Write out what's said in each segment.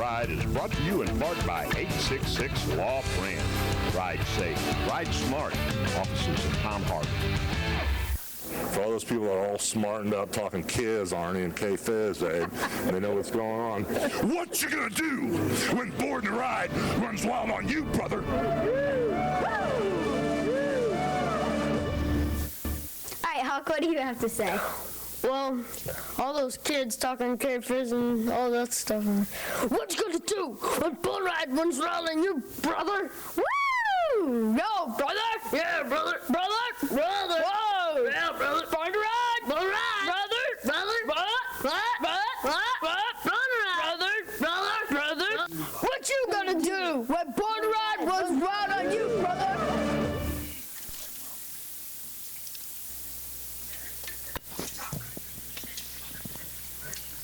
Ride is brought to you in part by 866 Law Friend. Ride safe, ride smart. Offices in Palm Harbor. For all those people that are all smartened up talking kids, Arnie and K-Fizz, and they know what's going on. What you gonna do when Board and Ride runs wild on you, brother? Alright, Hawk, what do you have to say? Well, all those kids talking K-Fizz and all that stuff. What you gonna do when Bull Ride runs around on you, brother? Woo! No, brother! Yeah, brother! Whoa! Yeah, brother! Born to ride! Bull Ride! Brother! Brother! What you gonna do when Born to Ride runs wild on you, brother?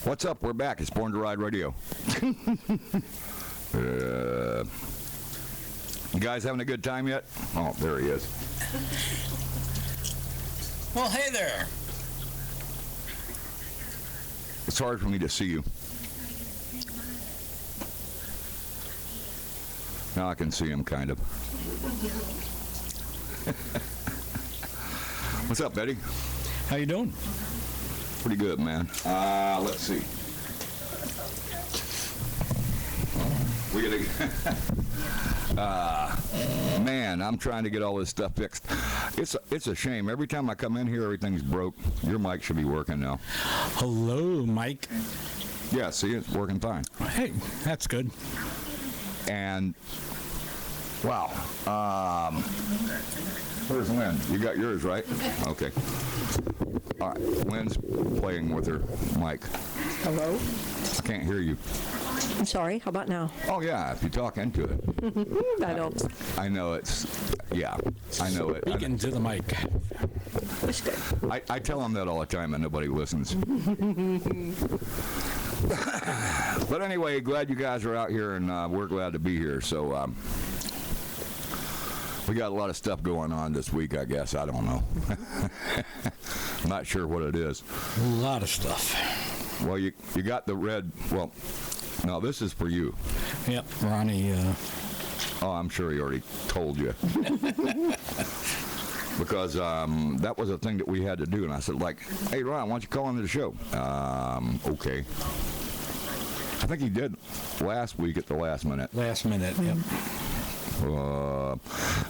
What's up? We're back. It's Born to Ride Radio. You guys having a good time yet? Oh, there he is. Well, hey there. It's hard for me to see you. Now I can see him, kind of. What's up, Betty? How you doing? Pretty good, man. Let's see. We gotta. Man, I'm trying to get all this stuff fixed. It's a shame. Every time I come in here, everything's broke. Your mic should be working now. Hello, Mike. Yeah, see, it's working fine. Hey, that's good. And wow. Where's Lynn? You got yours, right? Okay. All right. Lynn's playing with her mic. Hello? I can't hear you. I'm sorry, how about now? Oh, yeah, if you talk into it. That helps. I know it's, yeah, I know it. Speaking to the mic. That's good. I tell them that all the time and nobody listens. But anyway, glad you guys are out here and we're glad to be here. So we got a lot of stuff going on this week, I guess. I don't know. I'm not sure what it is. A lot of stuff. Well, you got the red, well, no, this is for you. Yep, Ronnie. Oh, I'm sure he already told you. Because that was a thing that we had to do. And I said, like, hey, Ron, why don't you call into the show? Okay. I think he did last week at the last minute. Last minute, yep.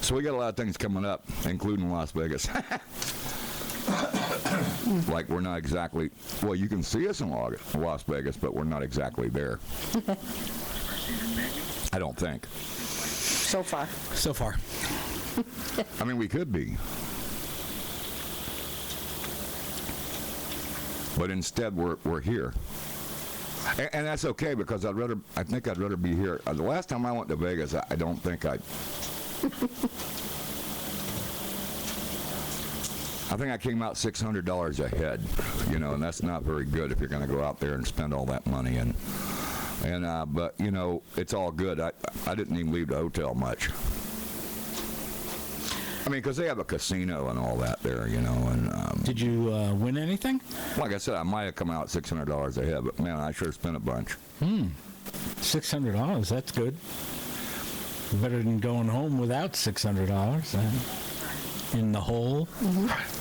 So we got a lot of things coming up, including Las Vegas. Like, we're not exactly, well, you can see us in Las Vegas, but we're not exactly there. I don't think. So far. So far. I mean, we could be. But instead, we're here. And that's okay, because I think I'd rather be here. The last time I went to Vegas, I don't think I think I came out $600 a head, you know, and that's not very good if you're going to go out there and spend all that money. But you know, it's all good. I didn't even leave the hotel much. I mean, because they have a casino and all that there, you know. And did you win anything? Like I said, I might have come out $600 a head, but man, I sure spent a bunch. $600. That's good. Better than going home without $600 in the hole.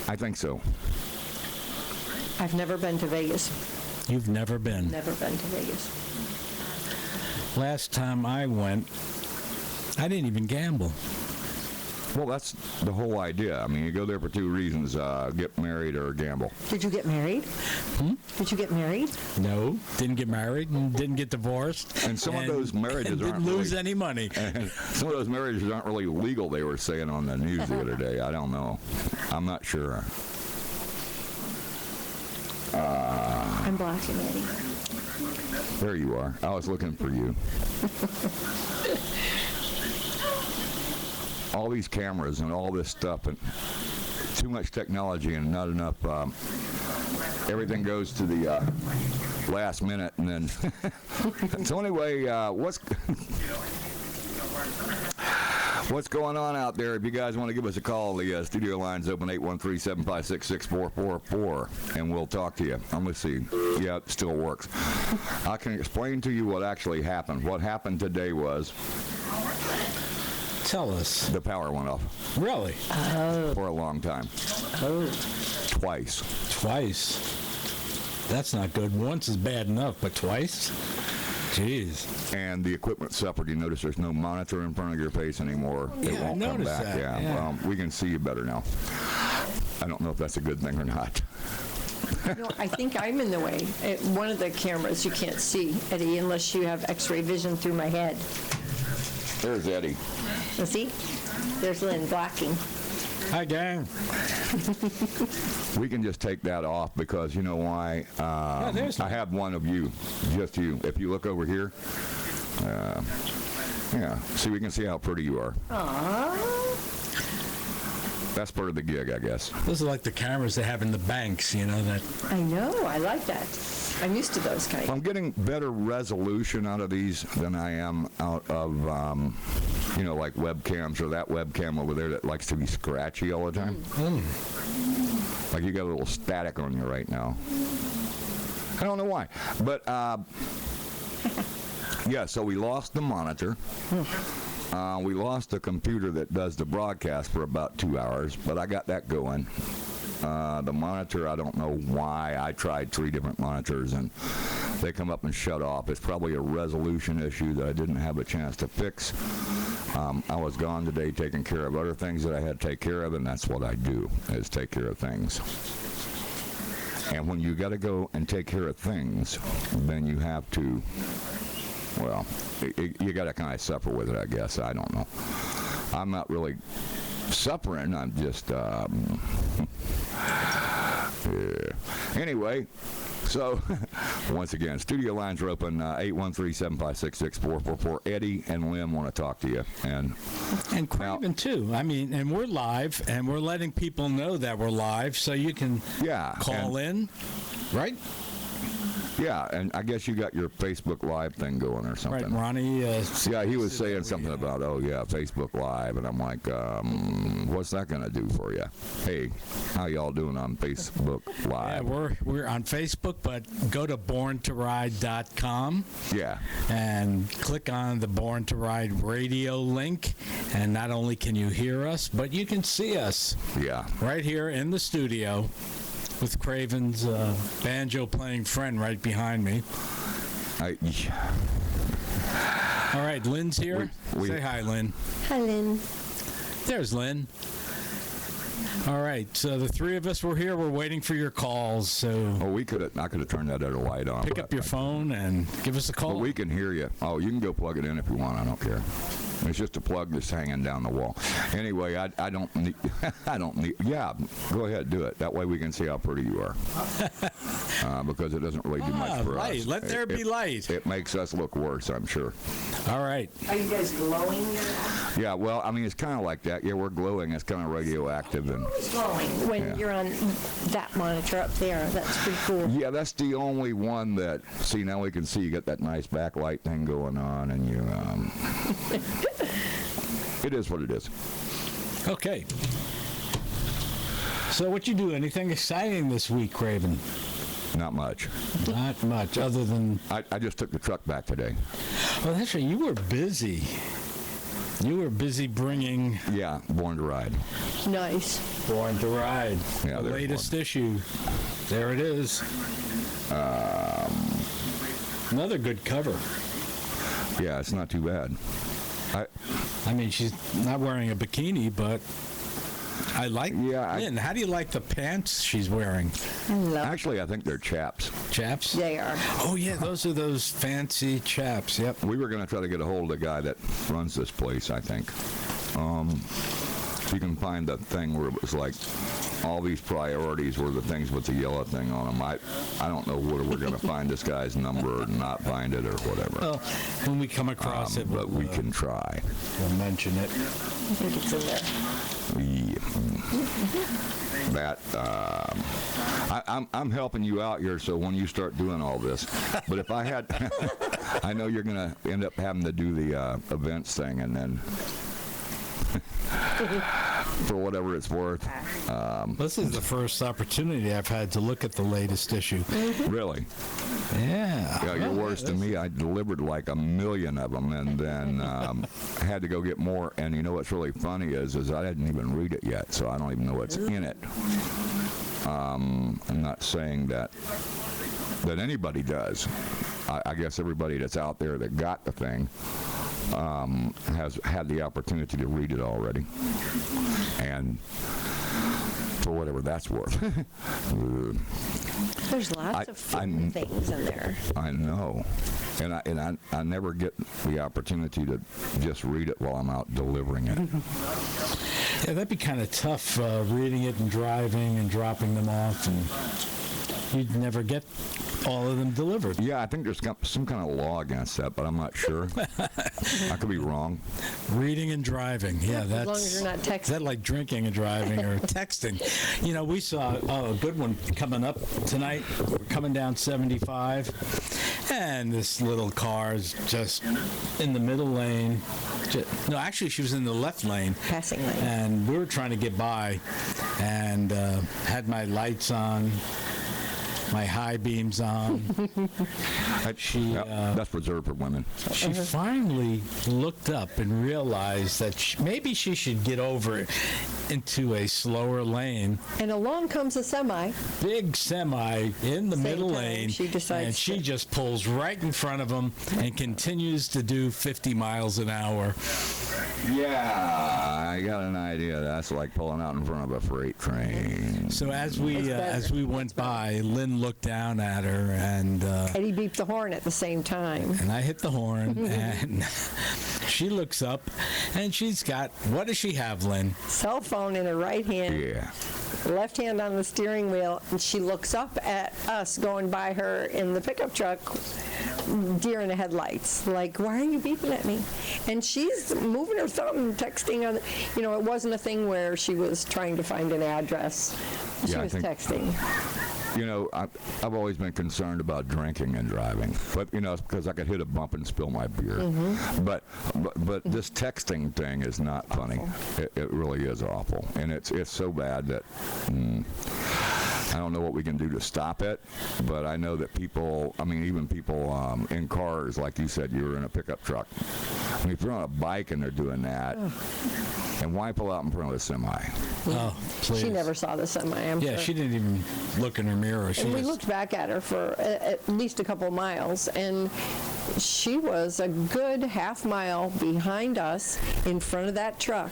I think so. I've never been to Vegas. You've never been. Never been to Vegas. Last time I went, I didn't even gamble. Well, that's the whole idea. I mean, you go there for two reasons, get married or gamble. Did you get married? Did you get married? No, didn't get married and didn't get divorced. And some of those marriages didn't aren't lose really, any money. Some of those marriages aren't really legal, they were saying on the news the other day. I don't know. I'm not sure. I'm blocking Eddie. There you are. I was looking for you. All these cameras and all this stuff and too much technology and not enough. Everything goes to the last minute, and then. So anyway, What's going on out there? If you guys want to give us a call, the studio line's open 813-756-6444, and we'll talk to you. I'm going to see. Yeah, it still works. I can explain to you what actually happened. What happened today was Tell us. the power went off Really? for a long time. Twice. Twice. That's not good. Once is bad enough, but twice? Jeez. And the equipment suffered. You notice there's no monitor in front of your face anymore. It Yeah, I won't come noticed back. that, Yeah. yeah. Well, we can see you better now. I don't know if that's a good thing or not. No, I think I'm in the way. One of the cameras you can't see, Eddie, unless you have x-ray vision through my head. There's Eddie. Now, see? There's Lynn blocking. Hi, gang. We can just take that off because you know why? there's I have one of you, just you. If you look over here, yeah. See, we can see how pretty you are. Aww. That's part of the gig, I guess. Those are like the cameras they have in the banks, you know, that. I know. I like that. I'm used to those kinds. I'm getting better resolution out of these than I am out of, like webcams or that webcam over there that likes to be scratchy all the time. Like you got a little static on you right now. I don't know why. But, yeah, so we lost the monitor. We lost the computer that does the broadcast for about 2 hours, but I got that going. The monitor, I don't know why. I tried 3 different monitors, and they come up and shut off. It's probably a resolution issue that I didn't have a chance to fix. I was gone today taking care of other things that I had to take care of, and that's what I do, is take care of things. And when you got to go and take care of things, then you have to, well, you got to kind of suffer with it, I guess. I don't know. I'm not really suffering. I'm just, yeah. Anyway, so once again, studio lines are open, 813-756-6444. Eddie and Lynn want to talk to you. And Craven, too. I mean, and we're live, and we're letting people know that we're live, so you can call in, right? Yeah, and I guess you got your Facebook Live thing going or something. Right, Ronnie. Yeah, he was saying something about, Facebook Live, and I'm like, what's that going to do for you? Hey, how y'all doing on Facebook Live? Yeah, we're on Facebook, but go to borntoride.com. Yeah. And click on the Born to Ride radio link, and not only can you hear us, but you can see us. Yeah. Right here in the studio, with Craven's banjo-playing friend right behind me. All right, Lynn's here. Say hi, Lynn. Hi, Lynn. There's Lynn. All right, so the 3 of us were here. We're waiting for your calls. So I could have turned that other light on. Pick up your phone and give us a call. But we can hear you. Oh, you can go plug it in if you want. I don't care. It's just a plug that's hanging down the wall. Anyway, I don't need. I don't need. Yeah, go ahead, do it. That way we can see how pretty you are. Because it doesn't really do much for light. us. Let there be light. It makes us look worse, I'm sure. All right. Are you guys glowing? Yeah, well, I mean, it's kind of like that. Yeah, we're glowing. It's kind of radioactive. And It's glowing when you're on that monitor up there. That's pretty cool. yeah, that's the only one that. See, now we can see you got that nice backlight thing going on, and you. It is what it is. Okay. So what you do? Anything exciting this week, Craven? Not much. Not much, other than... I just took the truck back today. Oh, that's right. You were busy. You were busy bringing... Yeah, Born to Ride. Nice. Born to Ride. Yeah, the there's latest issue. There it is. Another good cover. Yeah, it's not too bad. I mean, she's not wearing a bikini, but I like... Yeah, Lynn, how do you like the pants she's wearing? Actually, I think they're chaps. Chaps? They are. Oh, yeah, those are those fancy chaps, yep. We were going to try to get a hold of the guy that runs this place, I think. You can find the thing where it was like all these priorities were the things with the yellow thing on them. I don't know whether we're going to find this guy's number or not find it or whatever. Well, when we come across it, but we can try. We'll mention it. I think it's in there. I'm helping you out here, so when you start doing all this, but if I had, I know you're going to end up having to do the events thing, and then for whatever it's worth. This is the first opportunity I've had to look at the latest issue. Really? Yeah. Yeah, you're worse than me. I delivered like 1 million of them, and then had to go get more. And you know what's really funny is I didn't even read it yet, so I don't even know what's in it. I'm not saying that anybody does. I guess everybody that's out there that got the thing has had the opportunity to read it already, and for whatever that's worth. There's lots of fun things in there. I know, and I never get the opportunity to just read it while I'm out delivering it. Yeah, that'd be kind of tough, reading it and driving and dropping them off, and you'd never get all of them delivered. Yeah, I think there's some kind of law against that, but I'm not sure. I could be wrong. Reading and driving, yeah, that's... As long as you're not texting. Is that like drinking and driving or texting? You know, we saw a good one coming up tonight. We're coming down 75, and this little car is just in the middle lane. No, actually, she was in the left lane. Passing lane. And we were trying to get by, and had my lights on, my high beams on. That's reserved for women. She finally looked up and realized that maybe she should get over into a slower lane. And along comes a semi. Big semi in the middle lane. She decides and she just pulls right in front of him and continues to do 50 miles an hour. Yeah, I got an idea. That's like pulling out in front of a freight train. So as we went by, Lynn looked down at her, and he beeped the horn at the same time. And I hit the horn, and she looks up, and she's got, what does she have, Lynn? Cell phone in her right hand. Yeah. Left hand on the steering wheel, and she looks up at us going by her in the pickup truck, deer in the headlights, like, why are you beeping at me? And she's moving her thumb, texting on, it wasn't a thing where she was trying to find an address. She was texting. I've always been concerned about drinking and driving, but it's because I could hit a bump and spill my beer. Mm-hmm. But this texting thing is not funny. It really is awful, and it's so bad that I don't know what we can do to stop it. But I know that even people in cars, like you said, you were in a pickup truck. I mean, if you're on a bike and they're doing that, and why pull out in front of a semi? Oh, please. She never saw the semi, I'm sure. Yeah, she didn't even look in her mirror. And we looked back at her for at least a couple of miles, and she was a good half mile behind us in front of that truck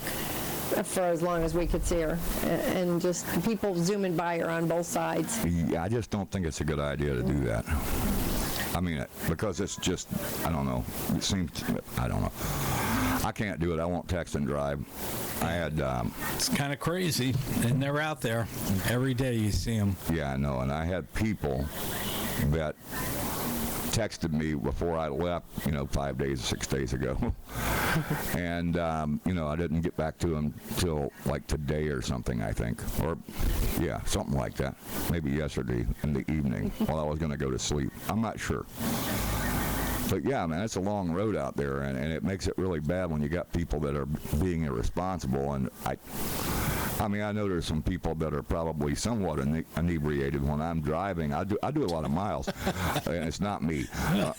for as long as we could see her, and just people zooming by her on both sides. Yeah, I just don't think it's a good idea to do that. I mean, because it's just, I don't know. It seems, I don't know. I can't do it. I won't text and drive. I had... it's kind of crazy, and they're out there. Every day you see them. Yeah, I know, and I had people that texted me before I left, 5 days, 6 days ago. And, I didn't get back to them till like today or something, I think. Or, yeah, something like that. Maybe yesterday in the evening while I was going to go to sleep. I'm not sure. But yeah, man, it's a long road out there, and it makes it really bad when you got people that are being irresponsible. And I mean, I know there's some people that are probably somewhat inebriated when I'm driving. I do a lot of miles, and it's not me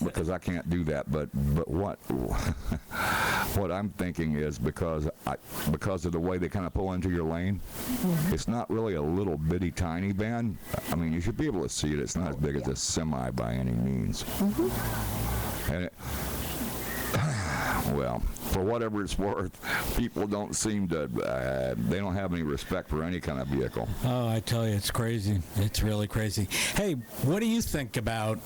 because I can't do that. But what I'm thinking is because of the way they kind of pull into your lane, it's not really a little bitty tiny van. I mean, you should be able to see it. It's not as big as a semi by any means. And well, for whatever it's worth, people don't seem to, they don't have any respect for any kind of vehicle. Oh, I tell you, it's crazy. It's really crazy. Hey, what do you think about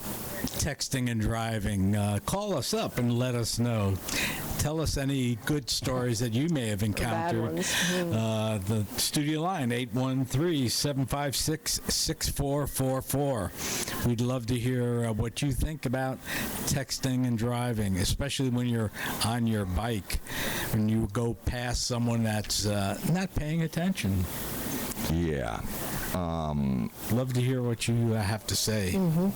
texting and driving? Call us up and let us know. Tell us any good stories that you may have encountered. The studio line, 813-756-6444. We'd love to hear what you think about texting and driving, especially when you're on your bike, when you go past someone that's not paying attention. Yeah. Love to hear what you have to say. Mm-hmm.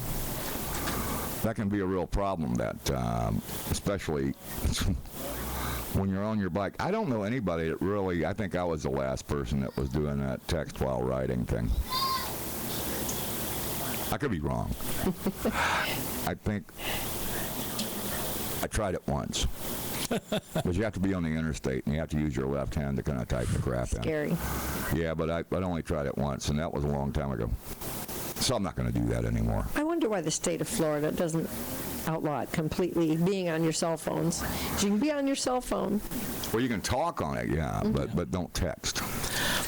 That can be a real problem, that especially when you're on your bike. I don't know anybody that really, I think I was the last person that was doing that text while riding thing. I could be wrong. I think I tried it once. But you have to be on the interstate, and you have to use your left hand to kind of type the crap in. Scary. Yeah, but I only tried it once, and that was a long time ago. So I'm not going to do that anymore. I wonder why the state of Florida doesn't outlaw it completely, being on your cell phones. You can be on your cell phone. Well, you can talk on it, yeah, but don't text.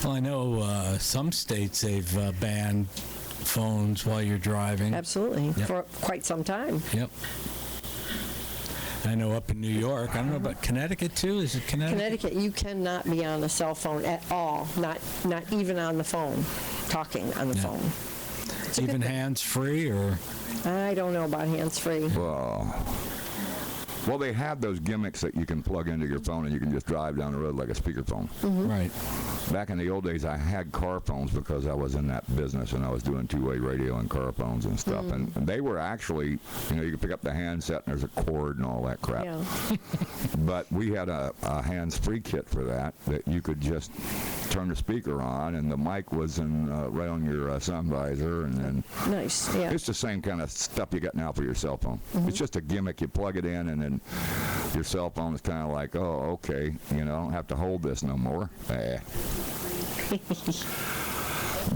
Well, I know some states they've banned phones while you're driving. Absolutely. Yep. For quite some time. Yep. I know up in New York. I don't know about Connecticut too. Is it Connecticut? Connecticut, you cannot be on a cell phone at all, not even on the phone, talking on the phone. It's a good Even thing. hands-free or? I don't know about hands-free. Well, they have those gimmicks that you can plug into your phone and you can just drive down the road like a speakerphone. Right. Back in the old days, I had car phones because I was in that business and I was doing two-way radio and car phones and stuff. And they were actually, you could pick up the handset and there's a cord and all that crap. Yeah. But we had a hands-free kit for that you could just turn the speaker on and the mic was right on your sun visor. And then Nice, yeah. it's the same kind of stuff you got now for your cell phone. It's just a gimmick. You plug it in and then your cell phone is kind of like, oh, okay, I don't have to hold this no more.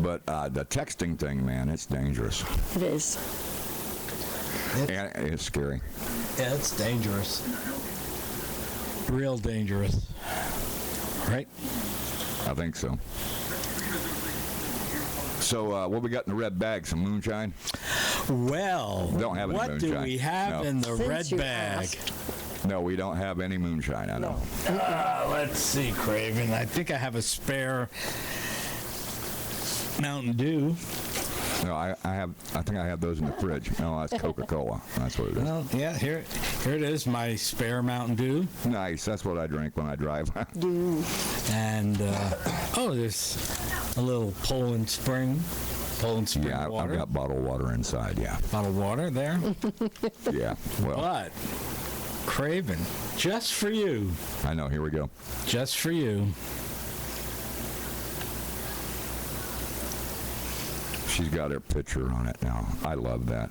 But the texting thing, man, it's dangerous. It is. And it's scary. Yeah, it's dangerous. Real dangerous. Right? I think so. So what we got in the red bag? Some moonshine? Well, Don't have any what do moonshine. we have No. in the Since red you bag? asked. No, we don't have any moonshine. I know. Let's see, Craven. I think I have a spare Mountain Dew. No, I think I have those in the fridge. No, that's Coca-Cola. That's what it is. Well, yeah, here it is, my spare Mountain Dew. Nice. That's what I drink when I drive. And, there's a little Poland Spring Yeah, water. I've got bottled water inside. Yeah. Bottled water there. Yeah. Well, But, Craven, just for you, I know. Here we go. just for you. She's got her picture on it now. I love that.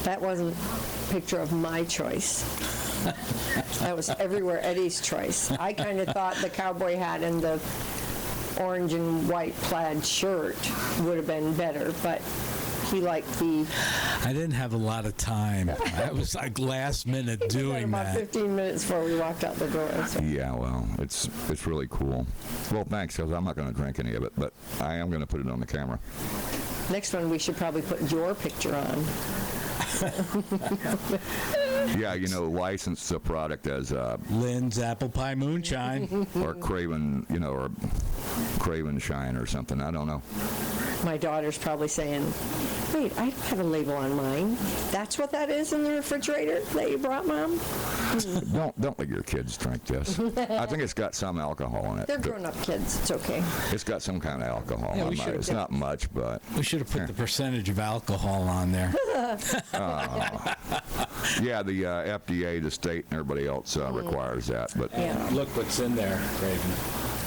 That wasn't a picture of my choice. That was Everywhere Eddie's choice. I kind of thought the cowboy hat and the orange and white plaid shirt would have been better, but he liked the... I didn't have a lot of time. I was like last minute doing about that. 15 minutes before we walked out the door. So. Yeah, well, it's really cool. Well, thanks, because I'm not going to drink any of it, but I am going to put it on the camera. Next one, we should probably put your picture on. Yeah, license the product as Lynn's Apple Pie Moonshine. or Craven, or Craven Shine or something. I don't know. My daughter's probably saying, wait, I don't have a label on mine. That's what that is in the refrigerator that you brought, Mom? Don't let your kids drink this. I think it's got some alcohol in it. They're grown-up kids. It's okay. It's got some kind of alcohol. Yeah, we should- It's not much, but We should have put the percentage of alcohol on there. yeah, the FDA, the state, and everybody else requires that. But Yeah. Look what's in there, Craven.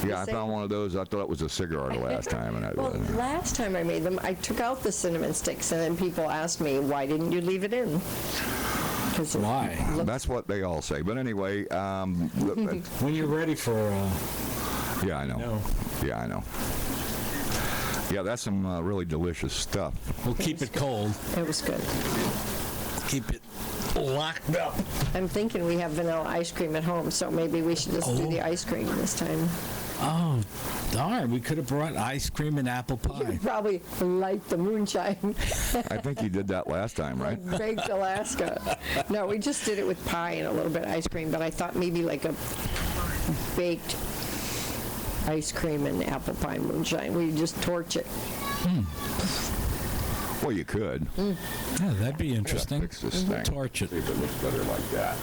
yeah, I found one of those. I thought it was a cigar the last time, and Well, last time I made them, I took out the cinnamon sticks, and then people asked me, why didn't you leave it in? 'Cause it Why? looked- that's what they all say. But anyway, When you're ready for, yeah, I know. No. Yeah, I know. Yeah, that's some really delicious stuff. we'll keep it cold. It was good. Keep it locked up. I'm thinking we have vanilla ice cream at home, so maybe we should just do the ice cream this time. Oh, darn. We could have brought ice cream and apple pie. Probably like the moonshine. I think you did that last time, right? Baked Alaska. No, we just did it with pie and a little bit of ice cream, but I thought maybe like a baked ice cream and apple pie moonshine. We just torch it. Well, you could. Yeah, that'd be interesting. Fix this thing. Torch it. See if it looks better like that.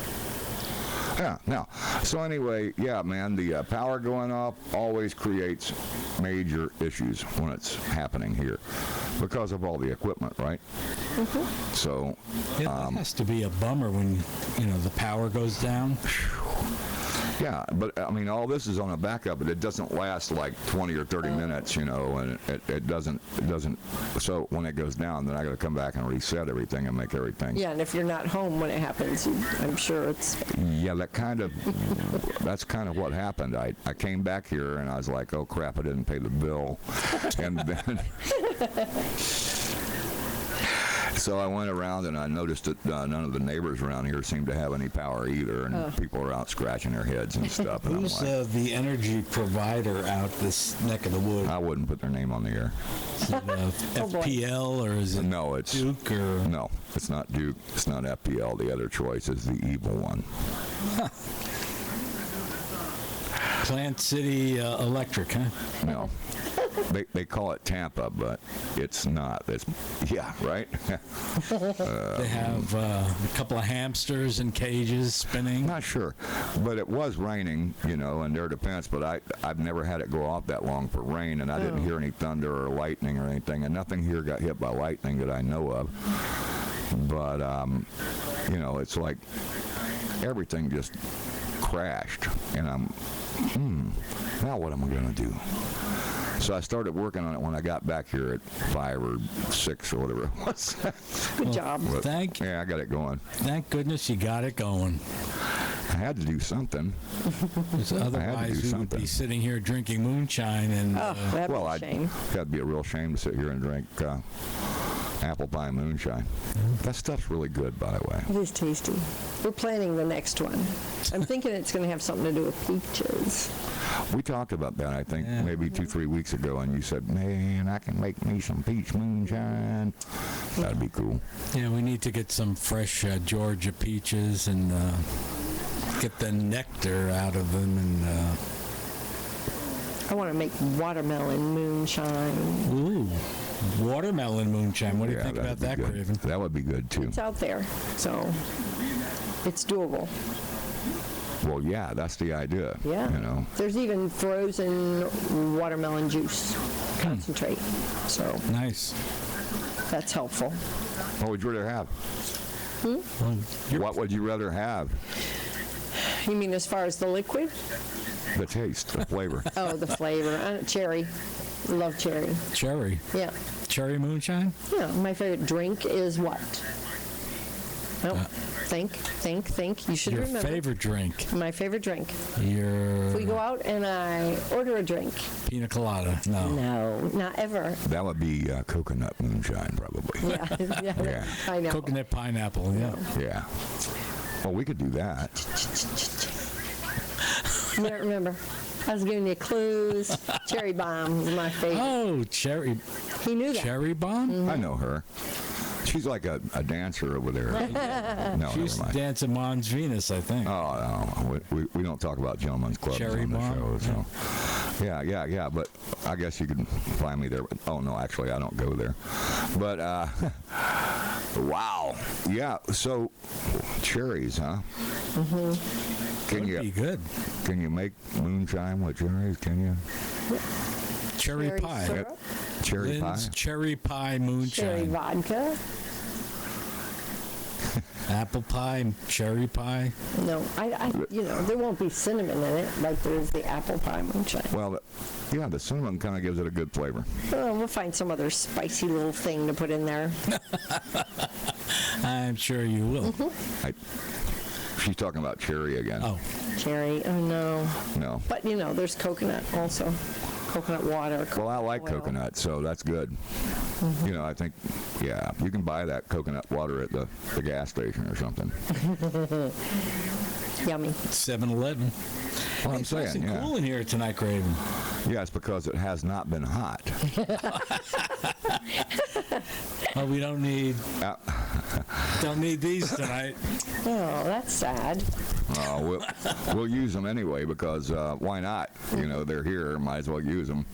Yeah, no. So anyway, yeah, man, the power going off always creates major issues when it's happening here because of all the equipment, right? So, Yeah, that has to be a bummer when, the power goes down. Yeah, but I mean, all this is on a backup, but it doesn't last like 20 or 30 minutes, you know, and it doesn't. So when it goes down, then I got to come back and reset everything and make everything. Yeah, and if you're not home when it happens, I'm sure it's. Yeah, that's kind of what happened. I came back here and I was like, oh crap, I didn't pay the bill, and then. So I went around and I noticed that none of the neighbors around here seem to have any power either, and people are out scratching their heads and stuff. And Who's I'm like, the energy provider out this neck of the woods? I wouldn't put their name on the air. Is it, Oh, boy. FPL or is it No, it's Duke or? no, it's not Duke. It's not FPL. The other choice is the evil one. Plant City Electric, huh? No. They call it Tampa, but it's not. It's yeah, right. They have a couple of hamsters in cages spinning. Not sure, but it was raining, you know, in their defense. But I've never had it go off that long for rain, and I didn't hear any thunder or lightning or anything, and nothing here got hit by lightning that I know of. But you know, it's like everything just crashed, and I'm now what am I going to do? So I started working on it when I got back here at 5 or 6 or whatever it was. Good job. But, Thank I got it going. goodness you got it going. I had to do something. 'Cause otherwise, we would something. be sitting here drinking moonshine and Oh, that'd be Well, a shame. that'd be a real shame to sit here and drink apple pie moonshine. That stuff's really good, by the way. It is tasty. We're planning the next one. I'm thinking it's going to have something to do with peaches. We talked about that, I think, Yeah. maybe 2-3 weeks ago, and you said, man, I can make me some peach moonshine. That'd be cool. yeah, we need to get some fresh Georgia peaches and get the nectar out of them and. I want to make watermelon moonshine. Ooh, watermelon moonshine. What do you Yeah, think about that'd that, be good. Craven? That would be good, too. It's out there, so it's doable. Well, yeah, that's the idea. Yeah. You know. There's even frozen watermelon juice concentrate, so Nice. that's helpful. What would you rather have? What would you rather have? You mean as far as the liquid? The taste, the flavor. Oh, the flavor. Cherry. Love cherry. Cherry. Yeah. Cherry moonshine? Yeah. My favorite drink is what? Nope. Think. You should Your remember. favorite drink? My favorite drink. Your If we go out and I order a drink. pina colada? No. No, not ever. That would be coconut moonshine, probably. Yeah. Yeah. I know. Coconut pineapple, yeah. Yeah. Well, we could do that. I don't remember. I was giving you clues. Cherry bomb is my favorite. Oh, cherry He knew that. cherry bomb? I know her. She's like a dancer over there. No, She used never to mind. dance at Mons Venus, I think. Oh, no. We don't talk about gentlemen's clubs Cherry on the bomb? show. So. Yeah. But I guess you can find me there. Oh, no, actually, I don't go there. But, wow. Yeah, so cherries, huh? Mm-hmm. Can Would be good. Can you make moonshine with cherries? Can you? Cherry Cherry pie. syrup? Cherry pie? Lynn's cherry pie Cherry moonshine. vodka? Apple pie, cherry pie. No, there won't be cinnamon in it like there is the apple pie moonshine. Well, yeah, the cinnamon kind of gives it a good flavor. Oh, we'll find some other spicy little thing to put in there. I'm sure you will. She's talking about cherry again. Oh, Cherry, oh no. No. But, there's coconut also. Coconut water. Well, I like oil. coconut, so that's good. I think, yeah, you can buy that coconut water at the gas station or something. Yummy. 7-Eleven. Well, I'm It's nice saying, and yeah. cool in here tonight, Craven. Yeah, it's because it has not been hot. Oh, we don't need these tonight. Oh, that's sad. We'll use them anyway because why not? They're here. Might as well use them.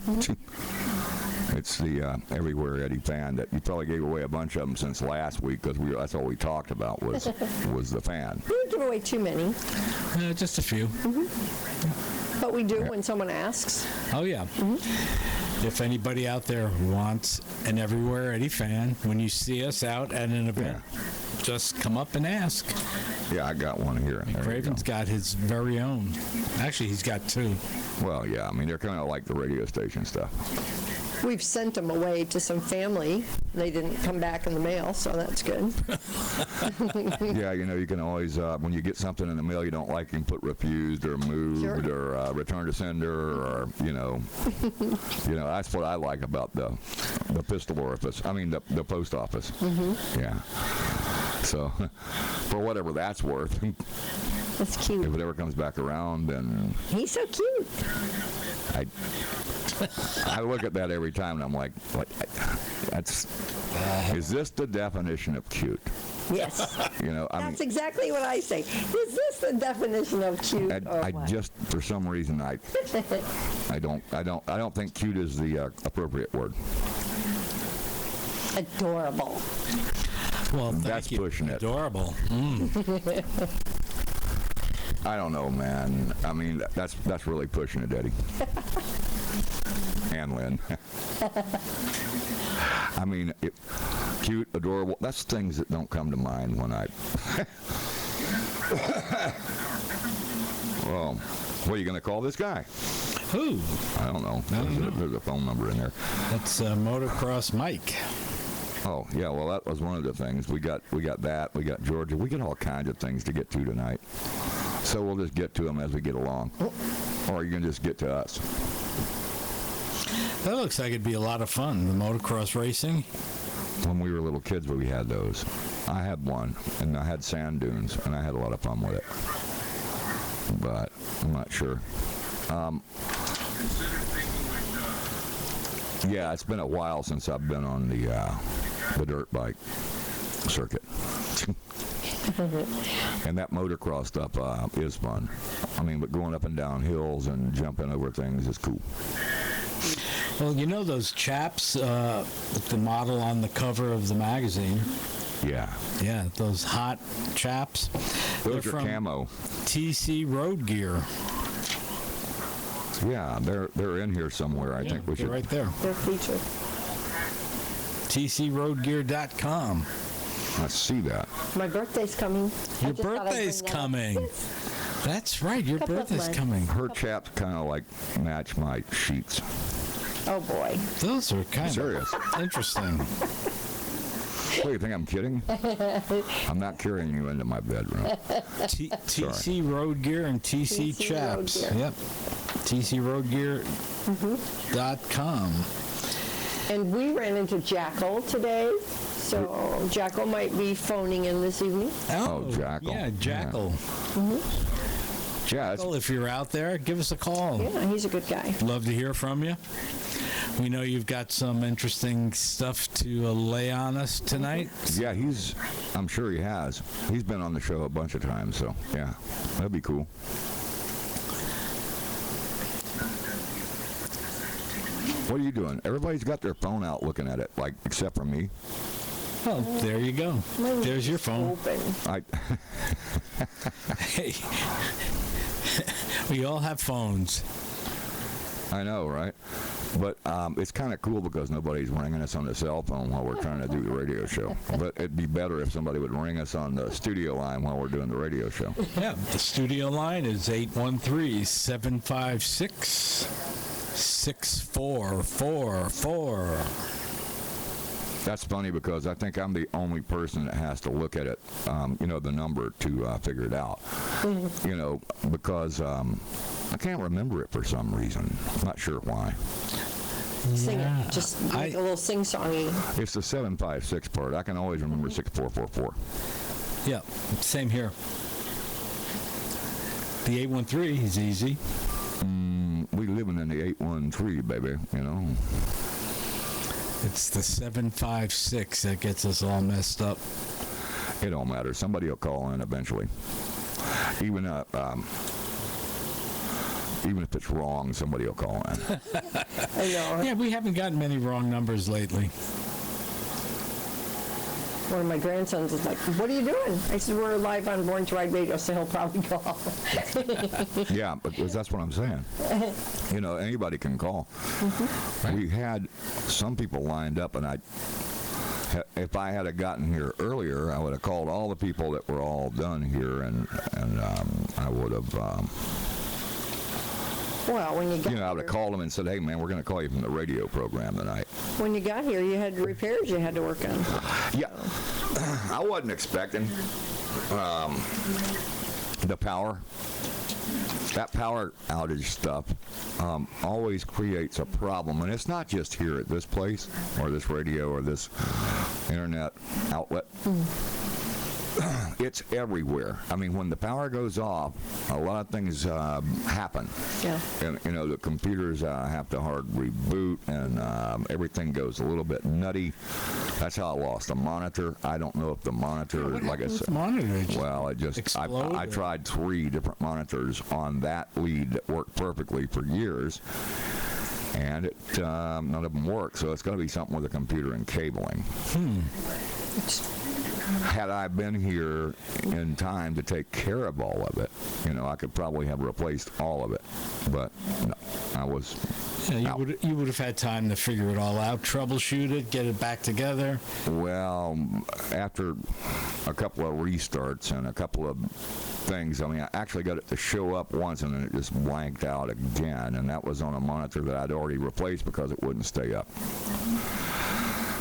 It's the Everywhere Eddie fan that you probably gave away a bunch of them since last week because that's all we talked about was the fan. We don't give away too many, Just a few. but we do when someone asks. Oh, yeah. If anybody out there wants an Everywhere Eddie fan, when you see us out at an event, just come up and ask. Yeah, I got one here. There you Craven's go. got his very own. Actually, he's got two. Well, yeah, I mean, they're kind of like the radio station stuff. We've sent them away to some family. They didn't come back in the mail, so that's good. Yeah, you know, you can always, when you get something in the mail you don't like, you can put refused or moved Sure. or return to sender or, you know, that's what I like about the pistol orifice. I mean, the post office. Yeah. So, for whatever that's worth, That's if cute. it ever comes back around, then He's so cute. I look at that every time and I'm like, what? Is this the definition of cute? Yes. You know, I mean, That's exactly what I say. Is this the definition of cute or I what? just, for some reason, I don't think cute is the appropriate word. Adorable. Well, thank That's you. pushing it. Adorable. I don't know, man. I mean, that's really pushing it, Eddie. And Lynn. I mean, cute, adorable. That's things that don't come to mind when I. Well, what are you going to call this guy? Who? I don't know. There's a phone number in there. That's Motocross Mike. Oh, yeah, well, that was one of the things. We got that. We got Georgia. We got all kinds of things to get to tonight. So we'll just get to them as we get along. Or you can just get to us. That looks like it'd be a lot of fun, the motocross racing. When we were little kids, we had those. I had one, and I had sand dunes, and I had a lot of fun with it. But I'm not sure. Yeah, it's been a while since I've been on the dirt bike circuit. And that motocross stuff is fun. I mean, but going up and down hills and jumping over things is cool. Well, you know those chaps, the model on the cover of the magazine? Yeah. Yeah, those hot chaps. Those They're are from camo. TC Road Gear. Yeah, they're in here somewhere. I think we they're should. right there. They're featured. TCRoadgear.com. Let's see that. My birthday's coming. I Your just thought I'd birthday's bring that up. coming. Yes. That's right, your Couple of birthday's months. coming. Her chaps kind of like match my sheets. Oh, boy. Those are kind Serious. of interesting. What, you think I'm kidding? I'm not carrying you into my bedroom. TC Road Gear and TC TC Chaps. Road Gear. Yep. TCRoadgear.com. And we ran into Jackal today, so Jackal might be phoning in this evening. Oh, Jackal. Yeah, Jackal. Yeah, it's, Well, if you're out there, give us a call. Yeah, he's a good guy. Love to hear from you. We know you've got some interesting stuff to lay on us tonight. yeah, I'm sure he has. He's been on the show a bunch of times, so yeah, that'd be cool. What are you doing? Everybody's got their phone out looking at it, like, except for me. Well, there you go. There's your phone. Open. Hey, we all have phones. I know, right? But it's kind of cool because nobody's ringing us on the cell phone while we're trying to do the radio show. But it'd be better if somebody would ring us on the studio line while we're doing the radio show. Yeah, the studio line is 813-756-6444. That's funny because I think I'm the only person that has to look at it, the number to figure it out. Because I can't remember it for some reason. I'm not sure why. Sing it. Just make a little sing-songy. It's the 756 part. I can always remember 6444. Yeah, same here. The 813 is easy. We living in the 813, baby, It's the 756 that gets us all messed up. It don't matter. Somebody will call in eventually. Even if it's wrong, somebody will call in. I know. Yeah, we haven't gotten many wrong numbers lately. One of my grandsons is like, what are you doing? I said, we're live on Born to Ride Radio, so he'll probably call. Yeah, because that's what I'm saying. Anybody can call. We had some people lined up, and if I had gotten here earlier, I would have called all the people that were all done here, and I would have, Well, when you got I would have here, called them and said, hey, man, we're going to call you from the radio program tonight. when you got here, you had repairs you had to work on. Yeah, I wasn't expecting the power. That power outage stuff always creates a problem, and it's not just here at this place or this radio or this internet outlet. It's everywhere. I mean, when the power goes off, a lot of things happen. Yeah. And, the computers have to hard reboot, and everything goes a little bit nutty. That's how I lost a monitor. I don't know if the monitor, like I said, Monitor. well, I tried 3 different monitors on that lead that worked perfectly for years, and none of them work. So it's going to be something with the computer and cabling. Had I been here in time to take care of all of it, I could probably have replaced all of it. But no, I was. Yeah, out. you would have had time to figure it all out, troubleshoot it, get it back together. Well, after a couple of restarts and a couple of things, I actually got it to show up once and then it just blanked out again, and that was on a monitor that I'd already replaced because it wouldn't stay up.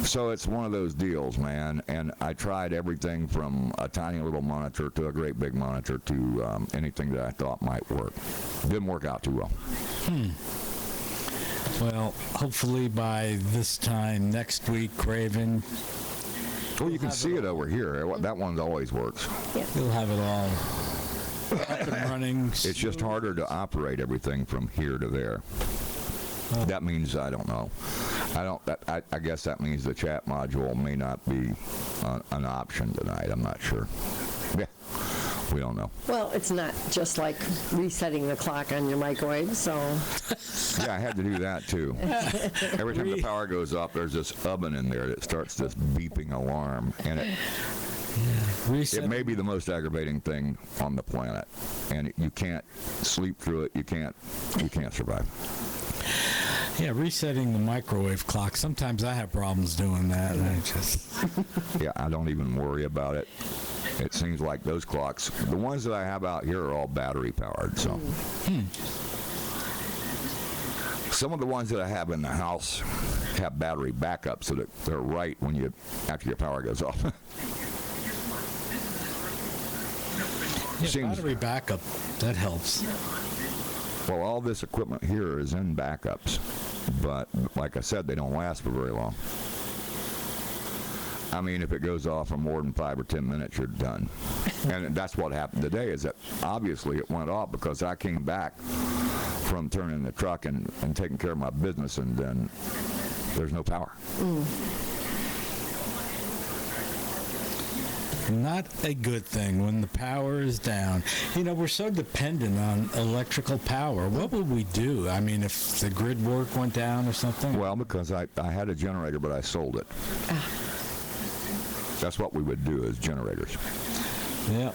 So it's one of those deals, man, and I tried everything from a tiny little monitor to a great big monitor to anything that I thought might work. Didn't work out too well. Well, hopefully by this time next week, Raven, Well, you can see it over here. That one always works. you'll have it all up and running. It's just harder to operate everything from here to there. That means I don't know. I guess that means the chat module may not be an option tonight. I'm not sure. Yeah, we don't know. Well, it's not just like resetting the clock on your microwave, so Yeah, I had to do that too. Every time the power goes off, there's this oven in there that starts this beeping alarm, and it may be the most aggravating thing on the planet, and you can't sleep through it. You can't survive. Yeah, resetting the microwave clock. Sometimes I have problems doing that. And I just Yeah, I don't even worry about it. It seems like those clocks, the ones that I have out here are all battery powered, so. Some of the ones that I have in the house have battery backup so that they're right when after your power goes off. yeah, Seems- battery backup. That helps. Well, all this equipment here is in backups, but like I said, they don't last for very long. I mean, if it goes off for more than 5 or 10 minutes, you're done. And that's what happened today, is that obviously it went off because I came back from turning the truck and taking care of my business, and then there's no power. Not a good thing when the power is down. We're so dependent on electrical power. What would we do? I mean, if the grid work went down or something? Well, because I had a generator, but I sold it. That's what we would do as generators. Yeah.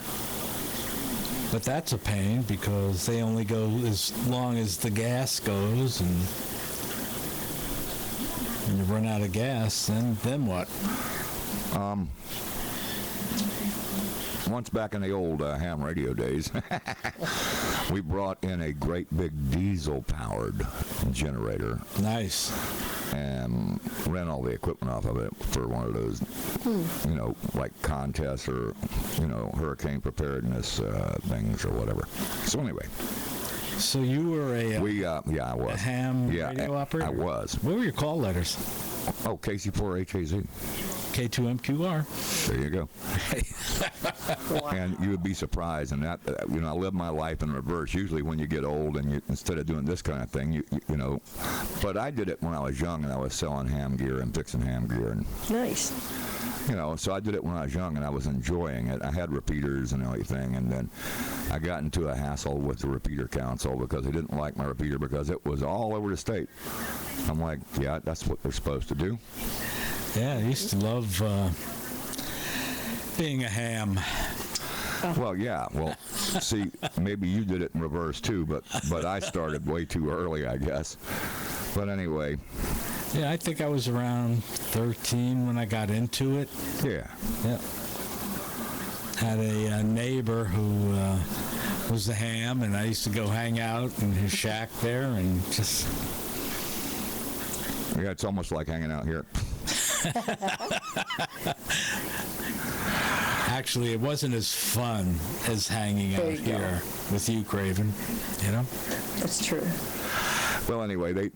But that's a pain because they only go as long as the gas goes, and when you run out of gas, then what? Once back in the old ham radio days, we brought in a great big diesel-powered generator Nice. and ran all the equipment off of it for one of those, like contests or, hurricane preparedness things or whatever. So anyway, So you were I a was. ham radio operator? I was. What were your call letters? Oh, KC4HAZ. K2MQR. There you go. And you would be surprised, and that I live my life in reverse. Usually, when you get old, and instead of doing this kind of thing, you But I did it when I was young, and I was selling ham gear and fixing ham gear, and nice. so I did it when I was young, and I was enjoying it. I had repeaters and everything, and then I got into a hassle with the repeater council because they didn't like my repeater because it was all over the state. I'm like, yeah, that's what they're supposed to do. Yeah, I used to love being a ham. Well, yeah. Well, see, maybe you did it in reverse too, but I started way too early, I guess. But anyway, Yeah, I think I was around 13 when I got into it. Yeah. Yeah. Had a neighbor who was a ham, and I used to go hang out in his shack there and just... Yeah, it's almost like hanging out here. Actually, it wasn't as fun as hanging There out you go. here with you, Craven. You know? That's true. Well, anyway, they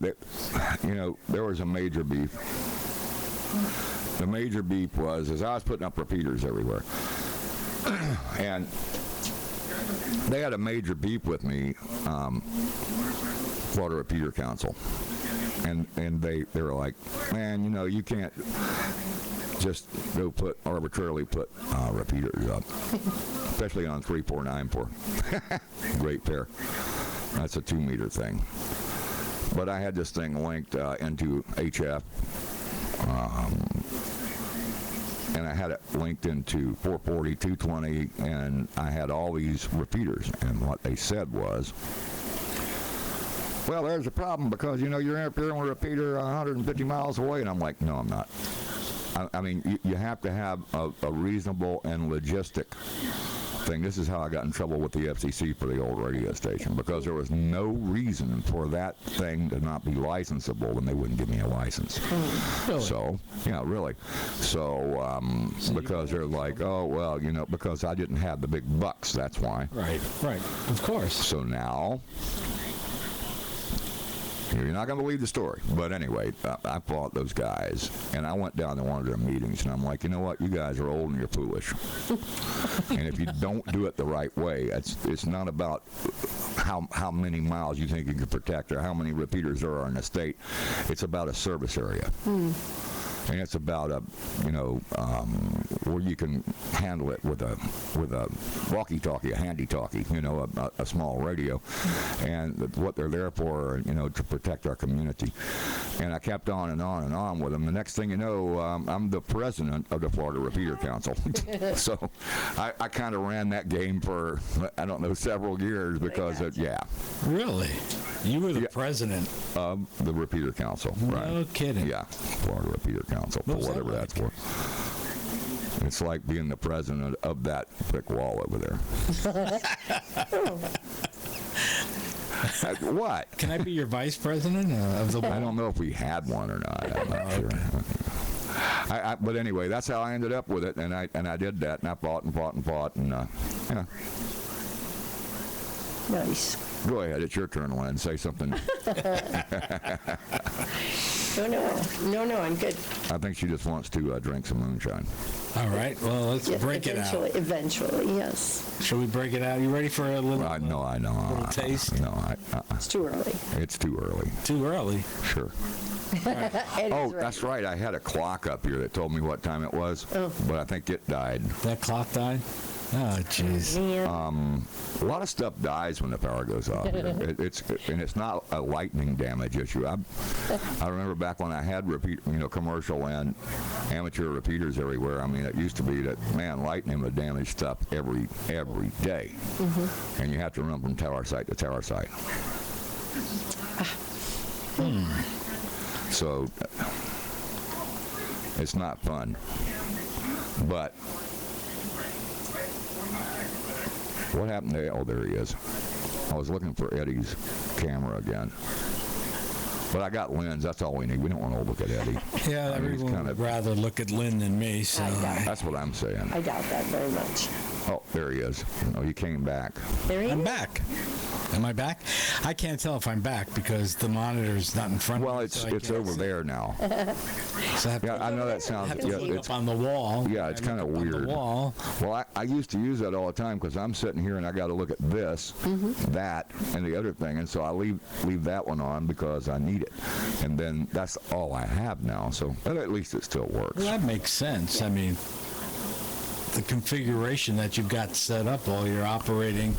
there was a major beef. The major beef was I was putting up repeaters everywhere, and they had a major beef with me, Florida Repeater Council, and they were like, man, you can't just go arbitrarily put repeaters up, especially on 3494. Great pair. That's a 2-meter thing. But I had this thing linked into HF, and I had it linked into 440, 220, and I had all these repeaters. And what they said was, well, there's a problem because, you're interfering with a repeater 150 miles away. And I'm like, no, I'm not. I mean, you have to have a reasonable and logistic thing. This is how I got in trouble with the FCC for the old radio station, because there was no reason for that thing to not be licensable, and they wouldn't give me a license. Really? So, yeah, really. So, because they're like, oh, well, because I didn't have the big bucks, that's why. Right. Of course. So now, you're not going to believe the story. But anyway, I fought those guys, and I went down to one of their meetings, and I'm like, you know what? You guys are old and you're foolish. And if you don't do it the right way, it's not about how many miles you think you can protect or how many repeaters there are in the state. It's about a service area. And it's about where you can handle it with a walkie-talkie, a handy-talkie, a small radio, and what they're there for, to protect our community. And I kept on and on and on with them. The next thing you know, I'm the president of the Florida Repeater Council. So I kind of ran that game for, several years because Really? You were the president of the Repeater Council, right? No kidding. Yeah, Florida Repeater Council, for What's that whatever that's like? for. It's like being the president of that brick wall over there. What? Can I be your vice president of the I don't know if we had one or not. I'm not sure. But anyway, that's how I ended up with it, and I did that, and I fought, and Nice. Go ahead, it's your turn, Lynn. Say something. No, I'm good. I think she just wants to drink some moonshine. All right. Well, let's break it out. Eventually, yes. Shall we break it out? You ready for a little? No, I know. Little taste? No, It's too early. it's too early. Too early. Sure. Eddie's Oh, ready. that's right. I had a clock up here that told me what time it was, but I think it died. That clock died? Oh, jeez. Man. A lot of stuff dies when the power goes off. It's not a lightning damage issue. I remember back when I had commercial and amateur repeaters everywhere. I mean, it used to be that, man, lightning would damage stuff every day, and you have to run from tower site to tower site. So it's not fun, but. What happened to... Oh, there he is. I was looking for Eddie's camera again. But I got Lynn's. That's all we need. We don't want to look at Eddie. Yeah, I mean, he's everyone would rather look at Lynn than me, so... That's what I'm saying. I doubt that very much. Oh, there he is. Oh, he came back. There he I'm is. back. Am I back? I can't tell if I'm back because the monitor's not in front Well, of me. it's so I can't over see. there now. So I have Yeah, to, I know that sounds... have to Yeah, look up on the wall. yeah, it's I look kind of up on weird. the wall. Well, I used to use that all the time because I'm sitting here and I got to look at this, that, and the other thing, and so I leave that one on because I need it, and then that's all I have now. So but at least it still works. Well, that makes sense. I mean, the configuration that you've got set up while you're operating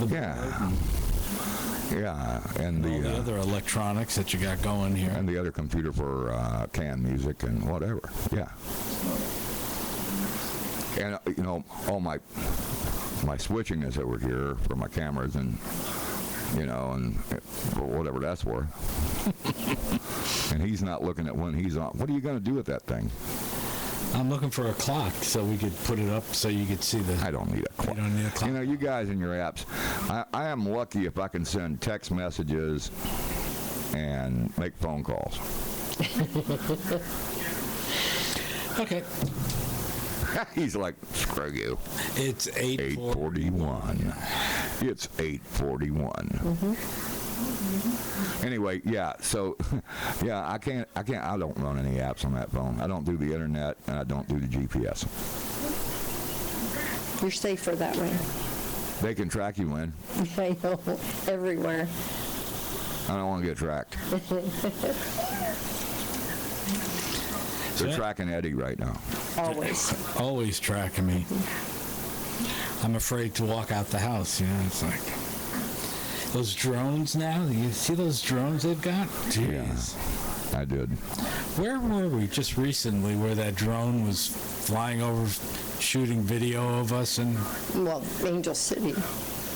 the board Yeah, and and all the other electronics that you got going here. and the other computer for canned music and whatever. Yeah. And all my switching is over here for my cameras and and whatever that's for. And he's not looking at when he's on. What are you going to do with that thing? I'm looking for a clock so we could put it up so you could see the. I don't need a clock. You don't need a clock? You know, you guys and your apps, I am lucky if I can send text messages and make phone calls. Okay. He's like, screw you. It's 8:41. It's 8:41. Anyway, yeah, so, yeah, I don't run any apps on that phone. I don't do the internet, and I don't do the GPS. You're safer that way. They can track you in. I know, everywhere. I don't want to get tracked. They're tracking Eddie right now. Always. Always tracking me. I'm afraid to walk out the house, you know, it's like. Those drones now, you see those drones they've got? Jeez. Yeah, I did. Where were we just recently where that drone was flying over, shooting video of us? And Well, Angel City.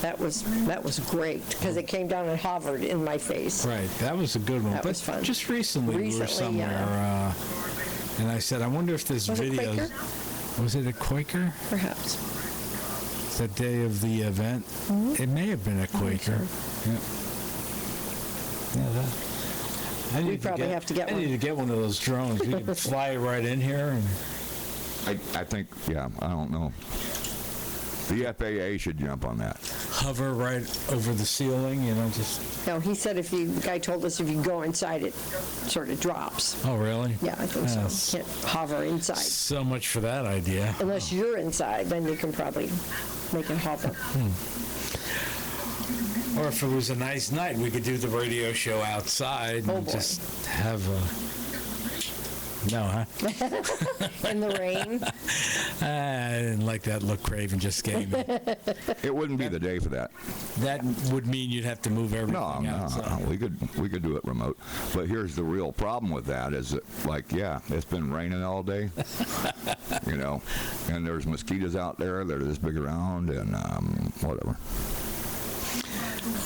That was great because it came down and hovered in my face. right, that was a good one. That But was fun. just recently we were Recently, somewhere, yeah. and I said, I wonder if this Was it video... Quaker? Was it a Quaker? Perhaps. The day of the event? It may have been a Quaker. Yeah. Yeah, I We need probably have to get I one. need to get one of those drones. We can fly right in here. And I think, yeah, I don't know. The FAA should jump on that. hover right over the ceiling, you know, just... No, he said the guy told us if you go inside, it sort of drops. Oh, really? Yeah, I think Yes. so. Can't hover inside. So much for that idea. Unless you're inside, then you can probably make it hover. Or if it was a nice night, we could do the radio show outside Oh, and boy. just have a... No, huh? In the rain. I didn't like that look Craven just gave me. It wouldn't be the day for that. That would mean you'd have to move everything No, outside. we could do it remote. But here's the real problem with that is that, like, yeah, it's been raining all day, you know, and there's mosquitoes out there that are this big around, and whatever.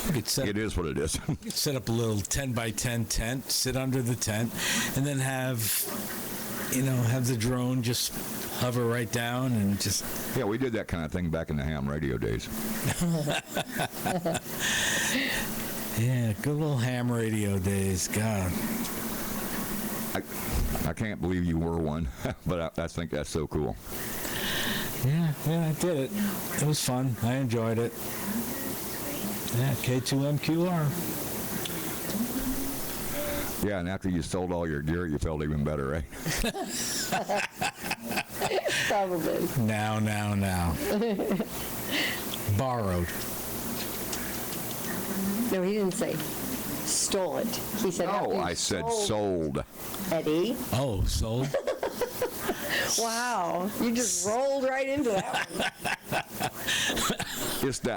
We could set, It is what it is. set up a little 10 by 10 tent, sit under the tent, and then have the drone just hover right down and just... Yeah, we did that kind of thing back in the ham radio days. Yeah, good little ham radio days. God. I can't believe you were one, but I think that's so cool. Yeah, I did it. It was fun. I enjoyed it. Yeah, K2MQR. Yeah, and after you sold all your gear, you felt even better, right? Probably. Now. Borrowed. No, he didn't say stole it. He said, Oh, you I said sold, sold. Eddie. Oh, sold? Wow, you just rolled right into that one.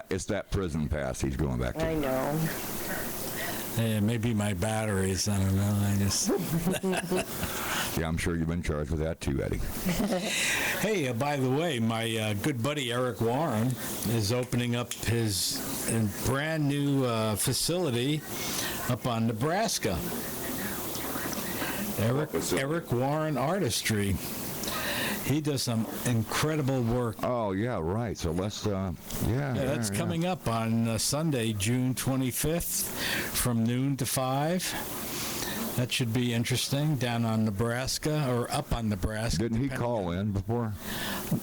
It's that prison pass he's going back to. I know. Yeah, maybe my batteries. I don't know. I just... Yeah, I'm sure you've been charged with that too, Eddie. Hey, by the way, my good buddy Eric Warren is opening up his brand new facility up on Nebraska. Eric Warren Artistry. He does some incredible work. Oh, yeah, right. So let's, Yeah, that's coming up on Sunday, June 25th, from noon to 5. That should be interesting, down on Nebraska, or up on Nebraska. Didn't he depending call in before?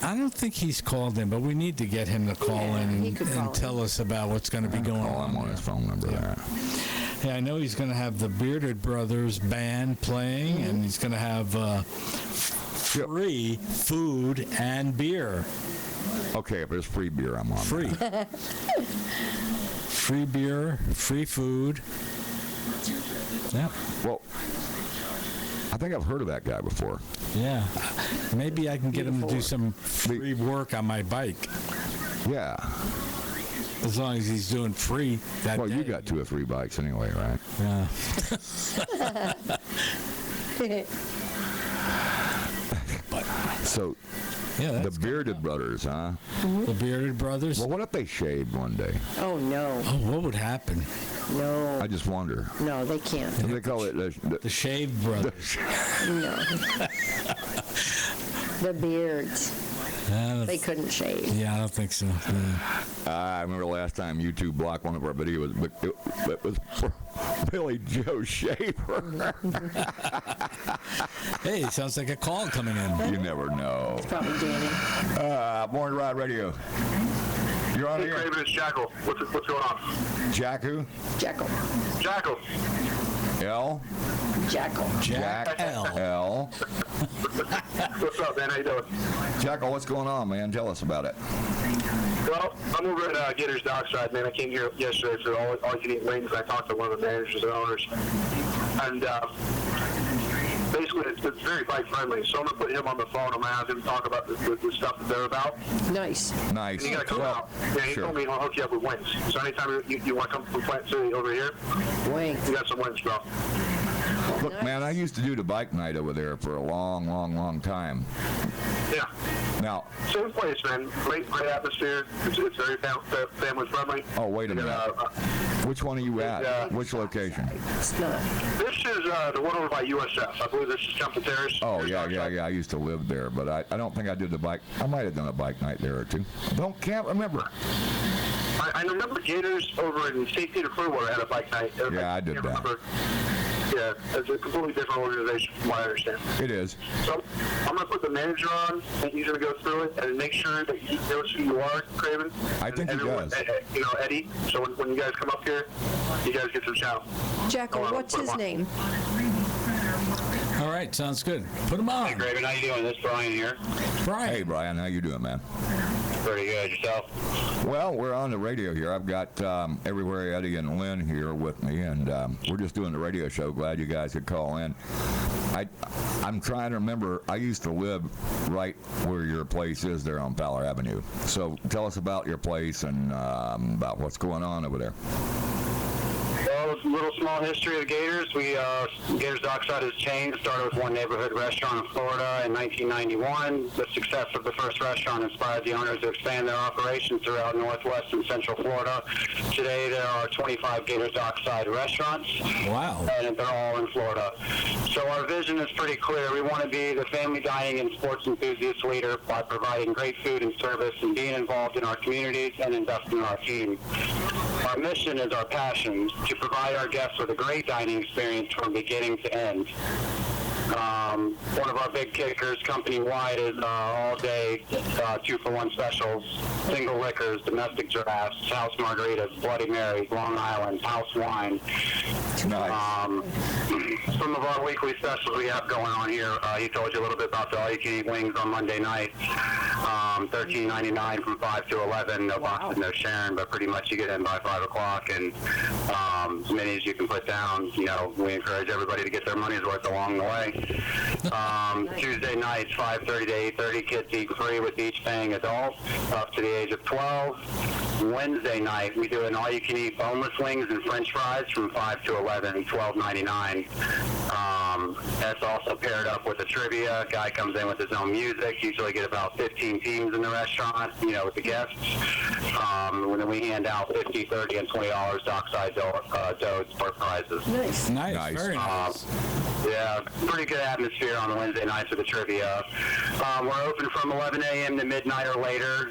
I don't think he's called in, but we need to get him to call in he could call and in. tell us about what's going to be going Call him on on. his phone number there. Yeah, I know he's going to have the Bearded Brothers band playing, and he's going to have free food and beer. Okay, if there's free beer, I'm on. Free. Free beer, free food. Yeah, Well, I think I've heard of that guy before. yeah. Maybe I can get him to do some free work on my bike, Yeah. as long as he's doing free that Well, day. you got 2 or 3 bikes anyway, right? Yeah. So, Yeah, The Bearded Brothers, huh? the Bearded Brothers. Well, what if they shaved one day? Oh, no, Oh, what would happen? no, I just wonder. no, they can't. They call it The Shaved Brothers. No. The beards, they couldn't shave. Yeah, I don't think so. Yeah. I remember last time YouTube blocked one of our videos, but it was for Billy Joe Shaver. Hey, sounds like a call coming in. You never know. Probably Danny. Morning Ride Radio. You're on Hey, here. Craven, it's Jackal. What's going on? Jack who? Jackal. Jackal. L? Jackal. Jack L. L. What's up, man? How you doing? Jackal, what's going on, man? Tell us about it. Well, I'm over at Gators Dockside, man. I came here yesterday for all you can eat wings. I talked to one of the managers and owners. And basically, it's very bike friendly. So I'm going to put him on the phone. I'm going to have him talk about the stuff that they're about. Nice. Nice. You got to come out. Yeah, he told me he'll hook you up with wings. So anytime you want to come from Plant City over here, Wing. you got some wings, bro. Look, man, I used to do the bike night over there for a long time. Yeah. Now, Same place, man. Great atmosphere. It's very family friendly. oh, wait a minute. Which one are you at? Which location? It's not. This is the one over by USF. I believe this is Temple Terrace. Oh, yeah. I used to live there, but I don't think I did the bike. I might have done a bike night there or two. Can't remember. I remember Gators over in St. Peter Clearwater had a bike night. Yeah, I did can't that. remember. Yeah, it's a completely different organization from what I understand. It is. So I'm going to put the manager on, and he's going to go through it and make sure that he knows who you are, Craven. I think and he everyone, does. You know, Eddie. So when you guys come up here, you guys get some shout. Jackal, what's his name? All right, sounds good. Put him on. Hey, Craven, how you doing? This is Brian here. Brian. Hey, Brian, how you doing, man? Pretty good. Yourself? Well, we're on the radio here. I've got Everywhere Eddie and Lynn here with me, and we're just doing the radio show. Glad you guys could call in. I'm trying to remember. I used to live right where your place is there on Fowler Avenue. So tell us about your place and about what's going on over there. Well, a little small history of the Gators. Gators Dockside has changed. Started with one neighborhood restaurant in Florida in 1991. The success of the first restaurant inspired the owners to expand their operations throughout Northwest and Central Florida. Today, there are 25 Gators Dockside restaurants. Wow. And they're all in Florida. So our vision is pretty clear. We want to be the family dining and sports enthusiast leader by providing great food and service and being involved in our communities and investing in our team. Our mission is our passion, to provide our guests with a great dining experience from beginning to end. One of our big kickers company-wide is all-day 2-for-1 specials, single liquors, domestic drafts, house margaritas, Bloody Marys, Long Island, house wine. Nice. Some of our weekly specials we have going on here. He told you a little bit about the all-you-can-eat wings on Monday nights. $13.99 from 5 to 11. No boxing, no sharing, but pretty much you get in by 5 o'clock. And as many as you can put down. You know, we encourage everybody to get their money's worth along the way. Tuesday nights, 5:30 to 8:30. Kids eat free with each paying adult up to the age of 12. Wednesday night, we do an all-you-can-eat boneless wings and French fries from 5 to 11, $12.99. That's also paired up with a trivia. Guy comes in with his own music. Usually get about 15 teams in the restaurant, you know, with the guests. And then we hand out $50, $30, and $20 dockside dough for prizes. Nice. Nice. Very nice. Yeah, pretty good atmosphere on the Wednesday nights with the trivia. We're open from 11 a.m. to midnight or later.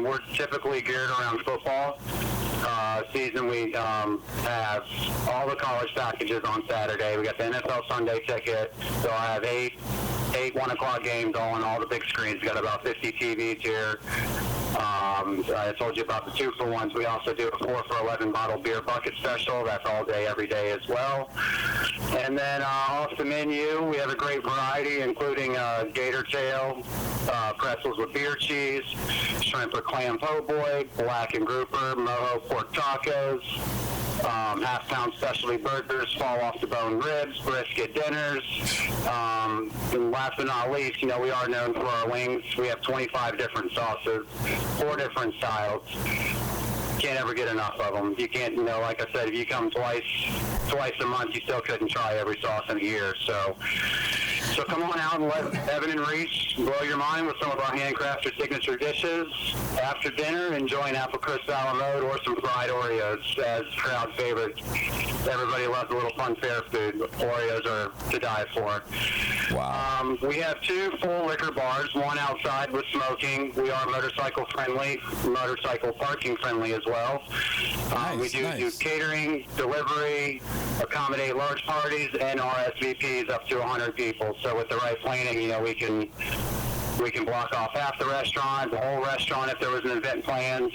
We're typically geared around football season. We have all the college packages on Saturday. We got the NFL Sunday ticket. So I have eight 1 o'clock games on all the big screens. We got about 50 TVs here. I told you about the 2-for-1s. We also do a 4 for $11 bottle beer bucket special. That's all day, every day as well. And then off the menu, we have a great variety, including gator tail, pretzels with beer cheese, shrimp or clam po' boy, black and grouper, mojo pork tacos, half-pound specialty burgers, fall-off-the-bone ribs, brisket dinners. And last but not least, you know, we are known for our wings. We have 25 different sauces, 4 different styles. Can't ever get enough of them. You can't, you know, like I said, if you come twice a month, you still couldn't try every sauce in a year. So So come on out and let Evan and Reese blow your mind with some of our handcrafted signature dishes. After dinner, enjoy an apple crisp a la mode or some fried Oreos as crowd favorites. Everybody loves a little fun fair food. Oreos are to die for. Wow. We have 2 full liquor bars, one outside with smoking. We are motorcycle friendly, motorcycle parking friendly as well. We do catering, delivery, accommodate large parties, and RSVPs up to 100 people. So with the right planning, we can block off half the restaurant, the whole restaurant if there was an event planned.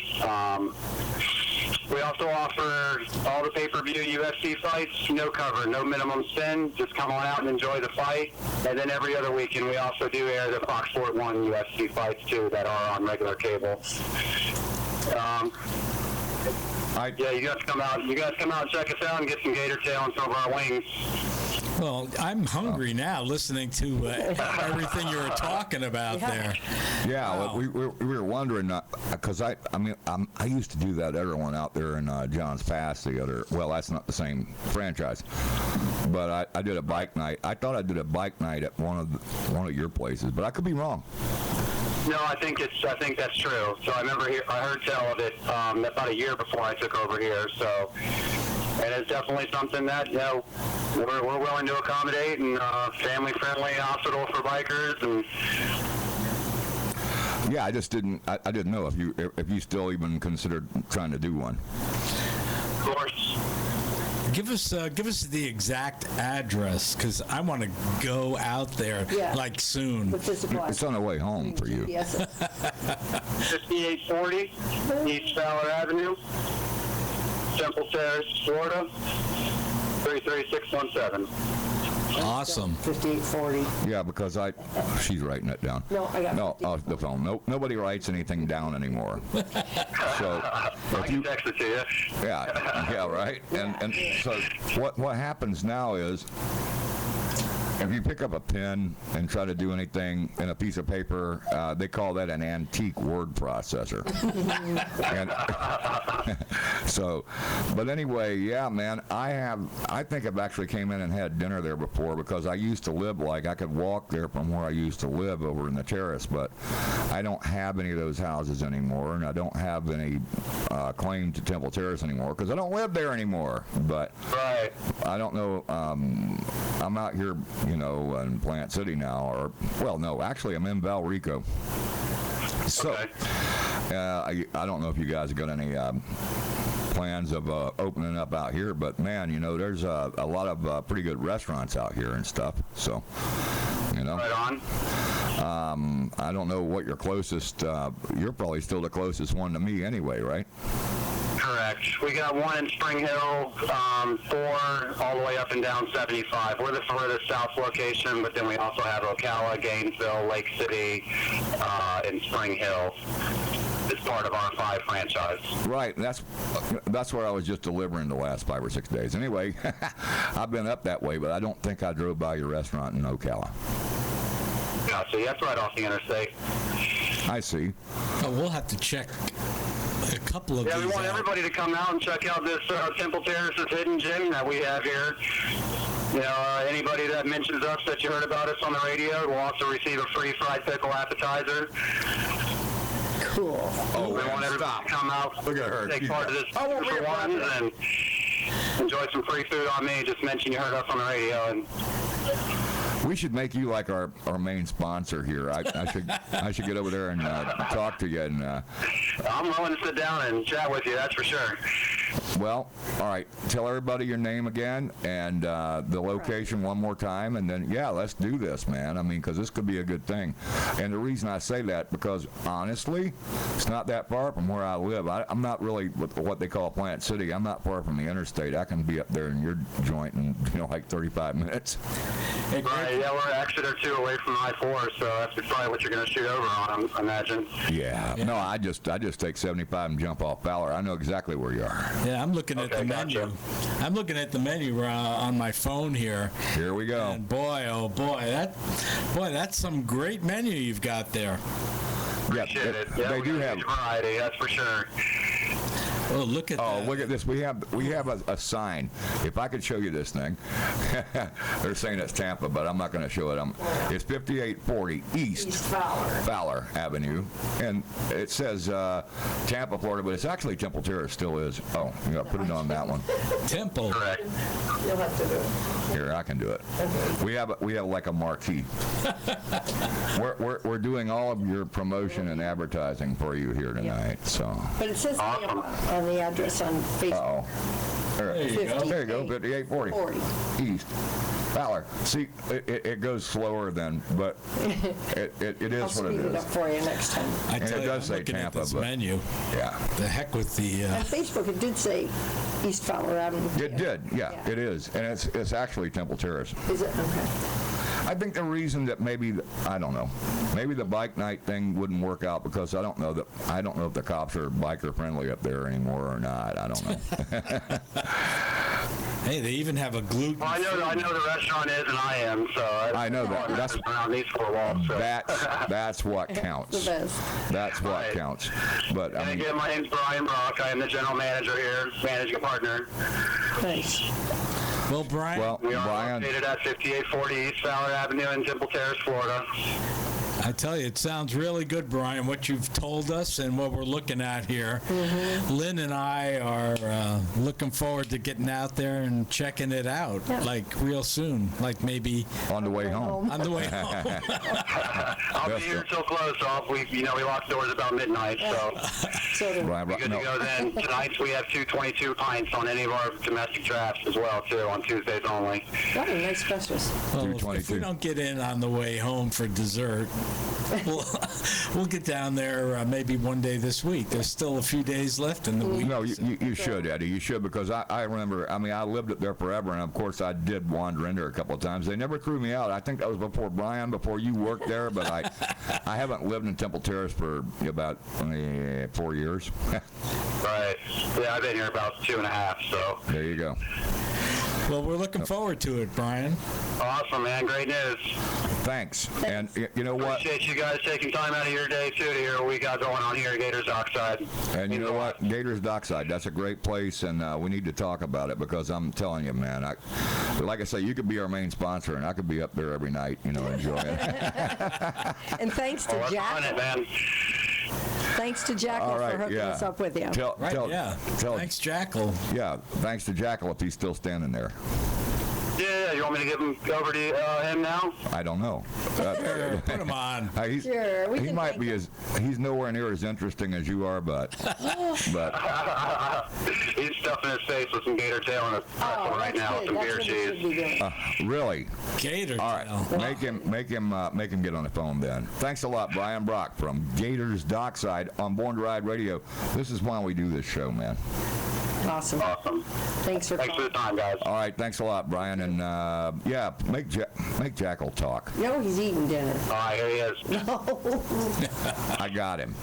We also offer all the pay-per-view UFC fights, no cover, no minimum spend. Just come on out and enjoy the fight. And then every other weekend, we also do air the Fox Sport 1 UFC fights, too, that are on regular cable. Yeah, you guys come out. You guys come out and check us out and get some gator tail and some of our wings. Well, I'm hungry now listening to everything you were talking about there. Yeah, Wow. well, we were wondering because I used to do that other one out there in Johns Pass. That's not the same franchise, but I did a bike night. I thought I did a bike night at one of your places, but I could be wrong. No, I think that's true. So I heard tell of it about a year before I took over here. So, and it's definitely something that we're willing to accommodate, and family-friendly hospital for bikers. And yeah, I just didn't know if you still even considered trying to do one. Of course. Give us the exact address, because I want to go out there like soon. It's on the way home for you. 5840 East Fowler Avenue, Temple Terrace, Florida, 33617. Awesome. 5840. Yeah, because she's writing it down. No, I got no off the phone. Nope, nobody writes anything down anymore. So I can text it to you. yeah, right. And so what happens now is, if you pick up a pen and try to do anything in a piece of paper, they call that an antique word processor. And so, but anyway, yeah, man, I think I've actually came in and had dinner there before, because I used to live I could walk there from where I used to live over in the Terrace, but I don't have any of those houses anymore, and I don't have any claim to Temple Terrace anymore, because I don't live there anymore. But right. I don't know. I'm out here, in Plant City now, actually I'm in Valrico. So, okay. I don't know if you guys have got any plans of opening up out here, but man, there's a lot of pretty good restaurants out here and stuff. So, Right on. I don't know what your closest. You're probably still the closest one to me, anyway, right? Correct. We got one in Spring Hill, 4 all the way up and down 75. We're the furthest south location, but then we also have Ocala, Gainesville, Lake City, and Spring Hill. It's part of our 5 franchise. Right. That's where I was just delivering the last 5 or 6 days. Anyway, I've been up that way, but I don't think I drove by your restaurant in Ocala. Gotcha. That's right off the interstate. I see. Oh, we'll have to check a couple of these we want out. everybody to come out and check out this Temple Terrace's hidden gem that we have here. Anybody that mentions us that you heard about us on the radio will also receive a free fried pickle appetizer. Cool. Oh, We want everybody to come out, Look at her. take She's part of this for one, and enjoy some free food on me. Just mention you heard us on the radio. And We should make you like our main sponsor here. I should get over there and talk to you. And I'm willing to sit down and chat with you, that's for sure. well, all right. Tell everybody your name again and the location one more time, and then let's do this, man. I mean, because this could be a good thing. And the reason I say that, because honestly, it's not that far from where I live. I'm not really what they call Plant City. I'm not far from the interstate. I can be up there in your joint in like 35 minutes. Right, yeah, we're Exeter 2 away from I-4, so that's probably what you're going to shoot over on, I imagine. Yeah. No, I just take 75 and jump off Fowler. I know exactly where you are. Yeah, I'm looking at the menu. Gotcha. I'm looking at the menu on my phone here. Here we go. And boy, oh boy, that's some great menu you've got there. Yeah, Appreciate it. Yeah, they we do got a have. huge variety, that's for sure. Oh, look at that. Look at this. We have a sign. If I could show you this thing. They're saying it's Tampa, but I'm not going to show it. It's 5840 East Fowler Avenue, and it says Tampa, Florida, but it's actually Temple Terrace. Still is. Oh, you got to put it on that one. Temple. Correct. You'll have to do it. Here, I can do it. We have like a marquee. We're doing all of your promotion and advertising for you here tonight. So. But it says Tampa on the address on Facebook. There you go. There you go. 5840 East Fowler. See, it goes slower than, but it is I'll what speed it it is. up for you next time. I And tell it you, does I'm say looking Tampa, at this but- menu. Yeah. The heck with the. On Facebook, it did say East Fowler Avenue. It did. Yeah, it is, and it's actually Temple Terrace. Is it? Okay. I think the reason that maybe I don't know, maybe the bike night thing wouldn't work out because I don't know if the cops are biker friendly up there anymore or not. I don't know. Hey, they even have a gluten. Well, I know the restaurant is, and I am, so I know that. That's around these four walls. So. that's what counts. The best. That's what Right. counts. But I And mean, again, my name's Brian Brock. I am the general manager here, managing partner. Thanks. Well, Brian. well, We are Brian, located at 5840 East Fowler Avenue in Temple Terrace, Florida. I tell you, it sounds really good, Brian, what you've told us and what we're looking at here. Lynn and I are looking forward to getting out there and checking it out, like real soon, like maybe on the way home. on the way home. I'll be here until close off. We lock doors about midnight, so So do Brian, good to no, go then. Tonight we have 222 pints on any of our domestic drafts as well, too, on Tuesdays only. What a nice breakfast. Well, if 222. we don't get in on the way home for dessert, we'll get down there maybe one day this week. There's still a few days left in the week. No, you should, Eddie. You should, because I remember, I mean, I lived up there forever, and of course I did wander in there a couple of times. They never threw me out. I think that was before Brian, before you worked there, but I haven't lived in Temple Terrace for about 4 years. Right. Yeah, I've been here about 2.5, so. There you go. Well, we're looking forward to it, Brian. Awesome, man. Great news. Thanks. And you know what? Appreciate you guys taking time out of your day, too, to hear what we got going on here at Gators Dockside. And you know what? Gators Dockside, that's a great place, and we need to talk about it because I'm telling you, man, like I say, you could be our main sponsor, and I could be up there every night, enjoying it. And thanks to Work on it, Jackal. man. Thanks to Jackal All right, for hooking yeah. us up with you. Yeah. Thanks, Jackal. Yeah, thanks to Jackal if he's still standing there. Yeah, you want me to give him over to him now? I don't know. Sure, put him on. Sure, we he can might thank be him. he's nowhere near as interesting as you are, but He's stuffing his face with some gator tail and a pretzel right now with some beer cheese. really. Gator All right, tail. make him get on the phone then. Thanks a lot, Brian Brock from Gators Dockside on Born to Ride Radio. This is why we do this show, man. Awesome. Awesome. Thanks for Thanks for the calling. time, guys. All right, thanks a lot, Brian, and make Jackal talk. No, he's eating dinner. All right, here he is. I got him.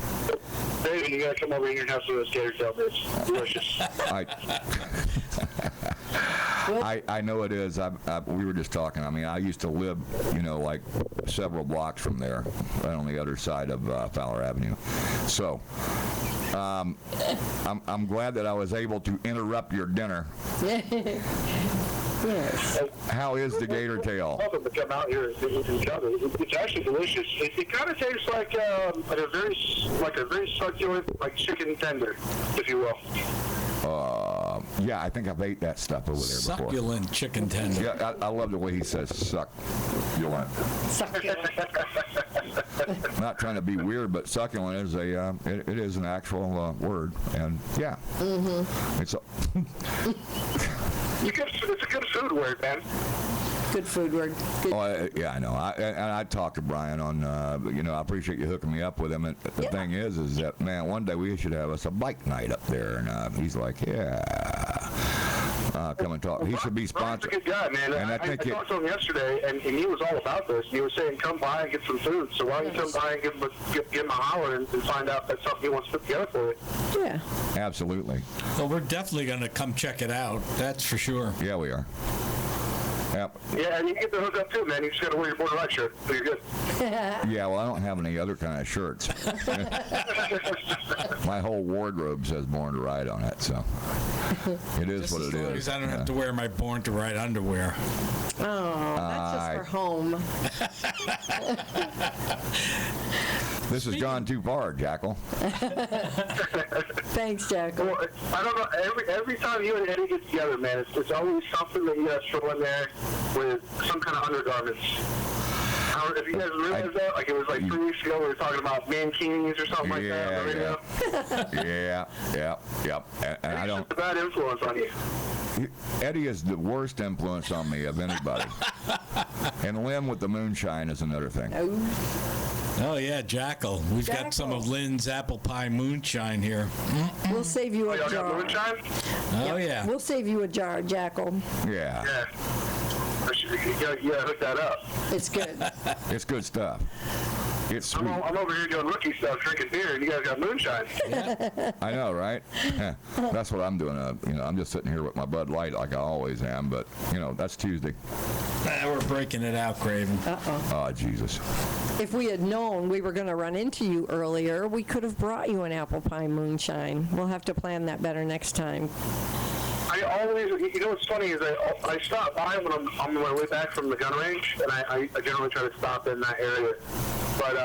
Baby, you gotta come over here and have some of this gator tail. It's delicious. I know it is. We were just talking. I mean, I used to live, like several blocks from there, right on the other side of Fowler Avenue. So, I'm glad that I was able to interrupt your dinner. Yes. How is the gator tail? Welcome to come out here and each other. It's actually delicious. It kind of tastes like a very succulent, like chicken tender, if you will. Yeah, I think I've ate that stuff over there before. Succulent chicken tender. Yeah, I love the way he says succulent. Succulent. Not trying to be weird, but succulent is it is an actual word, and yeah, it's It's a good food word, man. Good food word. Good. yeah, I know. I talked to Brian on, I appreciate you hooking me up with him. And the thing is that, man, one day we should have us a bike night up there. And he's like, come and talk. He should be Brian's a sponsored. good guy, man. And I think talked to him yesterday, and he was all about this. He was saying, come by and get some food. So why don't you come by and give him a holler and find out if that's something he wants to put together for you. Yeah. Absolutely. Well, we're definitely going to come check it out. That's for sure. Yeah, we are. Yep. Yeah, and you can get the hookup too, man. You just got to wear your Border Ride shirt, so you're good. Yeah, well, I don't have any other kind of shirts. My whole wardrobe says Born to Ride on it, so it is Just what as it long is. as I don't have to wear my Born to Ride underwear. Oh, that's just for home. This has gone too far, Jackal. Thanks, Jackal. Well, I don't know. Every time you and Eddie get together, man, it's always something that you guys throw in there with some kind of undergarments. If you guys realize that, like it was like 3 weeks ago, we were talking about mankinis or something like that on the radio. Yeah. And I don't. It's a bad influence on you. Eddie is the worst influence on me of anybody. And Lynn with the moonshine is another thing. Oh, yeah, Jackal. We've got some of Lynn's apple pie moonshine here. We'll save you Oh, a y'all got jar. moonshine? Oh, yeah. We'll save you a jar, Jackal. Yeah, Yeah. You gotta hook that up. It's good. it's good stuff. It's sweet. I'm over here doing rookie stuff, drinking beer, and you guys got moonshine. I know, right? That's what I'm doing. I'm just sitting here with my Bud Light like I always am, but, that's Tuesday. We're breaking it out, Craven. Oh, Jesus. If we had known we were going to run into you earlier, we could have brought you an apple pie moonshine. We'll have to plan that better next time. I always, what's funny is I stop by when I'm on my way back from the gun range, and I generally try to stop in that area. But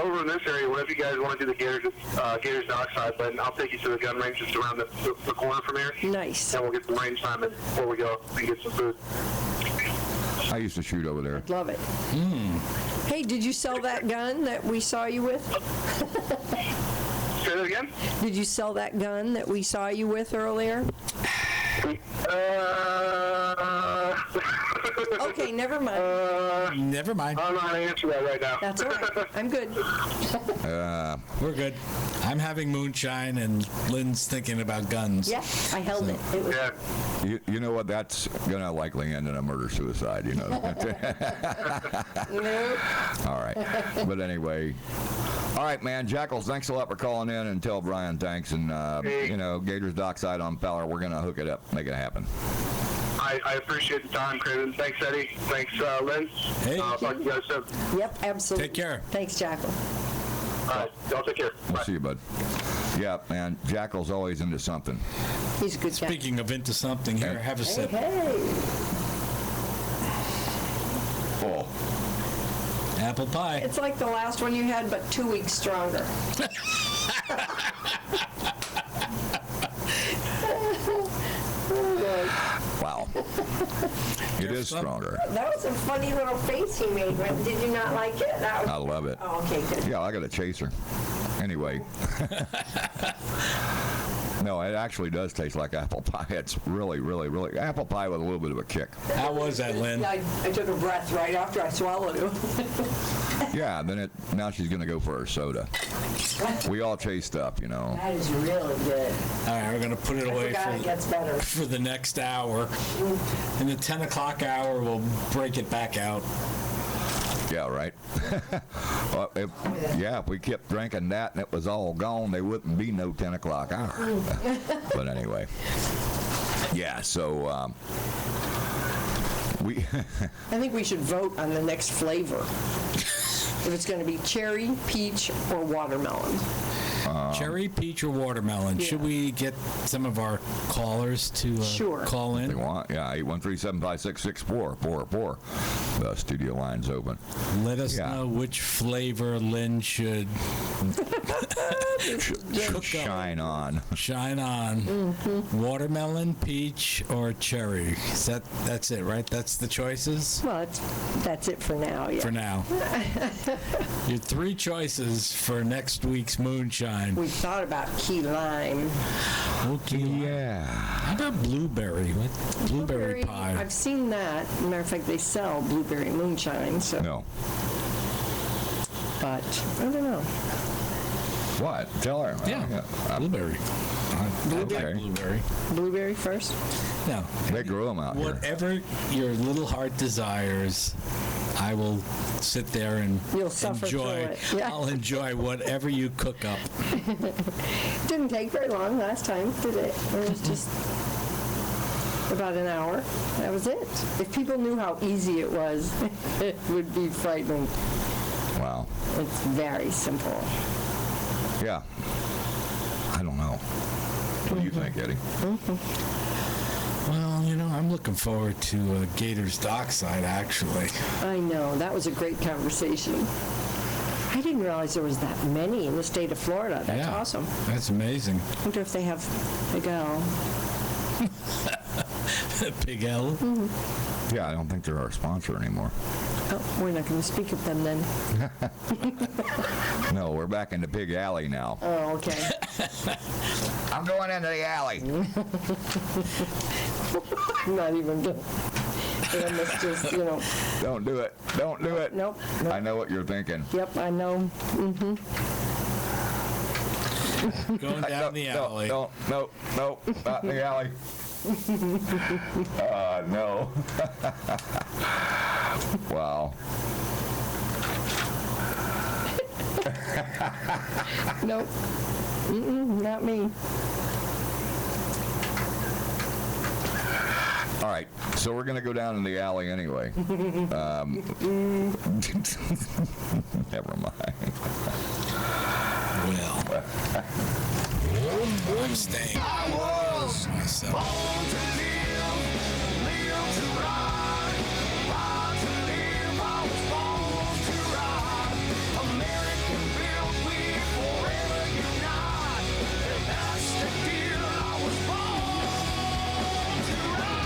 over in this area, whenever you guys want to do the Gators Dockside, then I'll take you to the gun range just around the corner from here. Nice. And we'll get some range time before we go and get some food. I used to shoot over there. Love it. Hey, did you sell that gun that we saw you with? Say that again? Did you sell that gun that we saw you with earlier? Okay, never mind. Never mind. I don't know how to answer that right now. That's all right. I'm good. We're good. I'm having moonshine, and Lynn's thinking about guns. Yeah, I held it. It was Yeah. You know what? That's going to likely end in a murder-suicide, All right. But anyway. All right, man. Jackals, thanks a lot for calling in, and tell Brian thanks. And, Gators Dockside on Fowler, we're going to hook it up, make it happen. I appreciate the time, Craven. Thanks, Eddie. Thanks, Lynn. Hey. Talk to you guys soon. Yep, absolutely. Take care. Thanks, Jackal. All right. Y'all take care. We'll Bye. see you, bud. Yeah, man. Jackal's always into something. He's a good guy. Speaking of into something, here, have a sip. Hey. Oh. Apple pie. It's like the last one you had, but 2 weeks stronger. Wow. It is stronger. That was a funny little face he made. Did you not like it? That was... I love it. Oh, okay, good. Yeah, I got a chaser. Anyway. No, it actually does taste like apple pie. It's really, really, really apple pie with a little bit of a kick. How was that, Lynn? I took a breath right after I swallowed it. Yeah, now she's going to go for her soda. We all chase stuff, That is really good. All right, we're going to put it away Forgot it gets better. for the next hour. In the 10 o'clock hour, we'll break it back out. Yeah, right. Well, if we kept drinking that and it was all gone, there wouldn't be no 10 o'clock hour. But anyway. Yeah, so we... I think we should vote on the next flavor. If it's going to be cherry, peach, or watermelon. Cherry, peach, or watermelon? Yeah. Should we get some of our callers to Sure. call They in? want, 813-756-6444. The studio line's open. Let us Yeah. know which flavor Lynn should cook up. Shine on. Shine on. Watermelon, peach, or cherry. That's it, right? That's the choices Well, that's it for now, yeah. for now. Your 3 choices for next week's moonshine. We thought about key lime. Okay. Yeah. How about blueberry? What? Blueberry pie. I've seen that. Matter of fact, they sell blueberry moonshine, so. No. But, I don't know. What? Tell her. Yeah, blueberry. I like Okay. blueberry. Blueberry first? No. They grow them out here. Whatever your little heart desires, I will sit there and You'll suffer enjoy. through it. Yeah. I'll enjoy whatever you cook up. Didn't take very long last time, did it? It was just About an hour. That was it. If people knew how easy it was, it would be frightening. Wow. It's very simple. Yeah. I don't know. What do you think, Eddie? Well, I'm looking forward to Gators Dockside, actually. I know. That was a great conversation. I didn't realize there was that many in the state of Florida. That's awesome. That's amazing. I wonder if they have Big L. Big L? Yeah, I don't think they're our sponsor anymore. Oh, we're not going to speak of them then. No, we're back in the Big Alley now. Oh, okay. I'm going into the alley. I'm not even going to. I must just, Don't do it. Don't do it. Nope. I know what you're thinking. Yep, I know. Going down the alley. No, not in the alley. No. Wow. Nope. Not me. All right, so we're going to go down in the alley anyway. Never mind. Well, I'm staying. I was myself. born to live, live to ride, ride to live. I was born to ride. American built, we forever unite. And that's the deal. I was born to ride.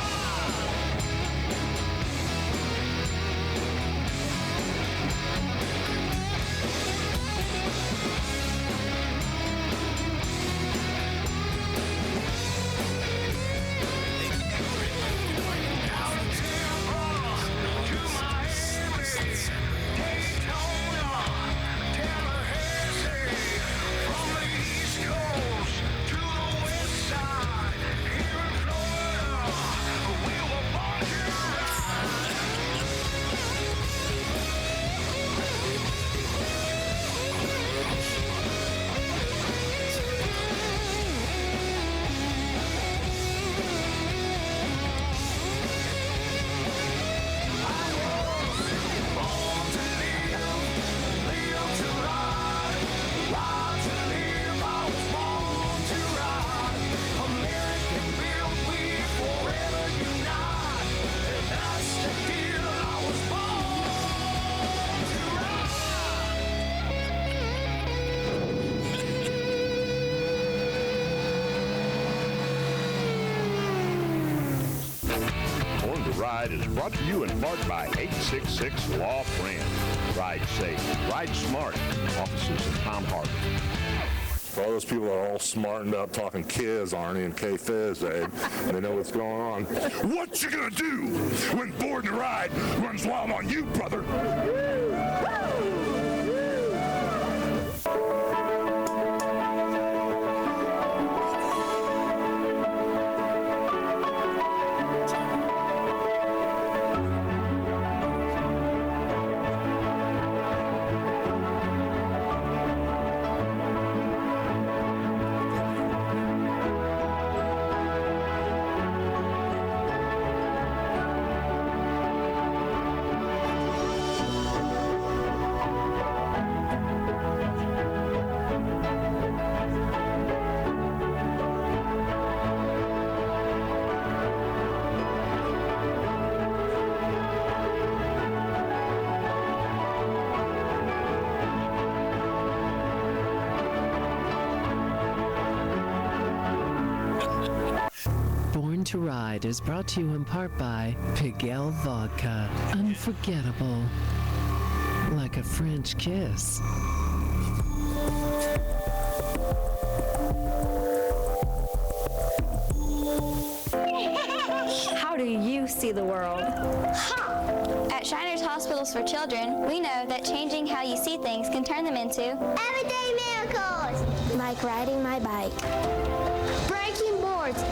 Born to Ride is brought to you in part by 866 Law Friend. Ride safe, ride smart. Offices in Palm Harbor. For all those people that are all smartened up talking kids, Arnie and K-Fizz, and they know what's going on. What you gonna do when Board and Ride runs wild on you, brother? Born to Ride is brought to you in part by Piguel Vodka. Unforgettable. Like a French kiss. How do you see the world? At Shriners Hospitals for Children, we know that changing how you see things can turn them into Everyday miracles. like riding my bike, Breaking boards.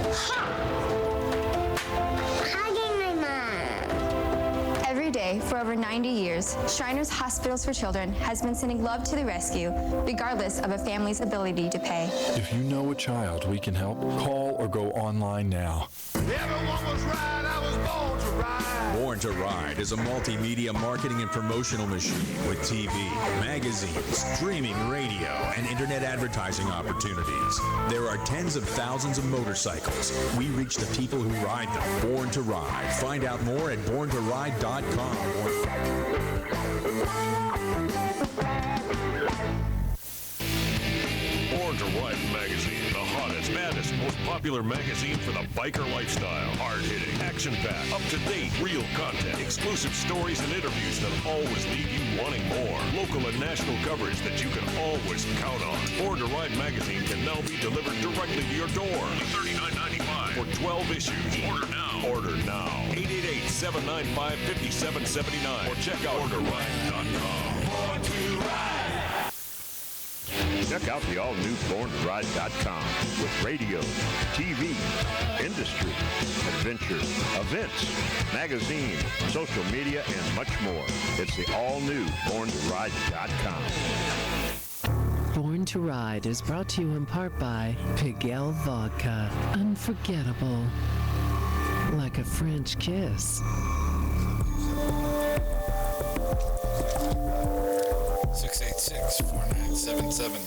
Hugging my mom. Every day for over 90 years, Shriners Hospitals for Children has been sending love to the rescue, regardless of a family's ability to pay. If you know a child we can help, call or go online now. Everyone was right, I was born to ride. Born to Ride is a multimedia marketing and promotional machine with TV, magazines, streaming radio, and internet advertising opportunities. There are tens of thousands of motorcycles. We reach the people who ride them. Born to Ride. Find out more at borntoride.com. Born to Ride magazine, the hottest, baddest, most popular magazine for the biker lifestyle. Hard-hitting, action-packed, up-to-date, real content, exclusive stories and interviews that always leave you wanting more. Local and national coverage that you can always count on. Born to Ride magazine can now be delivered directly to your door. $39.95 for 12 issues. Order now. Order now. 888-795-5779 or check out borntoride.com. Born to Ride. Check out the all-new borntoride.com with radio, TV, industry, adventure, events, magazine, social media, and much more. It's the all-new borntoride.com. Born to Ride is brought to you in part by Pigalle Vodka. Unforgettable. Like a French kiss. 686-4977.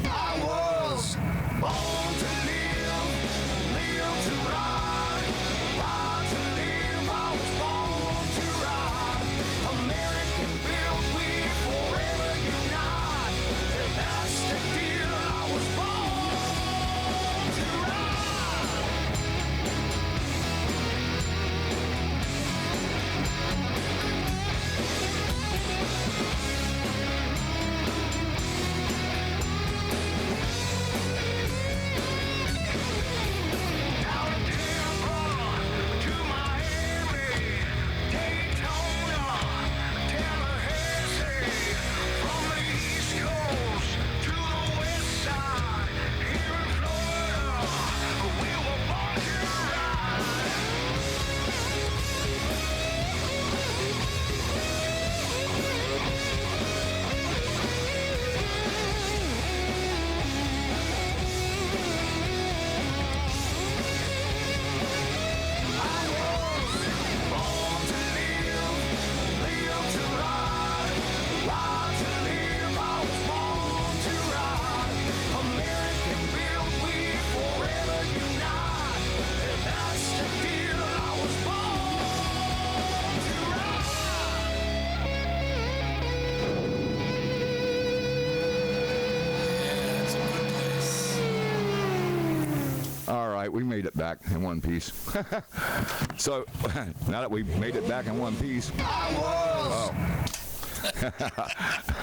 I was born to live, live to ride, ride to live. I was born to ride. American built, we forever unite. That's the deal. I was born to ride. We made it back in one piece. So now that we've made it back in one piece,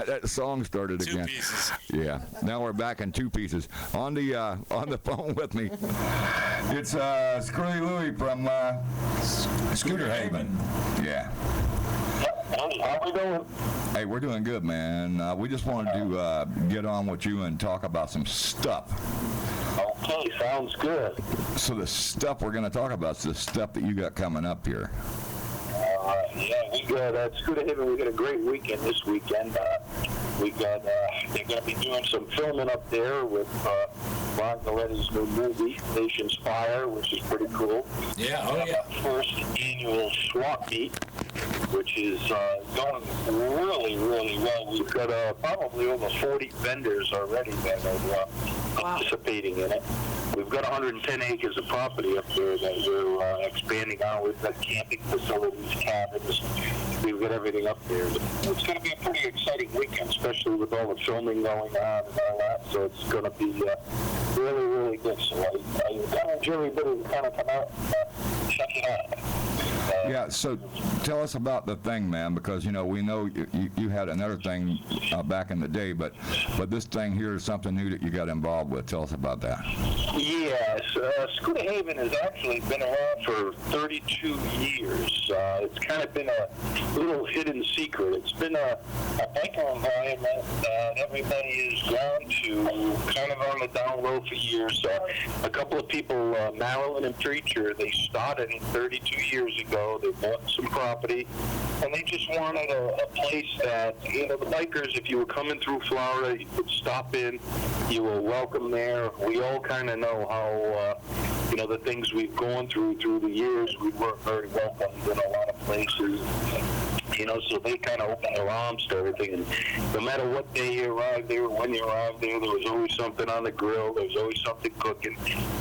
that song started again. 2 pieces. Yeah. Now we're back in 2 pieces. On the phone with me, it's Scurry Louie from Scooter Haven. Yeah. How we doing? Hey, we're doing good, man. We just wanted to get on with you and talk about some stuff. Okay, sounds good. So the stuff we're going to talk about is the stuff that you got coming up here. Yeah, we got at Scooter Haven. We got a great weekend this weekend. We got they're going to be doing some filming up there with Ron Galetti's new movie, Nation's Fire, which is pretty cool. Yeah, oh yeah. First annual swap meet, which is going really, really well. We've got probably over 40 vendors already that are participating in it. We've got 110 acres of property up there that we're expanding on. We've got camping facilities, cabins. We've got everything up there. It's going to be a pretty exciting weekend, especially with all the filming going on and all that. So it's going to be really, really good. So I encourage everybody to kind of come out and check it out. Yeah, so tell us about the thing, man, because, you know, we know you had another thing back in the day, but this thing here is something new that you got involved with. Tell us about that. Yes, Scooter Haven has actually been around for 32 years. It's kind of been a little hidden secret. It's been a biker environment that everybody has gone to kind of on the down low for years. A couple of people, Marilyn and Preacher, they started it 32 years ago. ago. They bought some property, and they just wanted a place that, you know, the bikers, if you were coming through Florida, you could stop in. You were welcome there. We all kind of know how, you know, the things we've gone through the years. We weren't very welcomed in a lot of places. You know, so they kind of opened their arms to everything. And no matter what day you arrived there, when you arrived there was always something on the grill. There was always something cooking.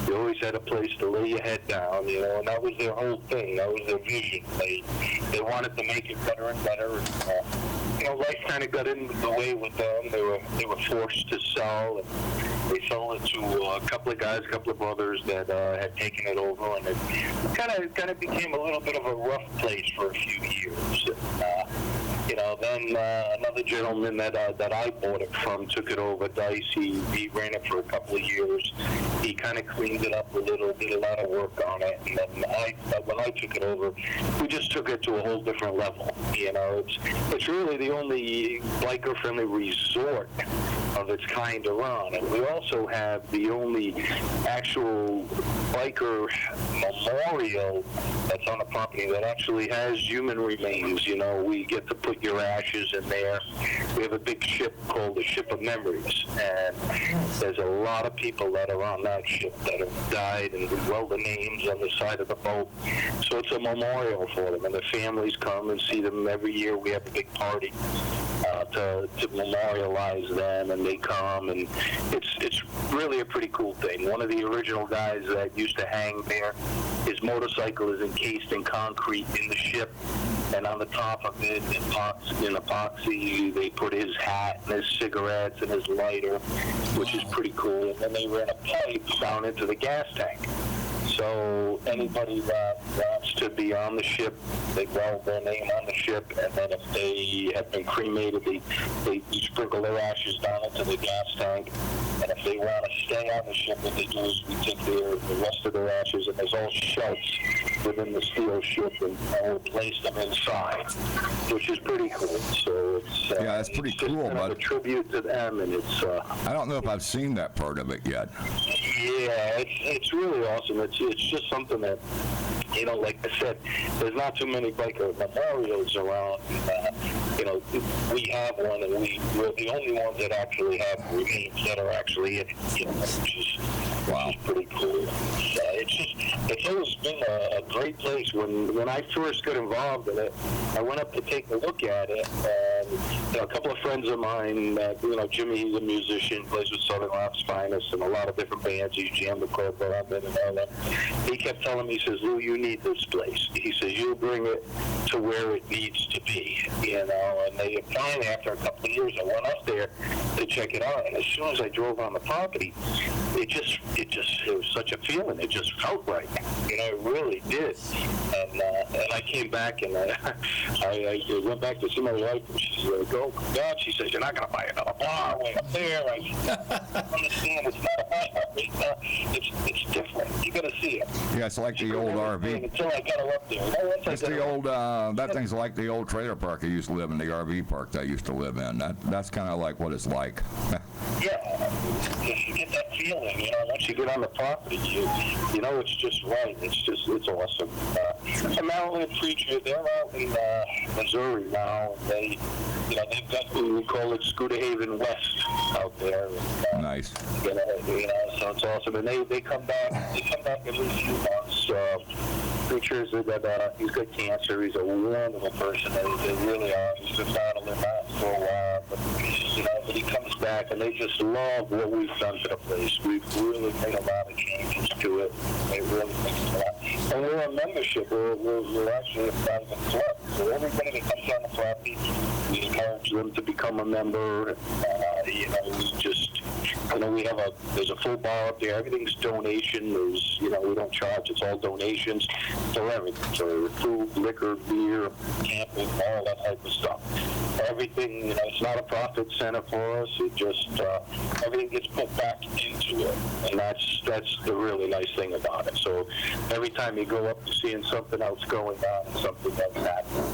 You always had a place to lay your head down, you know, and that was their whole thing. That was their vision. They wanted to make it better and better. And, you know, life kind of got in the way with them. They were forced to sell, and they sold it to a couple of guys, a couple of brothers that had taken it over, and it kind of became a little bit of a rough place for a few years. And, you know, then another gentleman that I bought it from took it over, Dice. He ran it for a couple of years. He kind of cleaned it up a little, did a lot of work on it, and then when I took it over, we just took it to a whole different level. You know, it's really the only biker-friendly resort of its kind around, and we also have the only actual biker memorial that's on the property that actually has human remains. You know, we get to put your ashes in there. We have a big ship called the Ship of Memories, and there's a lot of people that are on that ship that have died, and we weld the names on the side of the boat. So it's a memorial for them, and the families come and see them every year. We have a big party to memorialize them, and they come, and it's really a pretty cool thing. One of the original guys that used to hang there, his motorcycle is encased in concrete in the ship, and on the top of it, in epoxy, they put his hat and his cigarettes and his lighter, which is pretty cool. And then they ran a pipe down into the gas tank. So anybody that wants to be on the ship, they weld their name on the ship, and then if they have been cremated, they sprinkle their ashes down into the gas tank. And if they want to stay on the ship, what they do is we take the rest of their ashes, and there's all shelves within the steel ship, and we'll place them inside, which is pretty cool. So it's yeah, that's pretty cool. But a tribute to them, and it's. I don't know if I've seen that part of it yet. Yeah, it's really awesome. It's just something that, you know, like I said, there's not too many biker memorials around. You know, we have one, and we're the only ones that actually have remains that are actually in it, you know, which is pretty cool. It's always been a great place. When I first got involved in it, I went up to take a look at it, and you know, a couple of friends of mine, you know, Jimmy, he's a musician, plays with Southern Rock's Finest and a lot of different bands. He jammed the club that I'm in and all that. He kept telling me, he says, Lou, you need this place. He says, you bring it to where it needs to be, you know. And they finally, after a couple of years, I went up there to check it out, and as soon as I drove on the property, it was such a feeling. It just felt right. You know, it really did. And I came back, and I went back to see my wife, and she said, "Go, God," she says, "you're not going to buy another bar way up there." I understand it's not a bar. It's different. You got to see it. Yeah, it's like the old RV. Until I got her up there. You know, it's the old. That thing's like the old trailer park I used to live in. The RV park that I used to live in. That's kind of like what it's like. Yeah, you get that feeling, you know, once you get on the property, you know it's just right. It's awesome. A Maryland preacher, they're out in Missouri now, and they've got what we call it Scooter Haven West out there. And, nice. You know, so it's awesome. And they come back every few months. Preachers that he's got cancer. He's a wonderful person. They really are. He's been battling that for a while, but he comes back, and they just love what we've done to the place. We've really made a lot of changes to it. They really think a lot. And we're a membership. We're actually a private club. So everybody that comes on the property, we encourage them to become a member. There's a full bar up there. Everything's donation. We don't charge. It's all donations for everything. So food, liquor, beer, camping, all that type of stuff. Everything, it's not a profit center for us. It just, everything gets put back into it. And that's the really nice thing about it. So every time you go up, you're seeing something else going on, something else happening.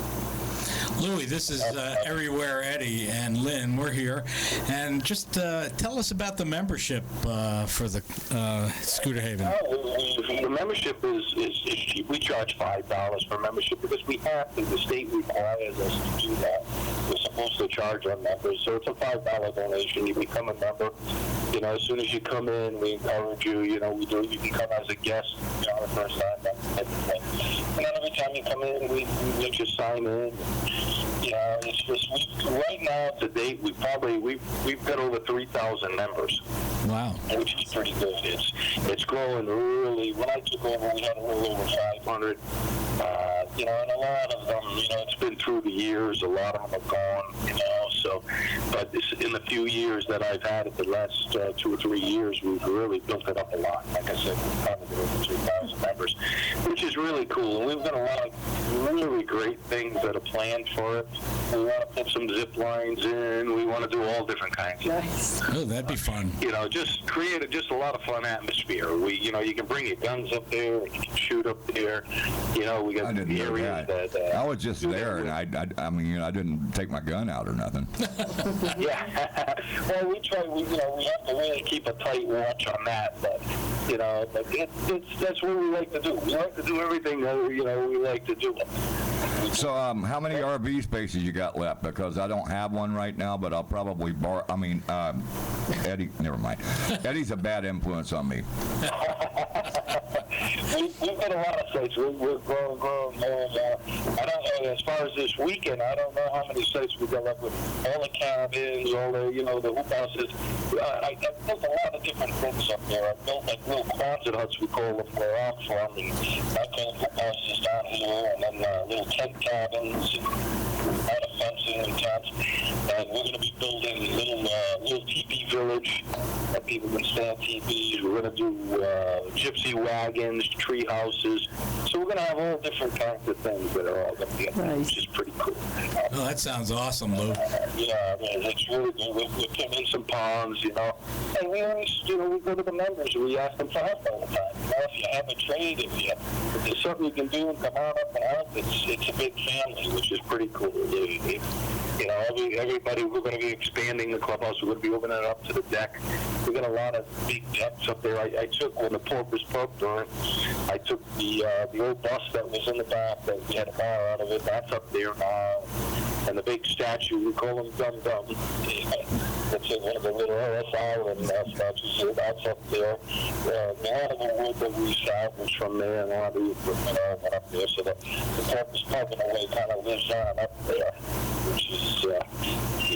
Louis, this is Everywhere Eddie and Lynn. We're here. And just tell us about the membership for the Scooter Haven. The membership is cheap. We charge $5 for membership because we have to. The state requires us to do that. We're supposed to charge our members. So it's a $5 donation. You become a member. You know, as soon as you come in, we encourage you. You know, we do. You can come as a guest, you know, the first time. And then every time you come in, we let you sign in. You know, it's just right now to date, we've got over 3,000 members. Wow, which is pretty good. It's growing really. When I took over, we had a little over 500. You know, and a lot of them, you know, it's been through the years. A lot of them are gone. You know, so but in the few years that I've had it, the last 2 or 3 years, we've really built it up a lot. Like I said, we've probably over 2,000 members, which is really cool. And we've got a lot of really great things that are planned for it. We want to put some zip lines in. We want to do all different kinds of things. Oh, that'd be fun. You know, just create just a lot of fun atmosphere. You know, you can bring your guns up there, and you can shoot up there. You know, we got the areas that. I was just there, and I mean, you know, I didn't take my gun out or nothing. Yeah. Well, we try. We have to really keep a tight watch on that, but you know, that's what we like to do. We like to do everything that we like to do. So, how many RV spaces you got left? Because I don't have one right now, but I'll probably borrow. I mean, Eddie. Never mind. Eddie's a bad influence on me. We've got a lot of sites. We're growing more. I don't know, as far as this weekend, I don't know how many sites we've got left with all the cabins, all the, you know, the hoop houses. I built a lot of different things up there. I built like little closet huts, we call them, where I'm from, and I call hoop houses down here, and then little tent cabins, and a lot of fencing and tents. And we're going to be building little teepee village that people can stand teepees. We're going to do gypsy wagons, tree houses. So we're going to have all different kinds of things that are all going to be up there, which is pretty cool. Oh, that sounds awesome, Lou. Yeah, it's really good. We're putting in some ponds, you know. And we always, you know, we go to the members. We ask them for help all the time. You know, if you have a trade, if there's something you can do, come on up and help. It's a big family, which is pretty cool. You know, everybody, we're going to be expanding the clubhouse. We're going to be opening it up to the deck. We got a lot of big decks up there. I took, when the Porpoise Pub burned, I took the old bus that was in the back that we had a bar out of it. That's up there now. And the big statue, we call him Dum Dum. That's one of the little Ellis Island statues. That's up there. A lot of the wood that we salvaged from there, and a lot of the equipment all went up there. So the Porpoise Pub, in a way, kind of lives on up there, which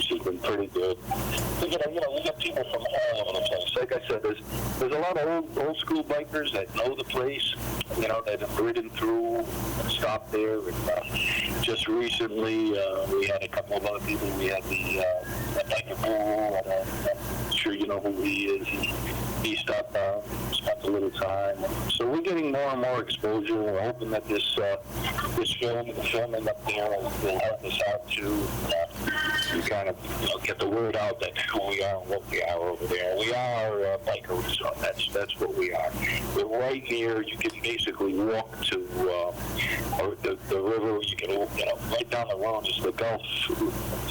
has been pretty good. We got people from all over the place. Like I said, there's a lot of old school bikers that know the place, you know, that have ridden through and stopped there. And just recently, we had a couple of other people. We had the biker bull. I'm sure you know who he is. He stopped down, spent a little time. So we're getting more and more exposure. We're hoping that this filming up there will help us out to kind of get the word out that who we are and what we are over there. We are a biker resort. That's what we are. We're right near. You can basically walk to the river. You can right down the road is the Gulf.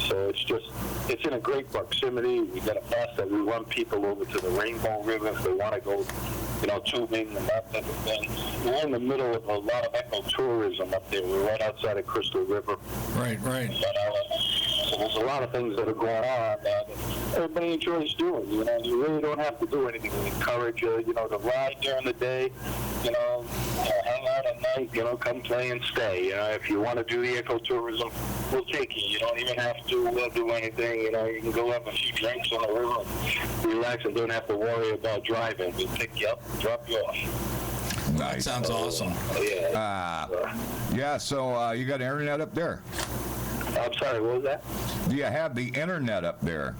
So it's in a great proximity. We got a bus that we run people over to the Rainbow River if they want to go, tubing and that type of thing. We're in the middle of a lot of ecotourism up there. We're right outside of Crystal River. Right. So there's a lot of things that are going on that everybody enjoys doing. You really don't have to do anything. We encourage you, to ride during the day, hang out at night, come play and stay. If you want to do the ecotourism, we'll take you. You don't even have to do anything. You can go have a few drinks on the river and relax and don't have to worry about driving. We'll pick you up and drop you off. Nice. That sounds awesome. So you got internet up there? I'm sorry, what was that? Do you have the internet up there?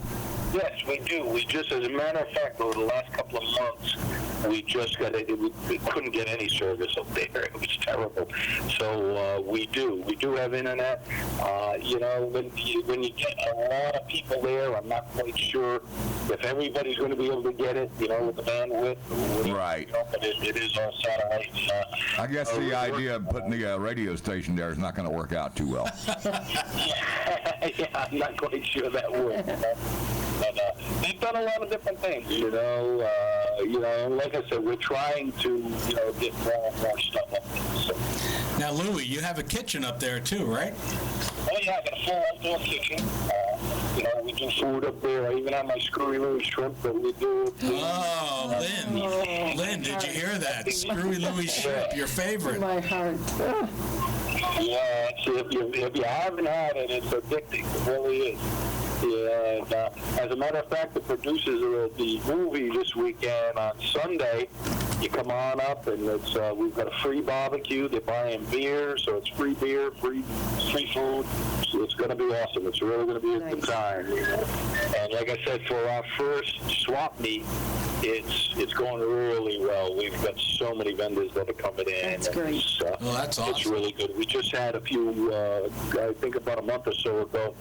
Yes, we do. We just, as a matter of fact, over the last couple of months, we just got it. We couldn't get any service up there. It was terrible. So we do have internet. When you get a lot of people there, I'm not quite sure if everybody's going to be able to get it, with the bandwidth. Right. But it is all satellite. I guess the idea of putting the radio station there is not going to work out too well. Yeah, I'm not quite sure that would. But they've done a lot of different things, and like I said, we're trying to, get more and more stuff up there. So. Now, Louie, you have a kitchen up there too, right? Oh yeah, I got a full outdoor kitchen. We do food up there. I even have my Screwy Louie shrimp that we do. Oh, Lynn, did you hear that? Screwy Louie shrimp, your favorite. My heart. Yeah, if you haven't had it, it's addicting. It really is. Yeah, and as a matter of fact, the producers of the movie this weekend on Sunday, you come on up and it's we've got a free barbecue. They're buying beer, so it's free beer, free food. So it's going to be awesome. It's really going to be a good time. And like I said, for our first swap meet, it's going really well. We've got so many vendors that are coming in. That's great. That's awesome. It's really good. We just had a few, I think about a month or so ago,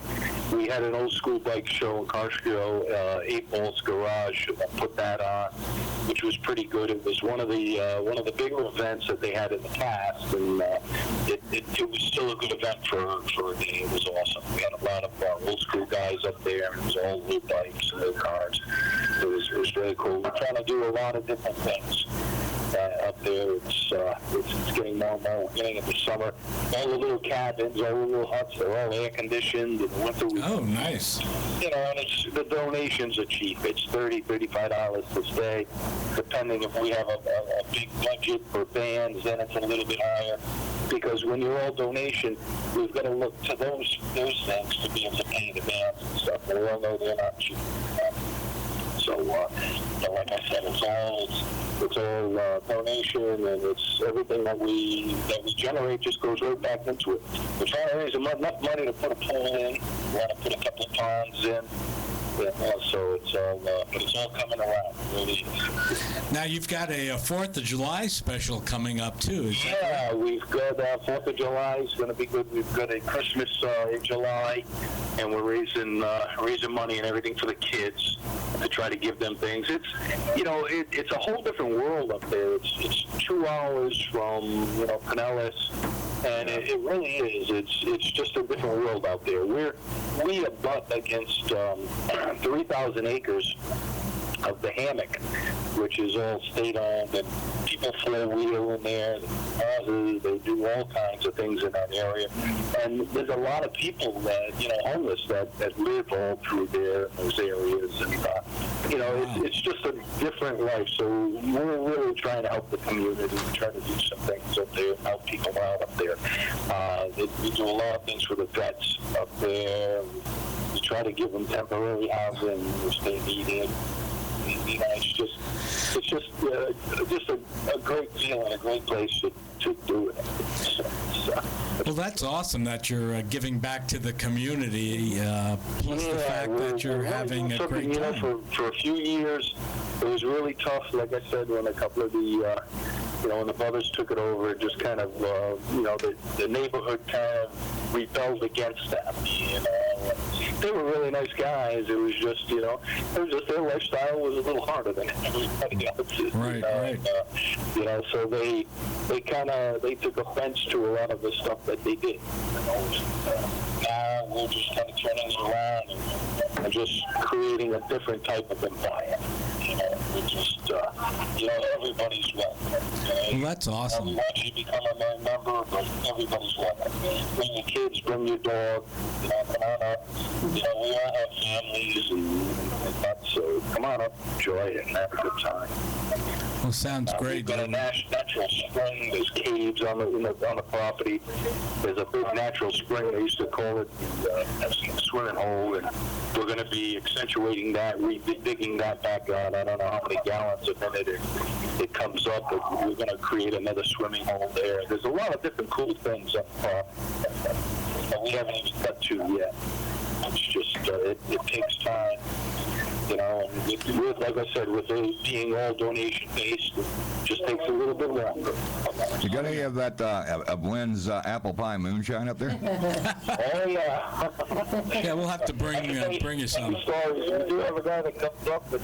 we had an old school bike show in car show, 8 Balls Garage, put that on, which was pretty good. It was one of the bigger events that they had in the past, and it was still a good event for a day. It was awesome. We had a lot of old school guys up there, and it was all new bikes and new cars. It was really cool. We're trying to do a lot of different things. Up there, it's getting more and more. We're getting into summer. All the little cabins, all the little huts, they're all air conditioned. In the winter, oh, nice. And the donations are cheap. It's $35 to stay. Depending if we have a big budget for bands, then it's a little bit higher. Because when you're all donation, we've got to look to those things to be able to pay the bands and stuff. And we all know they're not cheap. So, like I said, it's all donation, and it's everything that we generate just goes right back into it. We're trying to raise enough money to put a pool in. We want to put a couple of ponds in. So it's all coming around, really. Now you've got a 4th of July special coming up too. Yeah, we've got 4th of July is going to be good. We've got a Christmas in July, and we're raising money and everything for the kids to try to give them things. It's it's a whole different world up there. It's 2 hours from Pinellas. And it really is. It's just a different world out there. We abut against 3,000 acres of the hammock, which is all state-owned, and people four-wheel in there, they do all kinds of things in that area. And there's a lot of people that, homeless that live all through there in those areas. And, it's just a different life. So we're really trying to help the community, trying to do some things up there, help people out up there. We do a lot of things for the vets up there. We try to give them temporary housing, which they need in. It's just a great deal and a great place to do it. Well, that's awesome that you're giving back to the community, plus the fact that you're having a great time. For a few years, it was really tough, like I said, when a couple of the, when the brothers took it over, it just kind of, the neighborhood kind of rebelled against that, They were really nice guys. It was just, their lifestyle was a little harder than everybody else's. Right. So they took offense to a lot of the stuff that they did. Now we're just kind of turning it around and just creating a different type of environment. We're just, everybody's welcome. Well, that's awesome. Once you become a member, but everybody's welcome. Bring your kids, bring your dog, come on up. We all have families and that, so come on up, enjoy it, and have a good time. Well, sounds great. We've got a natural spring. There's caves on the property. There's a big natural spring. They used to call it the swimming hole, and we're going to be accentuating that, redigging that back out. I don't know how many gallons a minute it comes up, but we're going to create another swimming hole there. There's a lot of different cool things up that we haven't even got to yet. It's just, it takes time. You know, and with like I said, with it being all donation based, it just takes a little bit longer. You got any of that of Lynn's apple pie moonshine up there? Oh yeah. Yeah, we'll have to bring you some. Stories. We do have a guy that comes up, but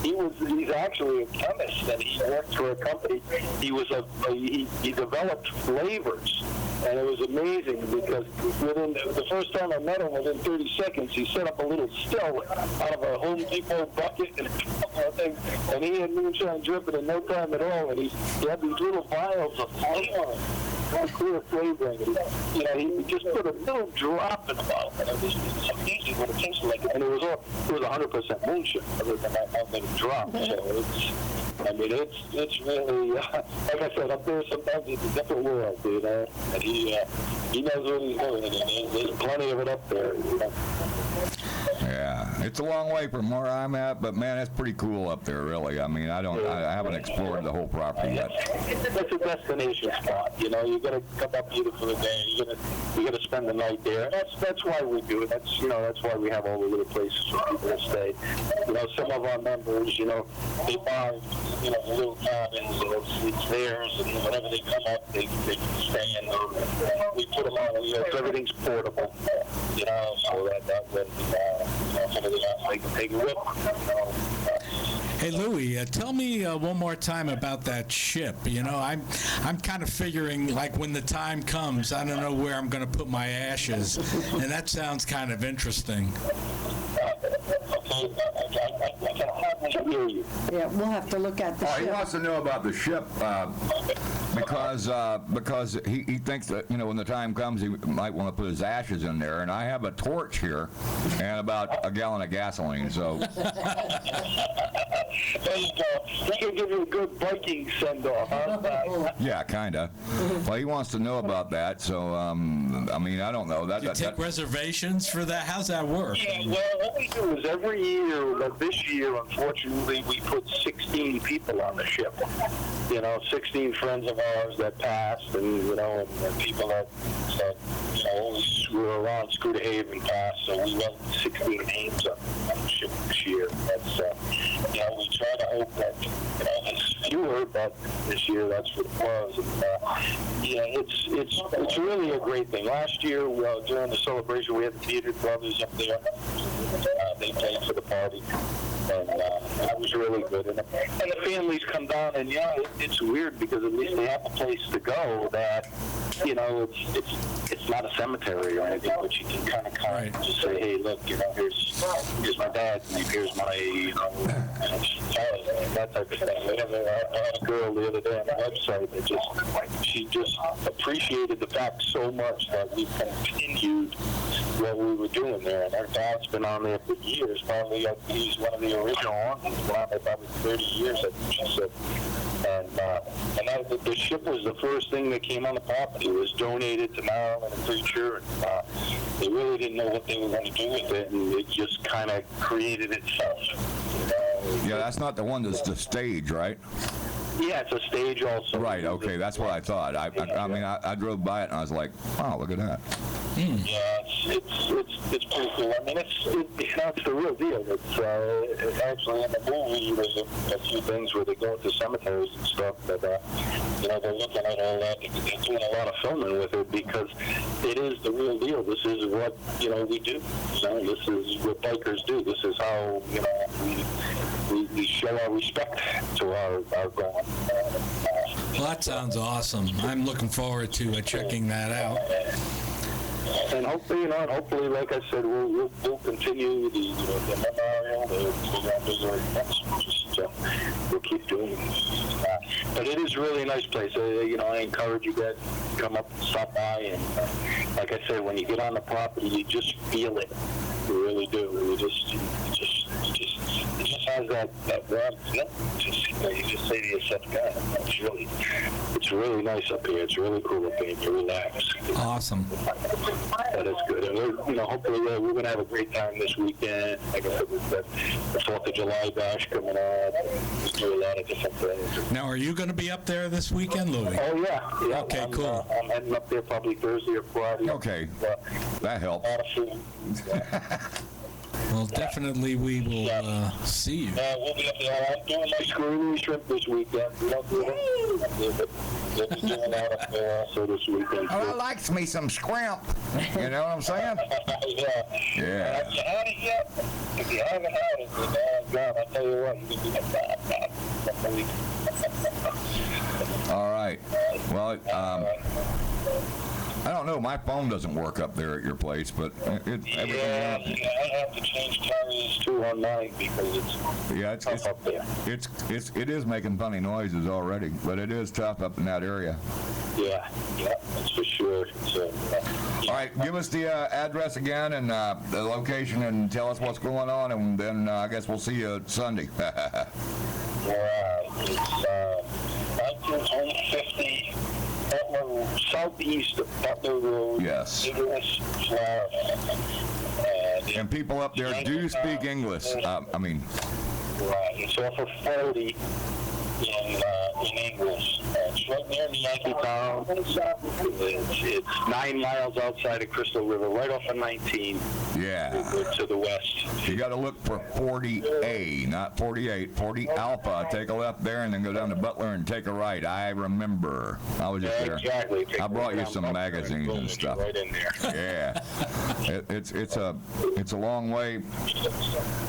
he's actually a chemist, and he worked for a company. He developed flavors, and it was amazing because within the first time I met him, within 30 seconds, he set up a little still out of a Home Depot bucket and a couple of things, and he had moonshine dripping in no time at all, and he had these little vials of flavoring. Clear flavoring. You know, he just put a little drop in the bottle, and it was amazing what it tasted like. And it was 100% moonshine, other than that one little drop. So it's really like I said, up there sometimes it's a different world, you know. And he knows what he's doing, and there's plenty of it up there. You know? Yeah, it's a long way from where I'm at, but man, it's pretty cool up there, really. I mean, I haven't explored the whole property yet. It's a destination spot, you know. You got to come up either for the day. You got to spend the night there. And that's why we do it. That's why we have all the little places for people to stay. You know, some of our members, you know, they buy, you know, the little cabins, and it's theirs, and whenever they come up, they can stay in them. We put them on, you know, so everything's portable, you know, so that way, somebody else they can take a whip. Hey, Louie, tell me one more time about that ship. You know, I'm kind of figuring, like, when the time comes, I don't know where I'm going to put my ashes, and that sounds kind of interesting. I can hardly hear you. Yeah, we'll have to look at the He ship. wants to know about the ship because he thinks that, you know, when the time comes, he might want to put his ashes in there. And I have a torch here and about a gallon of gasoline. So there you go. He can give you a good Viking send-off, huh? yeah, kind of. Well, he wants to know about that. So I mean, I don't know. You take reservations for that? How's that work? Yeah, well, what we do is every year, like this year, unfortunately, we put 16 people on the ship. You know, 16 friends of ours that passed, and, you know, and people that you know, were around Scooter Haven passed, so we went 16 names on the ship this year. That's, you know, we try to hope that, you know, there's fewer, but this year that's what it was. And, yeah, it's really a great thing. Last year, during the celebration, we had the Theater Brothers up there. They played for the party. And it was really good. And the families come down, and, yeah, it's weird because at least they have a place to go that, you know, it's not a cemetery or anything, but you can kind of come and just say, hey, look, you know, here's my dad, and here's my, you know, that type of thing. I had a girl the other day on the website that she just appreciated the fact so much that we continued what we were doing there. And her dad's been on there for years. Probably he's one of the original ones. He's been on there probably 30 years, I think she said. And the ship was the first thing that came on the property. It was donated to Marilyn and Preacher, and they really didn't know what they were going to do with it, and it just kind of created itself. yeah, that's not the one that's the stage, right? Yeah, it's a stage also. Right. Okay, that's what I thought. I mean, I drove by it and I was like, wow, look at that. Yeah, it's pretty cool. I mean, it's the real deal. It's actually in the movie. There's a few things where they go into cemeteries and stuff that you know, they're looking at all that. They're doing a lot of filming with it because it is the real deal. This is what, you know, we do. You know, this is what bikers do. This is how, you know, we show our respect to our ground. Well, that sounds awesome. I'm looking forward to checking that out. And hopefully, you know, like I said, we'll continue the memorial, the we'll keep doing it. But it is really a nice place. You know, I encourage you guys to come up and stop by. And like I said, when you get on the property, you just feel it. You really do. It just has that warmth. You just say to yourself, God, it's really nice up here. It's really cool up here. You relax. Awesome. That is good. And hopefully we're going to have a great time this weekend. Like I said, we've got the 4th of July bash coming on. We do a lot of different things. Now, are you going to be up there this weekend, Louie? Oh, yeah. Okay, cool. I'm heading up there probably Thursday or Friday. Okay, that helps. A lot of food. Well, definitely we will see you. We'll be up there. I'm doing my screwy shrimp this weekend. We'll be doing that up there also this weekend. Oh, I likes me some scrimp. You know what I'm saying? Yeah. Have you had it yet? If you haven't had it, God, I'll tell you what, you can get that. All right. Well, I don't know. My phone doesn't work up there at your place, but everything's I have to change carriers too on mine because it's tough up there. It is making funny noises already, but it is tough up in that area. Yeah, that's for sure. So, all right, give us the address again and the location, and tell us what's going on, and then I guess we'll see you Sunday. It's 1950. Butler, southeast of Butler Road. Yes. English, Florida. And people up there do speak English. Right. It's off of 40 in English. It's right near Yankee Town. It's 9 miles outside of Crystal River, right off of 19. Yeah. To the west. You got to look for 40A, not 48. 40 Alpha. Take a left there and then go down to Butler and take a right. I remember. I was just there. Exactly. I brought you some magazines and stuff. Right in there. Yeah. It's a long way.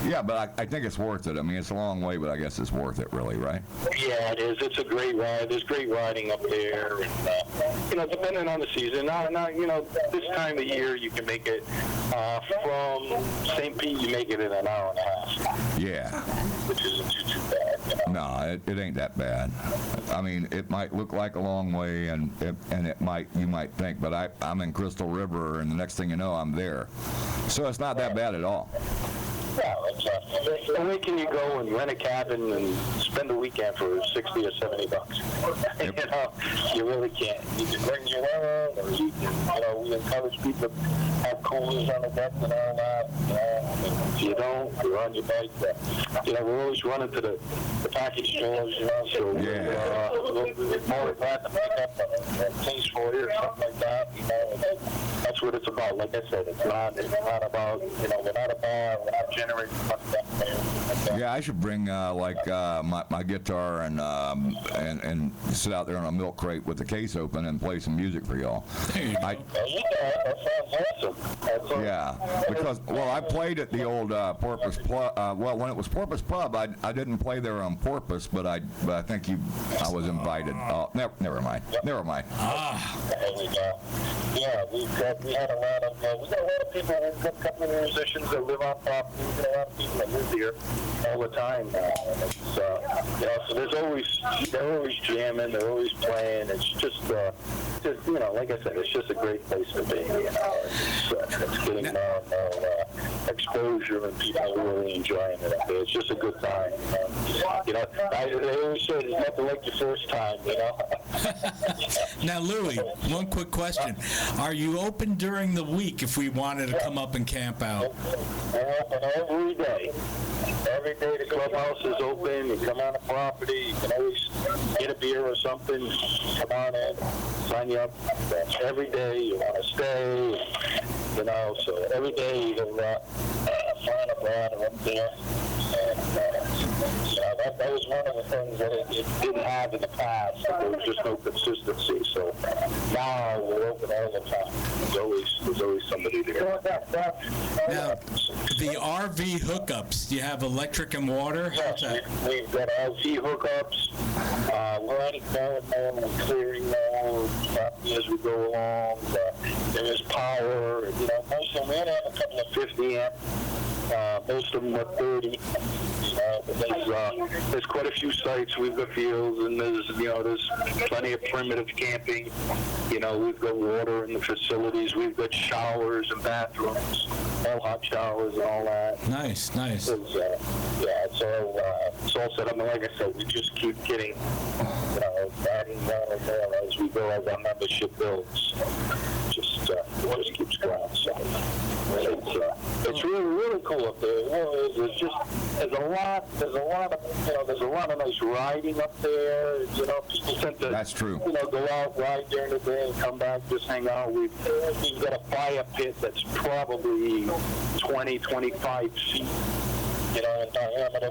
Yeah, but I think it's worth it. I mean, it's a long way, but I guess it's worth it, really, right? Yeah, it is. It's a great ride. There's great riding up there, and depending on the season. Now, this time of year you can make it from St. Pete. You make it in an hour and a half. Yeah. Which isn't too bad. No, it ain't that bad. I mean, it might look like a long way, and you might think, but I'm in Crystal River, and the next thing you know, I'm there. So it's not that bad at all. Well, where can you go and rent a cabin and spend a weekend for $60 or $70? You really can't. You can bring your own, or you can, we encourage people to have coolers on the deck and all that. If you don't, you're on your bike. We're always running to the package stores, so we're more glad to pick up a case for you or something like that. That's what it's about. Like I said, it's not about, we're not a bar, we're not generating money that way. Yeah, I should bring my guitar and sit out there on a milk crate with the case open and play some music for y'all. That sounds awesome. Yeah, because I played at the old Porpoise Pub. When it was Porpoise Pub, I didn't play there on purpose, but I think I was invited. Oh, never mind. Never mind. There we go. Yeah, we had a lot of people. We've got a couple of musicians that live on property. We've got a lot of people that live here all the time now. So they're always jamming. They're always playing. It's just like I said, it's just a great place to be. It's getting more exposure, and people are really enjoying it up there. It's just a good time. They always say it's nothing like your first time. Now, Louie, one quick question: are you open during the week if we wanted to come up and camp out? We're open every day. Every day the clubhouse is open. You come on the property. You can always get a beer or something. Come on in, sign you up. Every day you want to stay. So every day you can find a bar up there. That was one of the things that it didn't have in the past. There was just no consistency. So now we're open all the time. There's always somebody there. Now, the RV hookups, do you have electric and water? Yes, we've got RV hookups. We're on it now and clearing now as we go along. There is power. Most of them, we only have a couple of 50 amp. Most of them are 30. There's quite a few sites. We've got fields, and there's plenty of primitive camping. We've got water in the facilities. We've got showers and bathrooms, all hot showers and all that. Nice. It's all set up. And like I said, we just keep getting, adding more and more as we go, as our membership builds. just keeps growing. So it's really cool up there. There's a lot of nice riding up there. People tend to go out, ride during the day, and come back, just hang out. We've got a fire pit that's probably 20-25 feet. In diameter.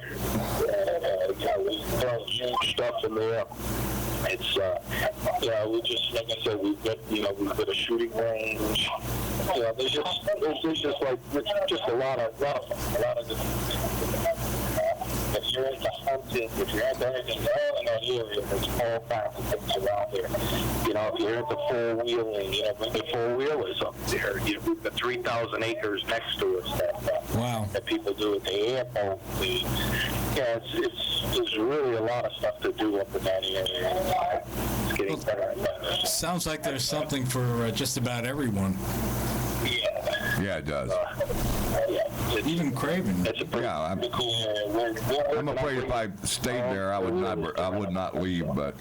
We throw huge stuff in there. It's we just, like I said, we've got a shooting range. There's just a lot of good things. If you're into hunting, if you're into anything in that area, there's all kinds of things around here. If you're into four-wheeling, bring the four-wheelers up there. We've got 3,000 acres next to us that people do at the airport. There's really a lot of stuff to do up in that area. It's getting better and better. Sounds like there's something for just about everyone. Yeah, it does. Even Craven. I'm afraid if I stayed there, I would not leave. But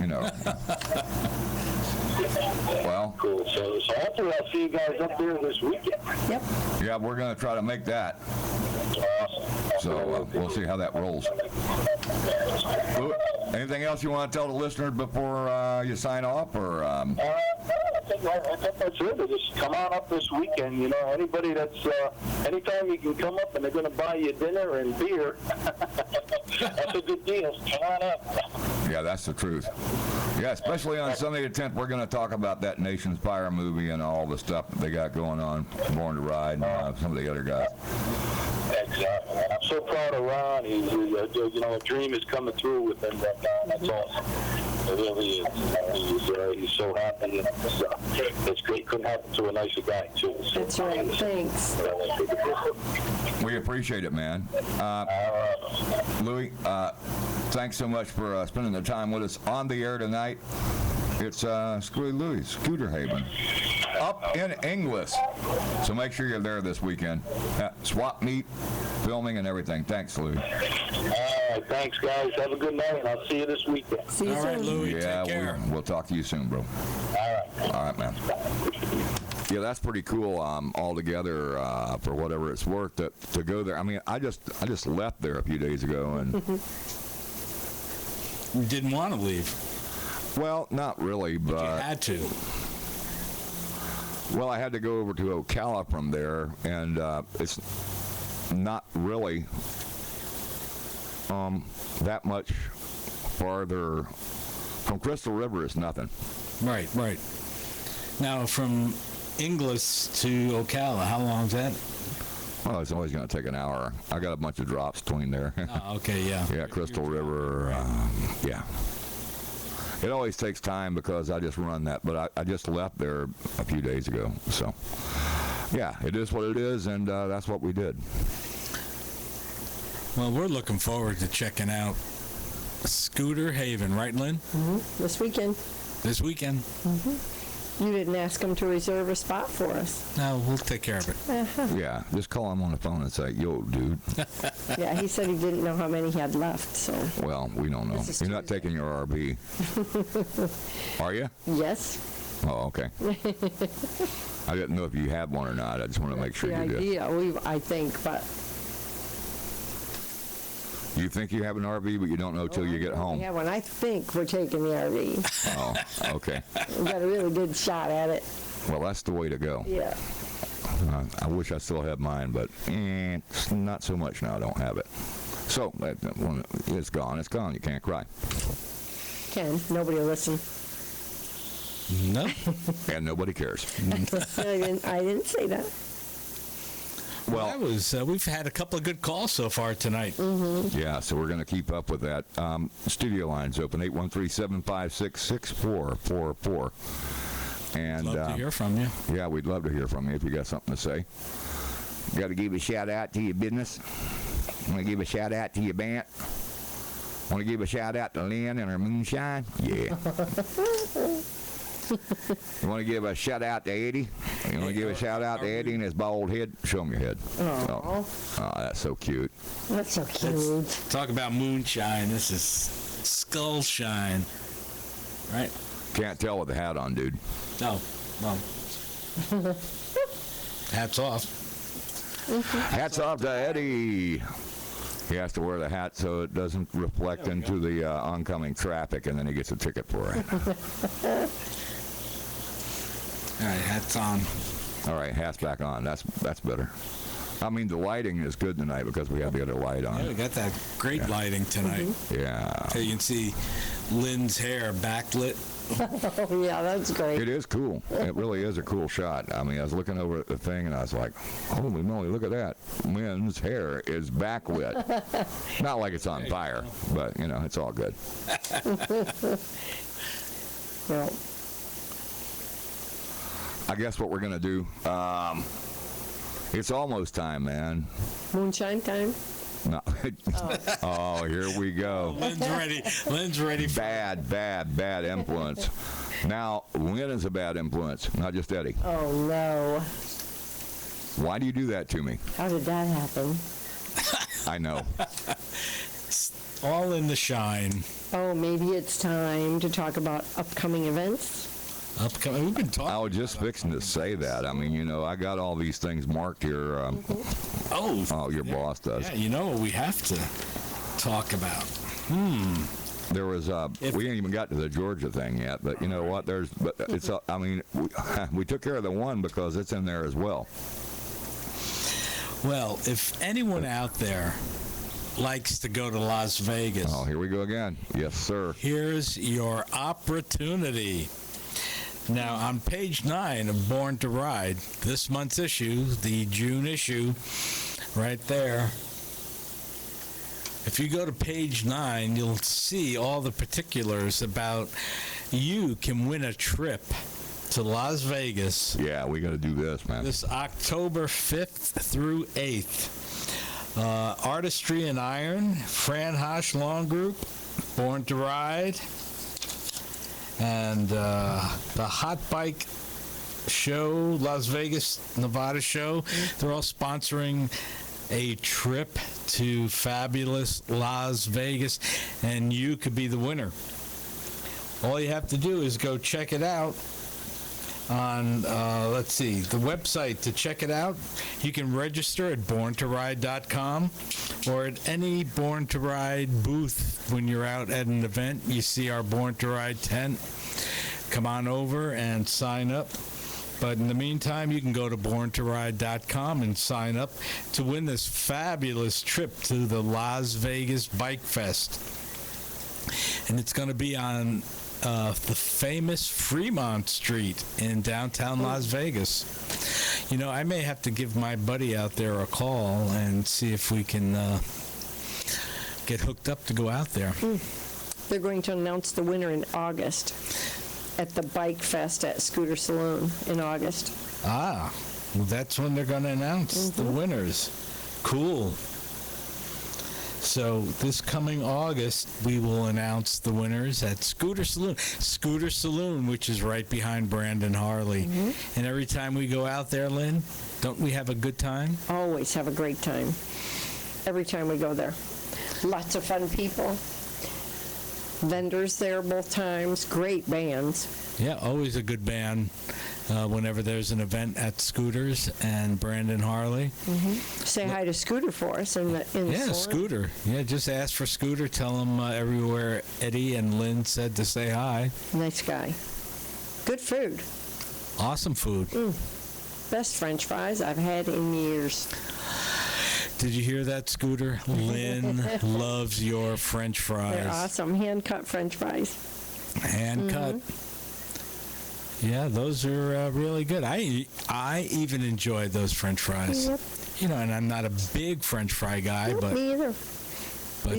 well. Cool. So hopefully I'll see you guys up there this weekend. Yep. Yeah, we're going to try to make that. Awesome. So we'll see how that rolls. Anything else you want to tell the listeners before you sign off, or? I think that's it. Just come on up this weekend. Anybody anytime you can come up and they're going to buy you dinner and beer, that's a good deal. Come on up. Yeah, that's the truth. Yeah, especially on Sunday the 10th, we're going to talk about that Nation's Fire movie and all the stuff that they got going on, Born to Ride, and some of the other guys. Exactly. And I'm so proud of Ron. A dream is coming through with him right now. That's awesome. It really is. He's so happy. It's great. Couldn't happen to a nicer guy, too. So, that's right. Thanks. We appreciate it, man. Louis, thanks so much for spending the time with us on the air tonight. It's Scooter Louis, Scooter Haven, up in Inglis. So make sure you're there this weekend. Swap meet, filming, and everything. Thanks, Louis. All right, thanks, guys. Have a good night, and I'll see you this weekend. See you soon. All right, Louis. Yeah, take care. We'll talk to you soon, bro. All right, man. Yeah, that's pretty cool. Altogether, for whatever it's worth, to go there. I mean, I just left there a few days ago, and you didn't want to leave. Well, not really, but you had to. Well, I had to go over to Ocala from there, and it's not really that much farther. From Crystal River, it's nothing. Right. Now, from Inglis to Ocala, how long is that? Well, it's always going to take an hour. I got a bunch of drops between there. Oh, okay, yeah. Yeah, Crystal River, yeah. It always takes time because I just run that, but I just left there a few days ago. So, yeah, it is what it is, and that's what we did. Well, we're looking forward to checking out Scooter Haven, right, Lynn? Mm-hmm. This weekend. Mm-hmm. You didn't ask him to reserve a spot for us. No, we'll take care of it. Uh-huh. Yeah, just call him on the phone and say, yo, dude. Yeah, he said he didn't know how many he had left, so. Well, we don't know. You're not taking your RV. Are you? Yes. Oh, okay. I didn't know if you had one or not. I just want to make sure you did. The idea, I think, but. You think you have an RV, but you don't know till you get home. Yeah, when I think we're taking the RV. Oh, okay. We got a really good shot at it. Well, that's the way to go. Yeah. I wish I still had mine, but not so much now. I don't have it. So it's gone. It's gone. You can't cry. Ken, nobody will listen. No. And nobody cares. I didn't say that. Well, that was. We've had a couple of good calls so far tonight. Mm-hmm. Yeah, so we're going to keep up with that. Studio lines open 813-756-6444. And love to hear from you. Yeah, we'd love to hear from you if you got something to say. Got to give a shout out to your business. Want to give a shout out to your band. Want to give a shout out to Lynn and her moonshine. Yeah. You want to give a shout out to Eddie? You want to give a shout out to Eddie and his bald head? Show him your head. Oh, that's so cute. That's so cute. Talk about moonshine. This is skull shine. Right? Can't tell with the hat on, dude. No. Hats off. Hats off to Eddie. He has to wear the hat so it doesn't reflect into the oncoming traffic, and then he gets a ticket for it. All right, hats on. All right, hat's back on. That's better. I mean, the lighting is good tonight because we have the other light on. Yeah, we got that great lighting tonight. Yeah. So you can see Lynn's hair backlit. Oh, yeah, that's great. It is cool. It really is a cool shot. I mean, I was looking over at the thing and I was like, holy moly, look at that. Lynn's hair is backlit. Not like it's on fire, but, you know, it's all good. Well, I guess what we're going to do, it's almost time, man. moonshine time? No. Oh, here we go. Lynn's ready. Lynn's ready. Bad influence. Now, Lynn is a bad influence, not just Eddie. Oh, no. Why do you do that to me? How did that happen? I know. All in the shine. Oh, maybe it's time to talk about upcoming events? Upcoming. We've been talking. I was just fixing to say that. I mean, you know, I got all these things marked here. Oh, your boss does. Yeah, you know what we have to talk about. There was we ain't even got to the Georgia thing yet, but you know what? I mean, we took care of the one because it's in there as well. Well, if anyone out there likes to go to Las Vegas. Oh, here we go again. Yes, sir. Here's your opportunity. Now, on page 9 of Born to Ride, this month's issue, the June issue, right there. If you go to page 9, you'll see all the particulars about you can win a trip to Las Vegas. Yeah, we got to do this, man. This October 5th through 8th. Artistry and Iron, Fran Hosh Lawn Group, Born to Ride, and the Hot Bike Show, Las Vegas, Nevada show. They're all sponsoring a trip to fabulous Las Vegas, and you could be the winner. All you have to do is go check it out on, let's see, the website to check it out. You can register at borntoride.com or at any Born to Ride booth when you're out at an event. You see our Born to Ride tent. Come on over and sign up. But in the meantime, you can go to borntoride.com and sign up to win this fabulous trip to the Las Vegas Bike Fest. And it's going to be on the famous Fremont Street in downtown Las Vegas. You know, I may have to give my buddy out there a call and see if we can get hooked up to go out there. They're going to announce the winner in August at the Bike Fest at Scooter Saloon in August. Ah, well, that's when they're going to announce the winners. Cool. So this coming August, we will announce the winners at Scooter Saloon. Scooter Saloon, which is right behind Brandon Harley. And every time we go out there, Lynn, don't we have a good time? Always have a great time. Every time we go there. Lots of fun people. Vendors there both times. Great bands. Yeah, always a good band whenever there's an event at Scooters and Brandon Harley. Say hi to Scooter for us in the Yeah, salon. Scooter. Yeah, just ask for Scooter. Tell him everywhere Eddie and Lynn said to say hi. Nice guy. Good food. Awesome food. Best French fries I've had in years. Did you hear that, Scooter? Lynn loves your French fries. They're awesome. Hand-cut French fries. Hand cut. Yeah, those are really good. I even enjoyed those French fries. Yep. You know, and I'm not a big French fry guy, but Me either.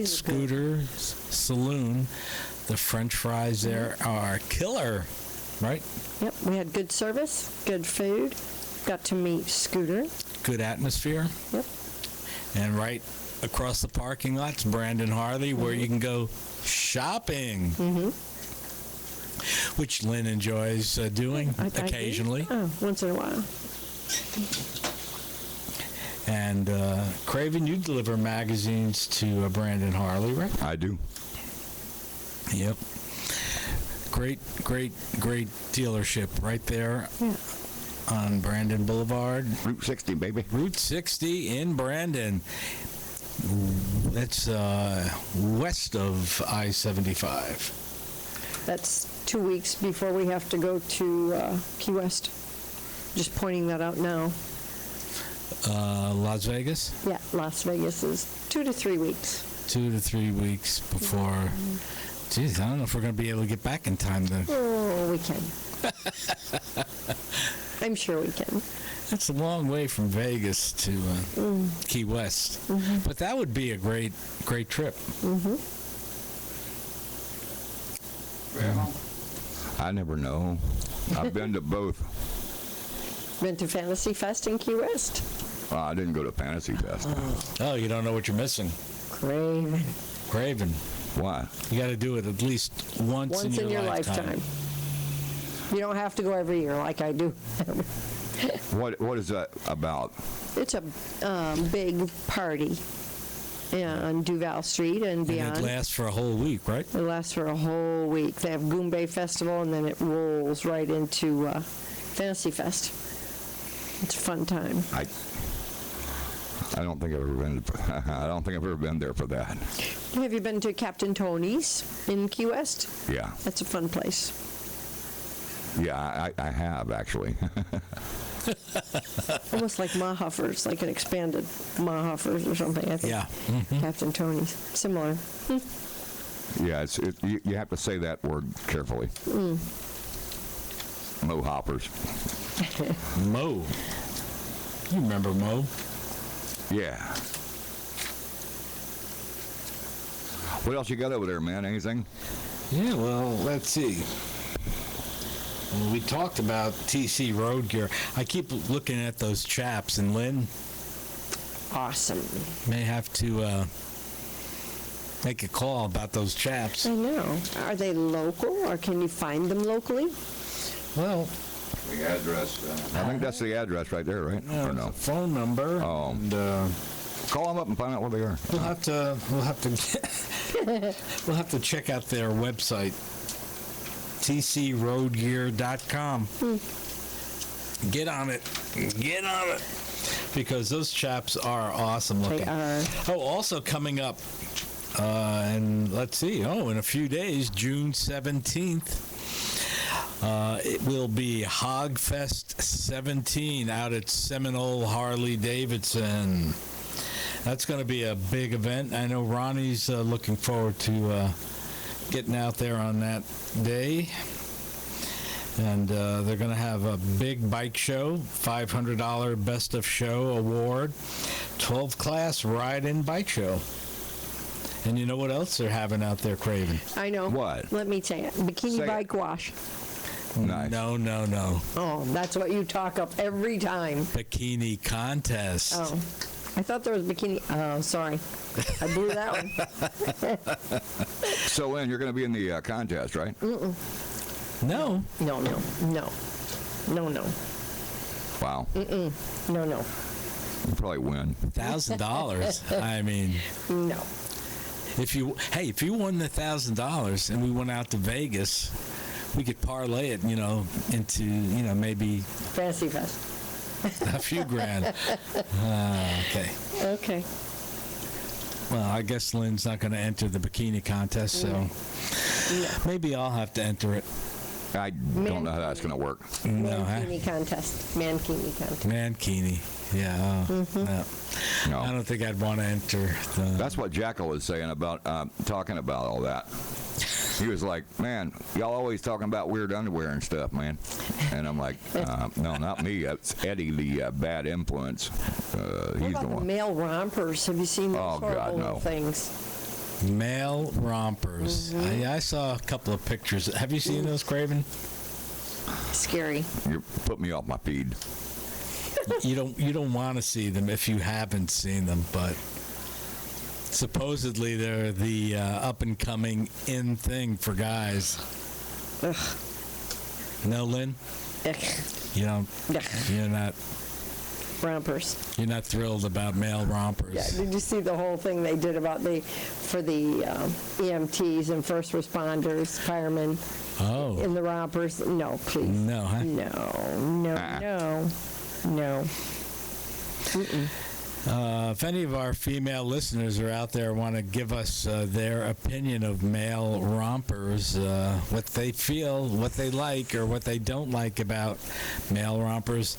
Scooter's Saloon, the French fries there are killer, right? Yep, we had good service, good food. Got to meet Scooter. Good atmosphere. Yep. And right across the parking lot's Brandon Harley, where you can go shopping. Which Lynn enjoys doing occasionally. Once in a while. And Craven, you deliver magazines to Brandon Harley, right? I do. Yep. Great dealership right there on Brandon Boulevard. Route 60, baby. Route 60 in Brandon. That's west of I-75. That's 2 weeks before we have to go to Key West. Just pointing that out now. Las Vegas? Yeah, Las Vegas is 2 to 3 weeks. 2 to 3 weeks before. Geez, I don't know if we're going to be able to get back in time then. Oh, we can. I'm sure we can. That's a long way from Vegas to Key West. But that would be a great trip. I never know. I've been to both. Been to Fantasy Fest in Key West? I didn't go to Fantasy Fest. Oh, you don't know what you're missing. Craven. Why? You got to do it at least once in your lifetime. You don't have to go every year like I do. What is that about? It's a big party on Duval Street and beyond. And it lasts for a whole week, right? It lasts for a whole week. They have Goombay Festival, and then it rolls right into Fantasy Fest. It's a fun time. I don't think I've ever been. I don't think I've ever been there for that. Have you been to Captain Tony's in Key West? Yeah. That's a fun place. Yeah, I have actually. Almost like Mahuffers, like an expanded Mahuffers or something, I think. Yeah. Captain Tony's. Similar. Yeah, you have to say that word carefully. Mo Hoppers. Mo. You remember Mo? Yeah. What else you got over there, man? Anything? Yeah, well, let's see. Well, we talked about TC Road Gear. I keep looking at those chaps, and Lynn Awesome. may have to make a call about those chaps. I know. Are they local, or can you find them locally? Well, The address. I think that's the address right there, right? Yeah, or no? the phone number. Oh. And, call them up and find out where they are. We'll have to we'll have to check out their website, tcroadgear.com. Get on it, because those chaps are awesome looking. They are. Oh, also coming up, and let's see. Oh, in a few days, June 17th. It will be Hogfest 17 out at Seminole Harley Davidson. That's going to be a big event. I know Ronnie's looking forward to getting out there on that day. And they're going to have a big bike show, $500 Best of Show award, 12-class ride-in bike show. And you know what else they're having out there, Craven? I know. What? Let me say it. Bikini Say it. bike wash. Nice. No. Oh, that's what you talk up every time. Bikini contest. Oh. I thought there was bikini. Oh, sorry. I blew that one. So, Lynn, you're going to be in the contest, right? Mm-mm. No. No. Wow. Mm-mm. No. You probably win. $1,000. I mean, No. if you won the $1,000 and we went out to Vegas, we could parlay it, into, maybe Fantasy Fest. a few grand. Okay. Okay. Well, I guess Lynn's not going to enter the bikini contest, so maybe I'll have to enter it. I don't know how that's going to work. No, huh? Mankini contest. Mankini contest. Mankini. Yeah. No. I don't think I'd want to enter the... That's what Jackal was saying about talking about all that. He was like, man, y'all always talking about weird underwear and stuff, man. And I'm like, no, not me. It's Eddie, the bad influence. What He's about the the one. male rompers? Have you seen those Oh, God, horrible no. things? Male rompers. I saw a couple of pictures. Have you seen those, Craven? Scary. You put me off my feed. You don't want to see them if you haven't seen them, but supposedly they're the up-and-coming in thing for guys. Ugh. No, Lynn? Ugh. You're not Rompers. You're not thrilled about male rompers. Yeah, did you see the whole thing they did about for the EMTs and first responders, firemen Oh. in the rompers? No, please. No, huh? No. If any of our female listeners are out there want to give us their opinion of male rompers, what they feel, what they like, or what they don't like about male rompers,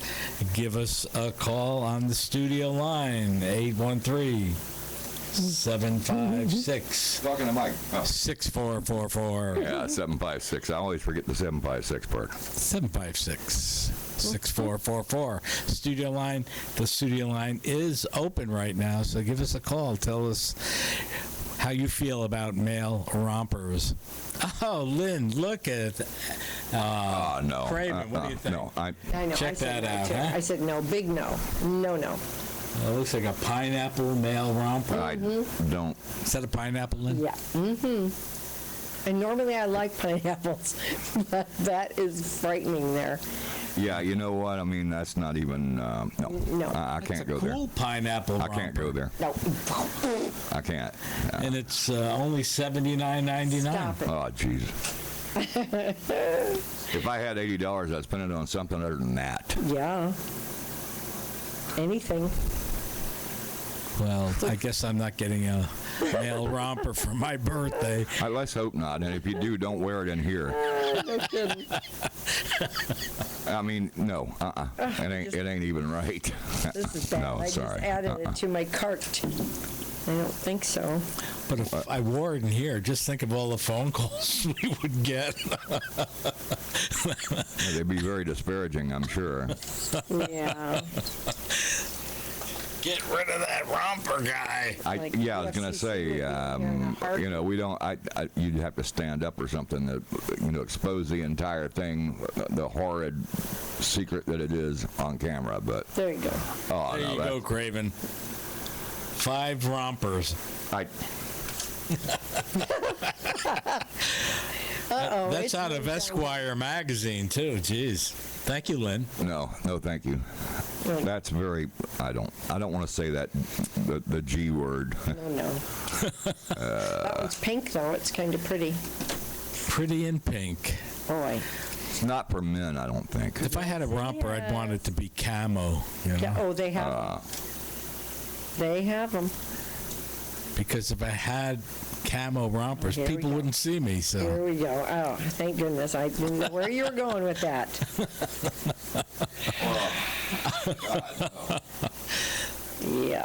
give us a call on the studio line, 813-756. Talking to Mike. 6444. Yeah, 756. I always forget the 756 part. 756-6444. Studio line. The studio line is open right now, so give us a call. Tell us how you feel about male rompers. Oh, Lynn, look at no. Craven, what do you think? No, I know. Check I said that out, too. huh? I said no, big no. No. It looks like a pineapple male romper. I don't. Is that a pineapple, Lynn? Yeah. Mm-hmm. And normally I like pineapples, but that is frightening there. Yeah, you know what? I mean, that's not even. No. I can't go there. Cool pineapple I can't go there. No. I can't. And it's only $79.99. Stop it. Oh, Jesus. If I had $80, I'd spend it on something other than that. Yeah. Anything. Well, I guess I'm not getting a male romper for my birthday. Let's hope not. And if you do, don't wear it in here. No kidding. I mean, no. It ain't even right. This is bad. No, I sorry. just added it to my cart. I don't think so. But if I wore it in here, just think of all the phone calls we would get. They'd be very disparaging, I'm sure. Yeah. Get rid of that romper guy. I was going to say, we don't. You'd have to stand up or something that, expose the entire thing, the horrid secret that it is on camera. But there you go. Oh, there you go, Craven. 5 rompers. That's out of Esquire magazine too. Jeez. Thank you, Lynn. No, thank you. That's very. I don't want to say that the G word. No. That one's pink though. It's kind of pretty. Pretty in pink. Boy. It's not for men, I don't think. If I had a romper, I'd want it to be camo. Oh, they have them. They have them. Because if I had camo rompers, people wouldn't see me. So here we go. Oh, thank goodness! I didn't know where you were going with that. Yeah.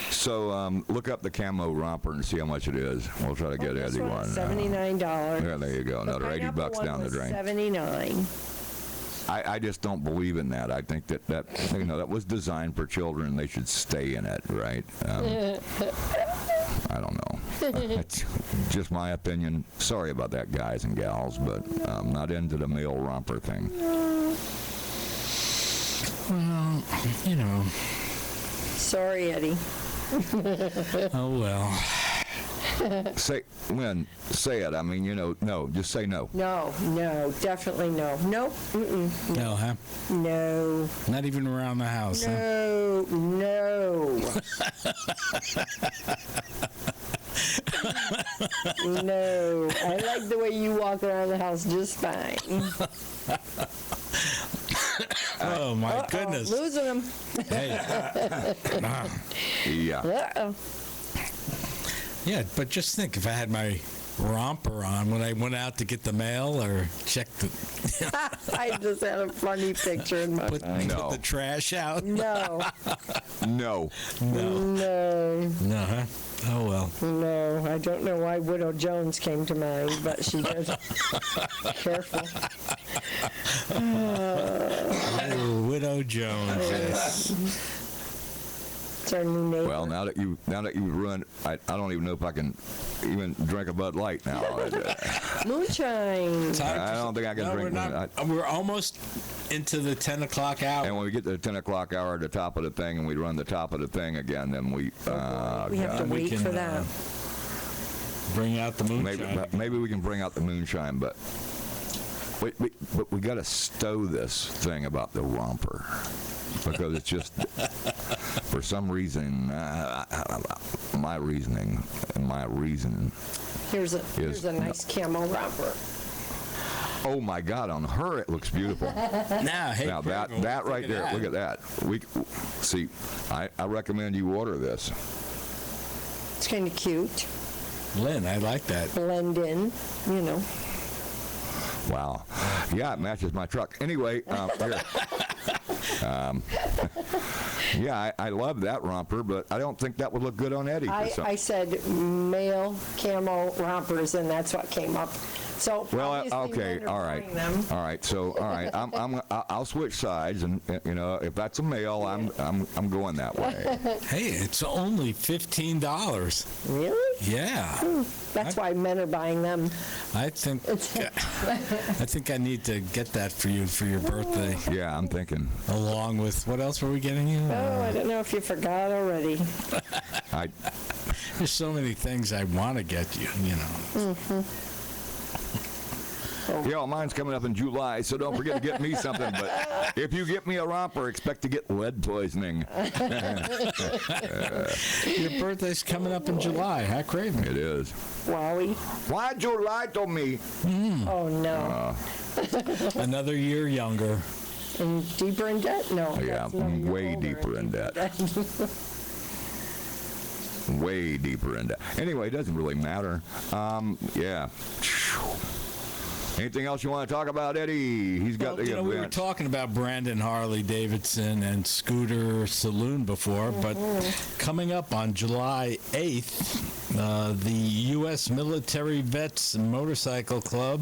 So look up the camo romper and see how much it is. We'll try to get Eddie one. $79. Yeah, there you go. Another $80 down the drain. $79. I just don't believe in that. I think that that was designed for children and they should stay in it, right? I don't know. That's just my opinion. Sorry about that, guys and gals, but I'm not into the male romper thing. Well, Sorry, Eddie. Oh, well. Say it. I mean, no. Just say no. No, definitely no. No. Mm-mm. No, huh? No. Not even around the house, No. No. I like the way you walk around the house just fine. Oh, my goodness. Losing them. Hey. Yeah. Uh-oh. Yeah, but just think if I had my romper on when I went out to get the mail or check the... I just had a funny picture in my mind. Put the trash out? No. No. No. No, huh? Oh, well. No, I don't know why Widow Jones came to mind, but she did. Careful. Oh, Widow Jones, yes. It's our new neighbor. Well, now that you ruined, I don't even know if I can even drink a Bud Light now. Moonshine. I don't think I can drink. We're almost into the 10 o'clock hour. And when we get to the 10 o'clock hour at the top of the thing and we run the top of the thing again, then we have to wait for that. Bring out the moonshine. Maybe we can bring out the moonshine, but we got to stow this thing about the romper. Because it's just, for some reason, my reason Here's a nice camo romper. Oh my God! On her, it looks beautiful. Now, hey, Now that right there, look at that. We see. I recommend you order this. It's kind of cute. Lynn, I like that. Blend in, you know. Wow. Yeah, it matches my truck. Anyway, here. Yeah, I love that romper, but I don't think that would look good on Eddie. I said male camo rompers, and that's what came up. So well, okay, all right, all right. So, all right, I'll switch sides, and you know, if that's a male, I'm going that way. Hey, it's only $15. Really? Yeah. That's why men are buying them. I think I need to get that for you for your birthday. Yeah, I'm thinking. Along with what else were we getting you? Oh, I don't know if you forgot already. There's so many things I want to get you. You know. Mm-hmm. Yeah, mine's coming up in July, so don't forget to get me something. But if you get me a romper, expect to get lead poisoning. Your birthday's coming up in July, huh, Craven? It is. Wowie. Why'd you lie to me? Oh, no. Another year younger. And deeper in debt? No. Yeah, I'm way deeper in debt. Way deeper in debt. Anyway, it doesn't really matter. Yeah. Anything else you want to talk about, Eddie? He's got the event. We were talking about Brandon Harley Davidson and Scooter Saloon before, but coming up on July 8th, the U.S. Military Vets Motorcycle Club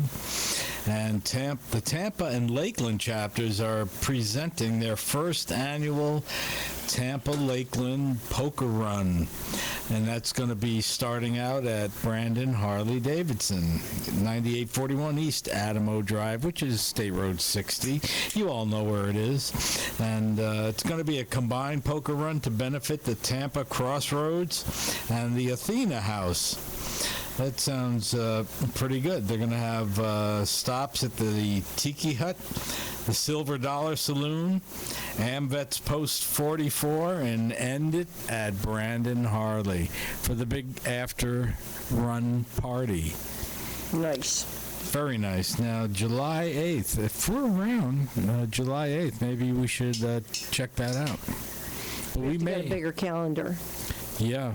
and the Tampa and Lakeland chapters are presenting their first annual Tampa Lakeland Poker Run, and that's going to be starting out at Brandon Harley Davidson, 9841 East Adamo Drive, which is State Road 60. You all know where it is, and it's going to be a combined poker run to benefit the Tampa Crossroads and the Athena House. That sounds pretty good. They're going to have stops at the Tiki Hut, the Silver Dollar Saloon, AmVets Post 44, and end it at Brandon Harley for the big after-run party. Nice. Very nice. Now, July 8th, if we're around July 8th, maybe we should check that out. But we may get a bigger calendar. Yeah.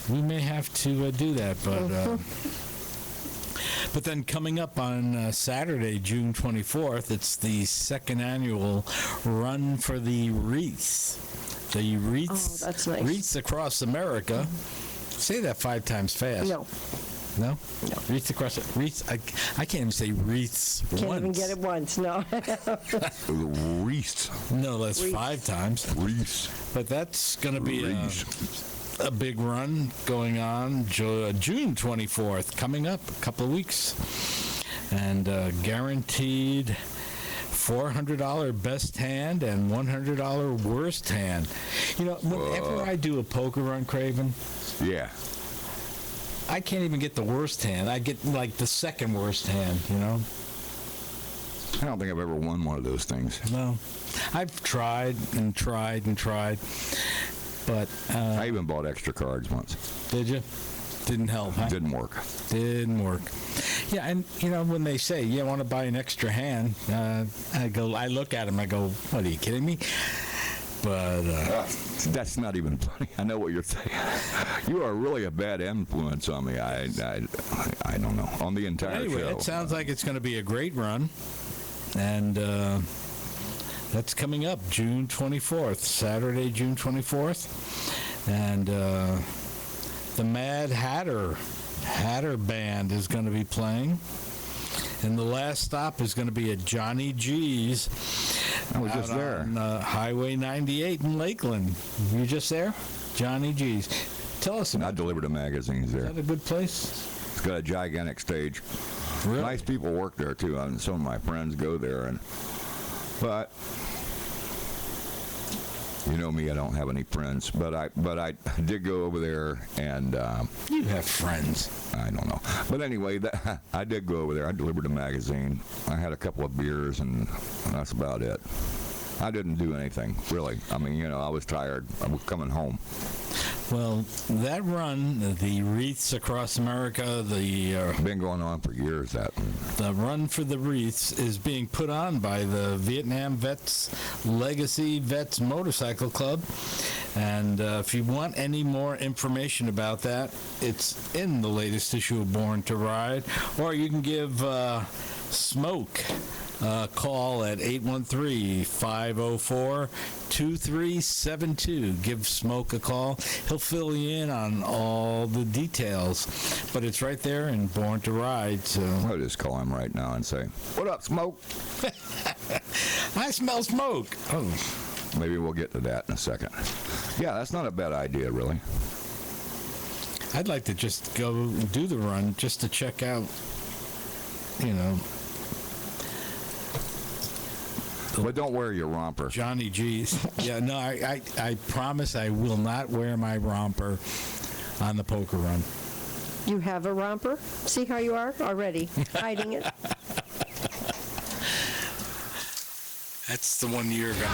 We may have to do that, but then coming up on Saturday, June 24th, it's the second annual Run for the Wreaths. The wreaths, that's nice. Wreaths across America. Say that 5 times fast. No. No? No. Wreaths across wreaths. I can't even say wreaths once. Can't even get it once. No. Wreaths. No, that's Wreaths. 5 times. Wreaths. But that's going to be a big run going on June 24th, coming up a couple of weeks, and guaranteed $400 best hand and $100 worst hand. You know, whenever I do a poker run, Craven, yeah, I can't even get the worst hand. I get like the second worst hand, you know. I don't think I've ever won one of those things. No. I've tried and tried and tried. But I even bought extra cards once. Did you? Didn't help, huh? Didn't work. Didn't work. Yeah, and you know when they say you want to buy an extra hand, I look at them, I go, "What are you kidding me?" But that's not even funny. I know what you're saying. You are really a bad influence on me. I don't know on the entire show. It sounds like it's going to be a great run, and. That's coming up June 24th, Saturday, June 24th. And the Mad Hatter Band is going to be playing. And the last stop is going to be at Johnny G's. I was just there. On Highway 98 in Lakeland. You just there? Johnny G's. Tell us about I deliver the magazines there. Is that a good place? It's got a gigantic stage. Really? Nice people work there, too. Some of my friends go there. But you know me, I don't have any friends, but I did go over there, and you have friends. I don't know, but anyway, I did go over there. I delivered a magazine. I had a couple of beers, and that's about it. I didn't do anything really. I mean, you know, I was tired. I was coming home. Well, that run, the Wreaths Across America, been going on for years. The Run for the Wreaths is being put on by the Vietnam Vets Legacy Vets Motorcycle Club. And if you want any more information about that, it's in the latest issue of Born to Ride. Or you can give Smoke call at 813-504-2372. Give Smoke a call. He'll fill you in on all the details. But it's right there in Born to Ride. So I'll just call him right now and say, "What up, Smoke?" I smell smoke. Oh. Maybe we'll get to that in a second. Yeah, that's not a bad idea, really. I'd like to just go do the run just to check out, But don't wear your romper. Johnny G's. Yeah, no, I promise I will not wear my romper on the poker run. You have a romper? See how you are already, hiding it. That's the one you're going to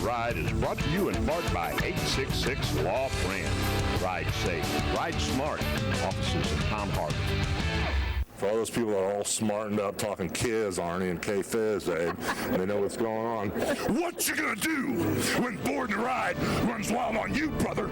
Ride is brought to you in part by 866 Law Friend. Ride safe, ride smart. Offices in Tom Harbor. For all those people that are all smartened up talking kids, Arnie and K-Fizz, and they know what's going on. What you gonna do when Born to Ride runs wild on you, brother?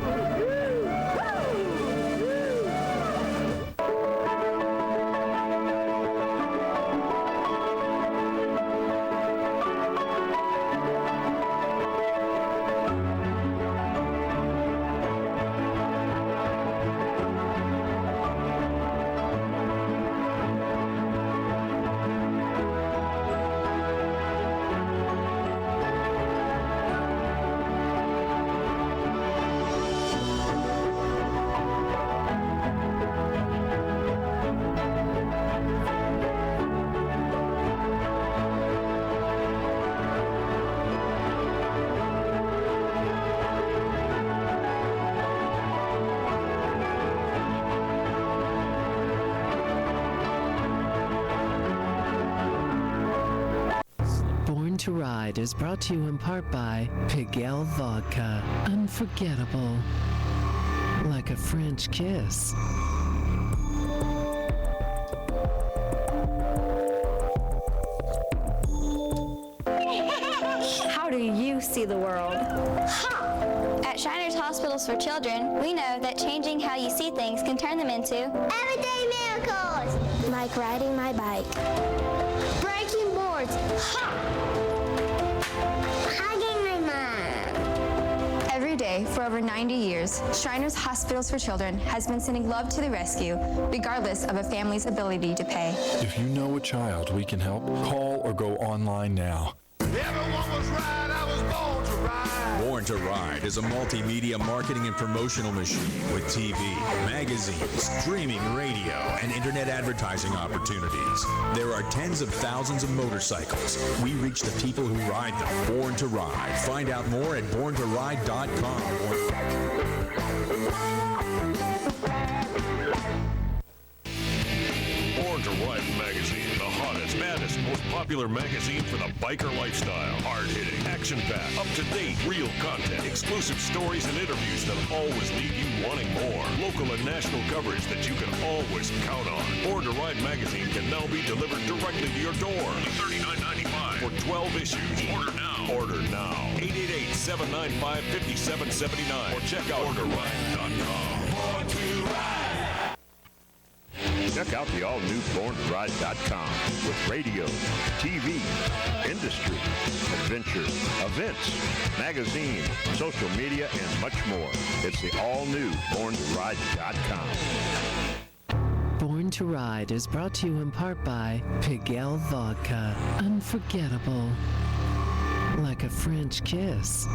to Ride is brought to you in part by Pigalle Vodka. Unforgettable. Like a French kiss. How do you see the world? At Shriners Hospitals for Children, we know that changing how you see things can turn them into Everyday miracles. like riding my bike. Breaking boards. Hugging my mom. Every day for over 90 years, Shriners Hospitals for Children has been sending love to the rescue, regardless of a family's ability to pay. If you know a child we can help, call or go online now. Everyone was right, I was born to ride. Born to Ride is a multimedia marketing and promotional machine with TV, magazines, streaming radio, and internet advertising opportunities. There are tens of thousands of motorcycles. We reach the people who ride them. Born to Ride. Find out more at borntoride.com. Born to Ride magazine, the hottest, maddest, most popular magazine for the biker lifestyle. Hard-hitting, action-packed, up-to-date, real content, exclusive stories and interviews that always leave you wanting more. Local and national coverage that you can always count on. Born to Ride magazine can now be delivered directly to your door. $39.95 for 12 issues. Order now. Order now. 888-795-5779 or check out BornToRide.com. Born to Ride. Check out the all-new BornToRide.com with radio, TV, industry, adventure, events, magazine, social media, and much more. It's the all-new BornToRide.com. Born to Ride is brought to you in part by Pigalle Vodka. Unforgettable. Like a French kiss.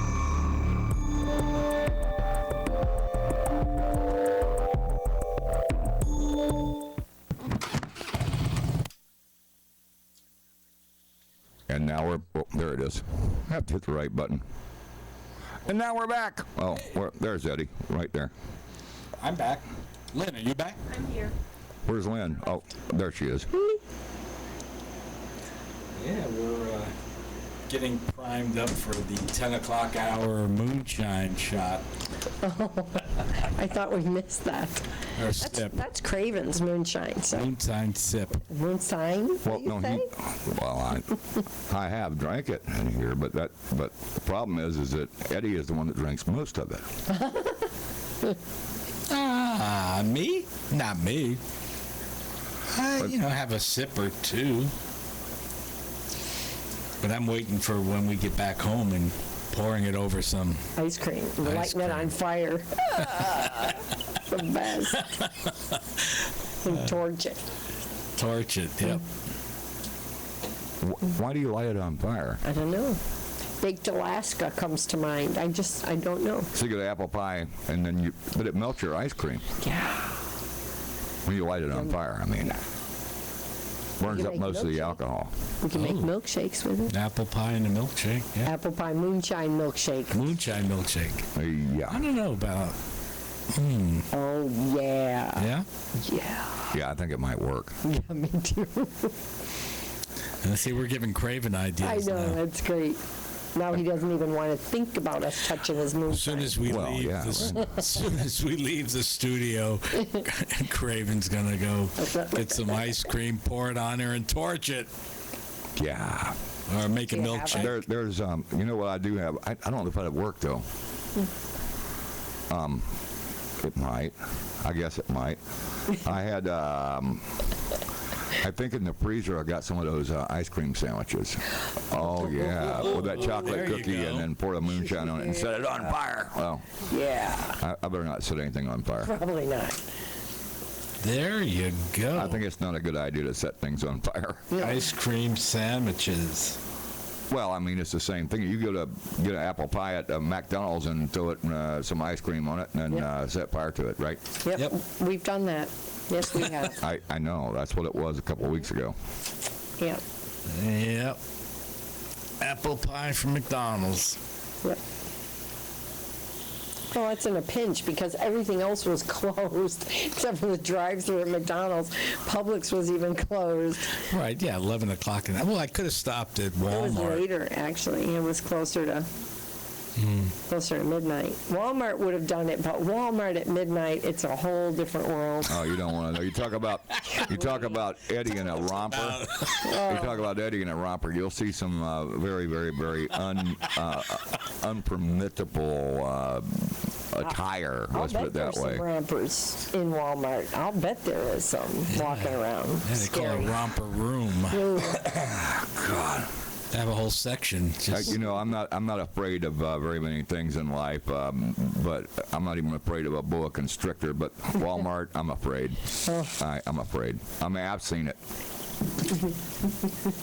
And now there it is. I have to hit the right button. And now we're back. Oh, there's Eddie, right there. I'm back. Lynn, are you back? I'm here. Where's Lynn? Oh, there she is. Yeah, we're getting primed up for the 10 o'clock hour moonshine shot. Oh, I thought we missed that. Or sip. That's Craven's moonshine. So. Moonshine sip. Moonshine? Well, no, I have drank it in here, but the problem is that Eddie is the one that drinks most of it. Me? Not me. I have a sip or two. But I'm waiting for when we get back home and pouring it over some ice cream. Lighting it on fire. The best. And torch it. Torch it, yep. Why do you light it on fire? I don't know. Baked Alaska comes to mind. I don't know. So you get apple pie, and then but it melts your ice cream. Yeah. When you light it on fire, I mean. Burns up most of the alcohol. We can make milkshakes with it. Apple pie and a milkshake, yeah. Apple pie moonshine milkshake. Moonshine milkshake. Yeah. I don't know about... Oh, yeah. Yeah? Yeah. Yeah, I think it might work. Yeah, me too. And see, we're giving Craven ideas. I know, that's great. Now he doesn't even want to think about us touching his moonshine. As soon as we leave the studio, Craven's gonna go get some ice cream, pour it on her, and torch it. Yeah. Or make a milkshake. There's you know what I do have? I don't know if it'd work though. It might. I guess it might. I had. I think in the freezer I got some of those ice cream sandwiches. Oh yeah, with that chocolate cookie and then pour the moonshine on it and set it on fire. Well, yeah. I better not set anything on fire. Probably not. There you go. I think it's not a good idea to set things on fire. Ice cream sandwiches. Well, I mean, it's the same thing. You go to get an apple pie at McDonald's and throw it some ice cream on it and then set fire to it, right? Yep. We've done that. Yes, we have. I know. That's what it was a couple of weeks ago. Yep. Yep. Apple pie from McDonald's. Yep. Well, that's in a pinch because everything else was closed except for the drive-thru at McDonald's. Publix was even closed. Right, yeah, 11 o'clock. Well, I could have stopped at Walmart. It was later, actually. It was closer to midnight. Walmart would have done it, but Walmart at midnight, it's a whole different world. Oh, you don't want to know. You talk about Eddie in a romper. You talk about Eddie in a romper. You'll see some very, very, very unpermittable attire. Let's put it that way. I'll bet there's some rompers in Walmart. I'll bet there is some walking around. Yeah, they call it a romper room. God. They have a whole section. I'm not afraid of very many things in life, but I'm not even afraid of a boa constrictor. But Walmart, I'm afraid. I'm afraid. I've seen it.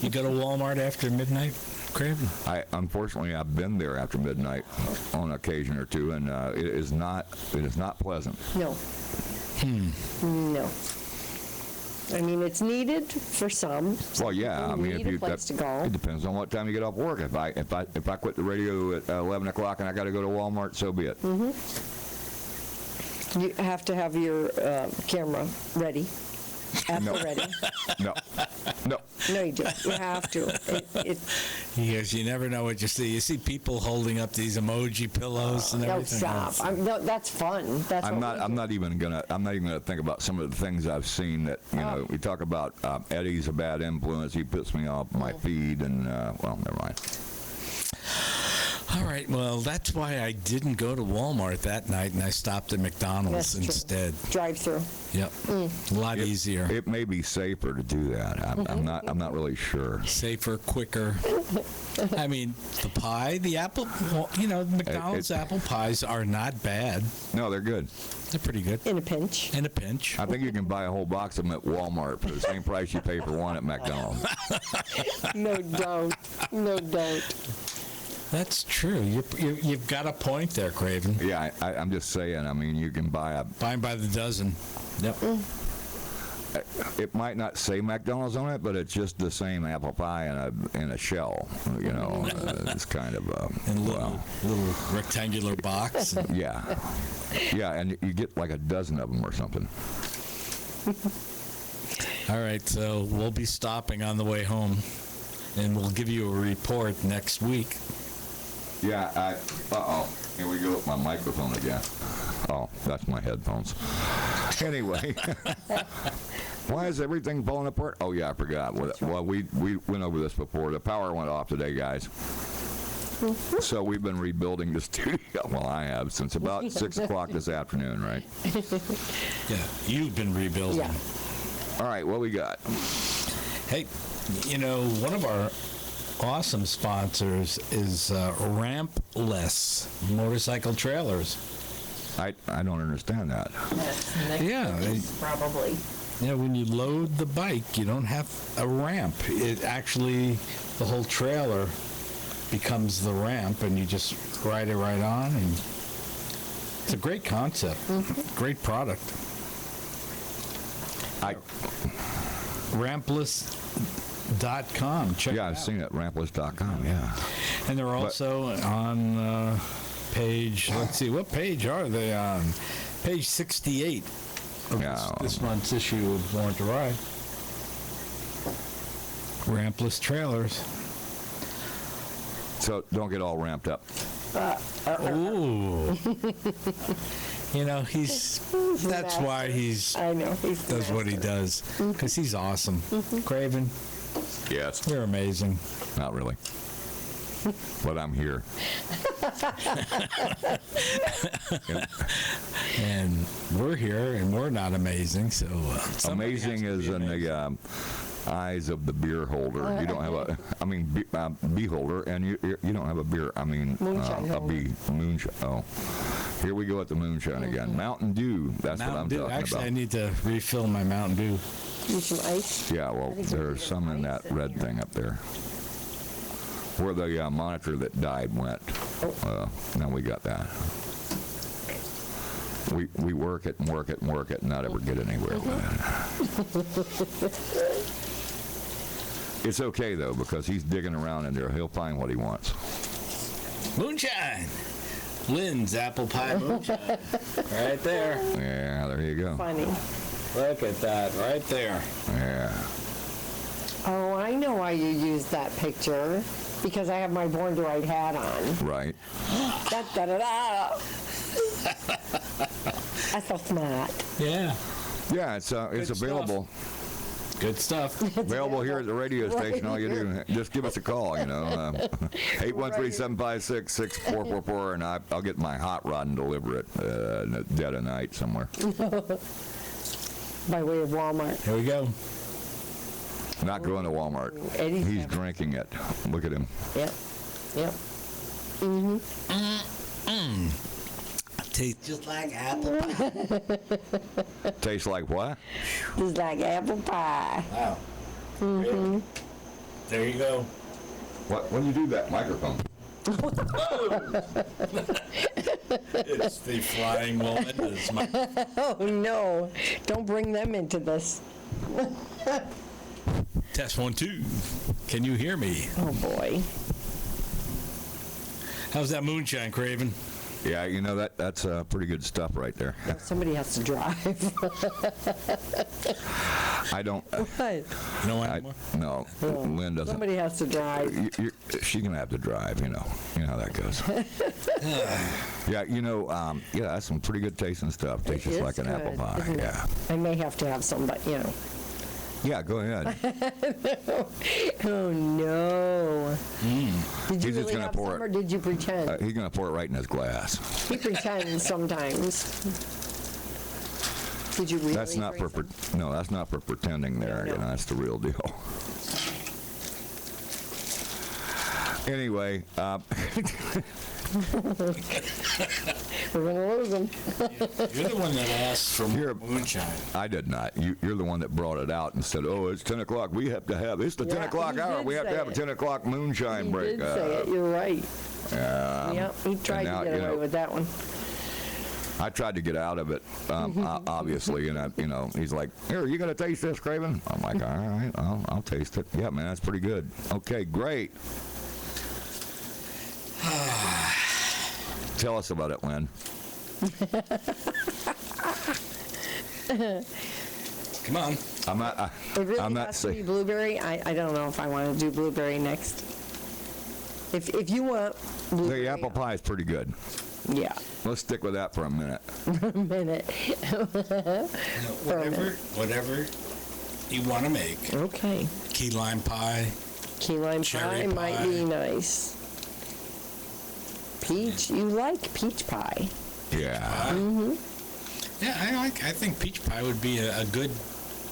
You go to Walmart after midnight, Craven? Unfortunately, I've been there after midnight on occasion or two, and it is not pleasant. No. No. I mean, it's needed for some. Well, yeah. I mean, need a place to go. It depends on what time you get off work. If I quit the radio at 11 o'clock and I got to go to Walmart, so be it. You have to have your camera ready. Apple ready. No. No, you do. You have to. Because you never know what you see. You see people holding up these emoji pillows and everything. Stop. That's fun. I'm not even gonna think about some of the things I've seen that we talk about. Eddie's a bad influence. He puts me off my feed, and well, never mind. All right, well, that's why I didn't go to Walmart that night, and I stopped at McDonald's instead. Drive-through. Yep, a lot easier. It may be safer to do that. I'm not really sure. Safer, quicker. I mean, the apple, McDonald's apple pies are not bad. No, they're good. They're pretty good. In a pinch. In a pinch. I think you can buy a whole box of them at Walmart for the same price you pay for one at McDonald's. No, don't. No, don't. That's true. You've got a point there, Craven. Yeah, I'm just saying. I mean, you can buy them by the dozen. Yep. It might not say McDonald's on it, but it's just the same apple pie in a shell. It's kind of in a little rectangular box. Yeah, and you get like a dozen of them or something. All right, so we'll be stopping on the way home, and we'll give you a report next week. Yeah, here we go with my microphone again. Oh, that's my headphones. Anyway, why is everything falling apart? Oh, yeah, I forgot. Well, we went over this before. The power went off today, guys. So we've been rebuilding the studio. Well, I have since about 6 o'clock this afternoon, right? Yeah, you've been rebuilding. Yeah. All right, what we got? Hey, one of our awesome sponsors is Rampless Motorcycle Trailers. I don't understand that. Probably. Yeah, when you load the bike, you don't have a ramp. It actually, the whole trailer becomes the ramp, and you just ride it right on. And it's a great concept. Great product. Rampless.com. Check it out. I've seen it. Rampless.com. Yeah. And they're also on page. Let's see, what page are they on? Page 68 of this month's issue of Born to Ride. Rampless trailers. So don't get all ramped up. Ooh. That's why I know, he does what he does, because he's awesome. Craven? Yes. You're amazing. Not really. But I'm here. And we're here, and we're not amazing, so... amazing is in the eyes of the beer holder. You don't have bee holder, and you don't have a beer. Moonshine a bee moonshine. Oh, here we go at the moonshine again. Mountain Dew. That's what I'm talking Actually, about. I need to refill my Mountain Dew. Need some ice? Yeah, well, there's some in that red thing up there. Where the monitor that died went. Now we got that. We work it and work it and work it and not ever get anywhere with it. It's okay, though, because he's digging around in there. He'll find what he wants. Moonshine! Lynn's apple pie moonshine. Right there. Yeah, there you go. Funny. Look at that, right there. Yeah. Oh, I know why you used that picture. Because I have my Born to Ride hat on. Right. Da, da, da, da. That's so smart. Yeah. Yeah, it's available. Good stuff. Available here at the radio station. All you do, just give us a call, 813-756-6444, and I'll get my hot rod and deliver it in the dead of night somewhere. By way of Walmart. Here we go. Not going to Walmart. He's drinking it. Look at him. Yep. Tastes just like apple pie. Tastes like what? Just like apple pie. Wow. Mm-hmm. There you go. What? When you do that microphone? It's the flying Melinda's. Oh, no. Don't bring them into this. Test 1, 2. Can you hear me? Oh, boy. How's that moonshine, Craven? Yeah, that's pretty good stuff right there. Somebody has to drive. I don't. What? No anymore? No, Lynn doesn't. Somebody has to drive. She's gonna have to drive. You know how that goes. Yeah, that's some pretty good tasting stuff. Tastes just like an apple pie. Yeah. I may have to have some, but Yeah, go ahead. Oh no! Did you He's just really gonna have pour some, it. or did you pretend? He's gonna pour it right in his glass. He pretends sometimes. Did you really? That's not for no. That's not for pretending. There, No. that's the real deal. Anyway. We're gonna lose them. You're the one that asked for moonshine. I did not. You're the one that brought it out and said, "Oh, it's 10 o'clock. We have to have it's the 10 o'clock he hour. did We have to say have a it. 10 o'clock moonshine He break." did say it. You're right. Yeah. He tried to get away with that one. I tried to get out of it, obviously, and he's like, "Here, you gonna taste this, Craven?" I'm like, "All right, I'll taste it." Yeah, man, that's pretty good. Okay, great. Tell us about it, Lynn. Come on. I'm not. It really I'm not has to be blueberry. I don't know if I want to do blueberry next. If you want blueberry, The apple pie is pretty good. Yeah. Let's stick with that for a minute. For a minute. Whatever you want to make. Okay. Key lime pie. Key lime Cherry pie might be nice. Peach, you like peach pie? Yeah. Mm-hmm. Yeah, I think peach pie would be a good.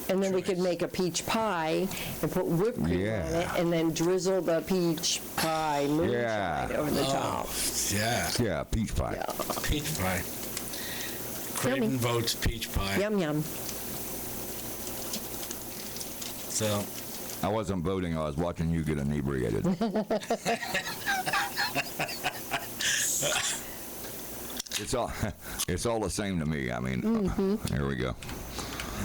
And then we could make a peach pie and put whipped cream on it, and then drizzle the peach pie moonshine over the top. Yeah. Yeah, peach pie. Peach pie. Craven votes peach pie. Yum yum. So. I wasn't voting. I was watching you get inebriated. It's all the same to me. I mean, here we go.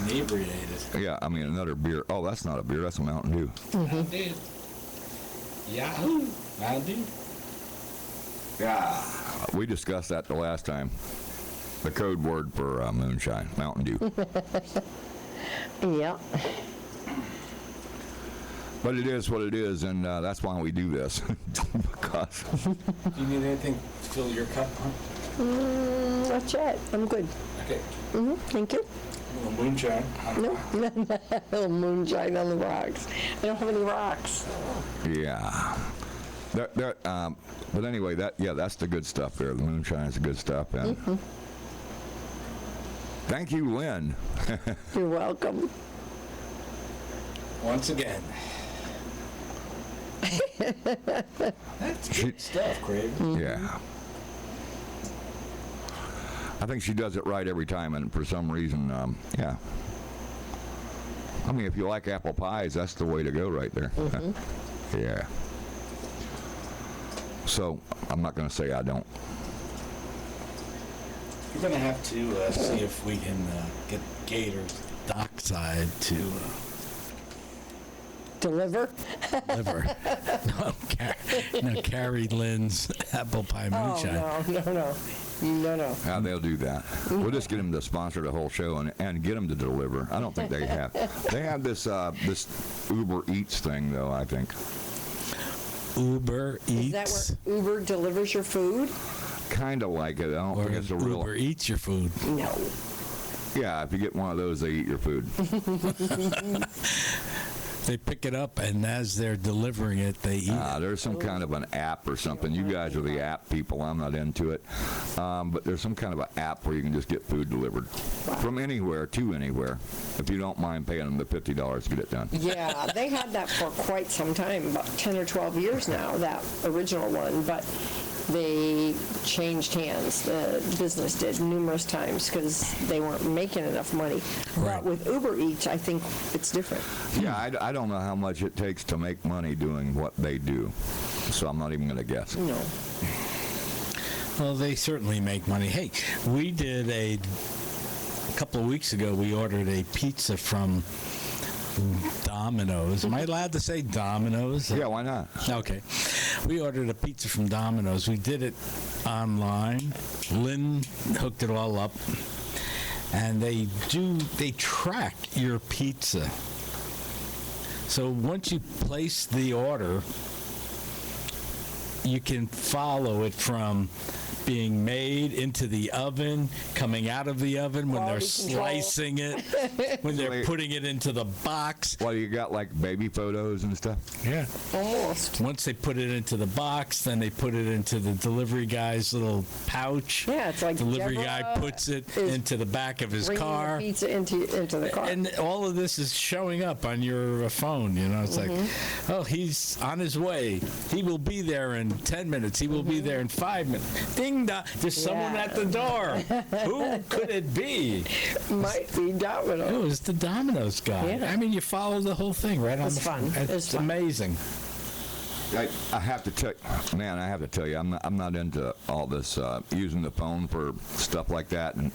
Inebriated. Yeah, I mean another beer. Oh, that's not a beer. That's a Mountain Dew. Mountain Dew. Yahoo. Mountain Dew. Yeah. We discussed that the last time. The code word for moonshine, Mountain Dew. Yeah. But it is what it is, and that's why we do this. Because Do you need anything to fill your cup, huh? Not yet. I'm good. Okay. Thank you. A little moonshine. No, a little moonshine on the rocks. I don't have any rocks. yeah. But anyway, that's the good stuff there. The moonshine is the good stuff. And thank you, Lynn. You're welcome. Once again. That's good stuff, Craig. Yeah. I think she does it right every time, and for some reason, yeah. I mean, if you like apple pies, that's the way to go right there. Yeah. So, I'm not going to say I don't. We're going to have to see if we can get Gator's dockside to Deliver? Liver. No, Carrie Lynn's apple pie moonshine. No. Yeah, they'll do that. We'll just get them to sponsor the whole show and get them to deliver. I don't think they have. They have this this Uber Eats thing, though, I think. Uber Eats? Is that where Uber delivers your food? Kind of like it. I don't think it's a real... Uber eats your food. No. Yeah, if you get one of those, they eat your food. They pick it up, and as they're delivering it, they eat it. There's some kind of an app or something. You guys are the app people. I'm not into it. But there's some kind of an app where you can just get food delivered from anywhere to anywhere if you don't mind paying them the $50 to get it done. Yeah, they had that for quite some time, about 10 or 12 years now, that original one, but they changed hands. The business did numerous times because they weren't making enough money. Right. But with Uber Eats, I think it's different. Yeah, I don't know how much it takes to make money doing what they do, so I'm not even going to guess. No. Well, they certainly make money. Hey, we did a couple of weeks ago, we ordered a pizza from Domino's. Am I allowed to say Domino's? Yeah, why not? Okay. We ordered a pizza from Domino's. We did it online. Lynn hooked it all up. And they track your pizza. So once you place the order, you can follow it from being made into the oven, coming out of the oven, when they're slicing it, when they're putting it into the box. Well, you got like baby photos and stuff? Yeah. Almost. Once they put it into the box, then they put it into the delivery guy's little pouch. Yeah, it's like delivery Deborah guy puts it into the back of his bringing car. the pizza into the car. And all of this is showing up on your phone, you know. It's like, oh, he's on his way. He will be there in 10 minutes. He will be there in 5 minutes. Ding dong. There's someone at the door. Who could it be? Might be Domino's. Oh, it's the Domino's guy. Yeah. I mean, you follow the whole thing right on It's the fun. phone. It's amazing. I have to tell man, I have to tell you, I'm not into all this using the phone for stuff like that, and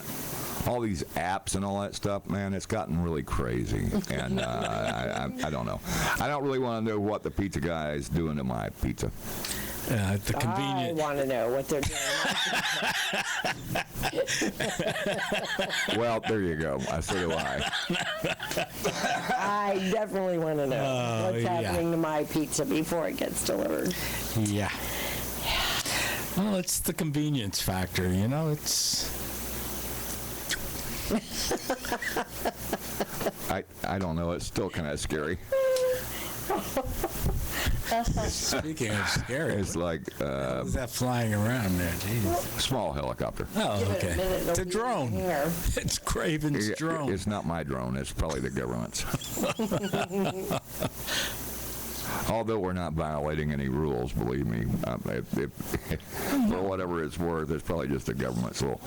all these apps and all that stuff. Man, it's gotten really crazy, and I don't know. I don't really want to know what the pizza guy is doing to my pizza. The convenient. I want to know what they're doing. Well, there you go. So do I. I definitely want to know what's yeah. happening to my pizza before it gets delivered. Yeah. Well, it's the convenience factor, you know. It's. I don't know. It's still kind of scary. Speaking of scary, it's like what is that flying around there? Jeez. Small helicopter. Oh, okay. It's a drone. It's Craven's drone. It's not my drone. It's probably the government's. Although we're not violating any rules, believe me, for whatever it's worth, it's probably just the government's rule.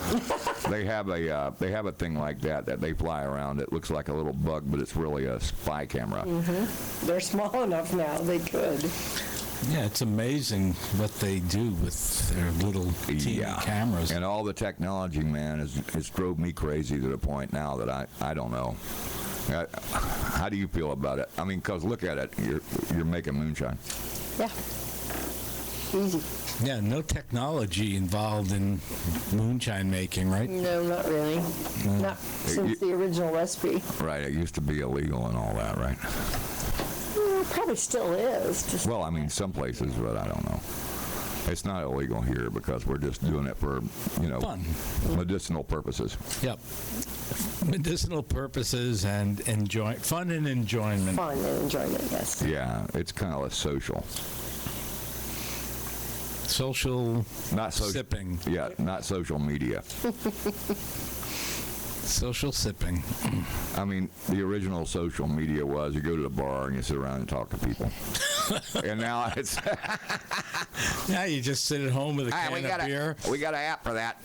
They have a thing like that they fly around. It looks like a little bug, but it's really a spy camera. Mm-hmm. They're small enough now; they could. Yeah, it's amazing what they do with their little teeny cameras. And all the technology, man, has drove me crazy to the point now that I don't know. How do you feel about it? I mean, because look at it. You're making moonshine. Yeah. Easy. Yeah, no technology involved in moonshine making, right? No, not really. Not since the original recipe. Right. It used to be illegal and all that, right? It probably still is. Well, I mean, some places, but I don't know. It's not illegal here because we're just doing it for, fun, medicinal purposes. Yep. Medicinal purposes and fun and enjoyment. Fun and enjoyment, yes. Yeah, it's kind of a social. Not sipping. Yeah, not social media. Social sipping. I mean, the original social media was you go to the bar and you sit around and talk to people. And now it's... Now you just sit at home with a can of beer. We got an app for that.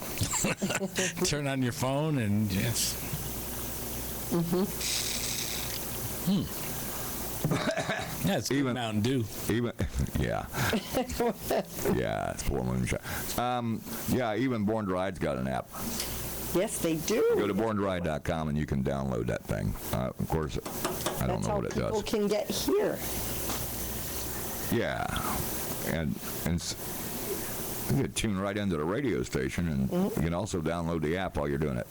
Turn on your phone and just... Yeah, it's even Mountain Dew. Yeah. Yeah, it's full of moonshine. Yeah, even Born to Ride's got an app. Yes, they do. Go to borntoride.com and you can download that thing. Of course, I don't That's know how what it people does. can get here. Yeah, and you can tune right into the radio station, and you can also download the app while you're doing it.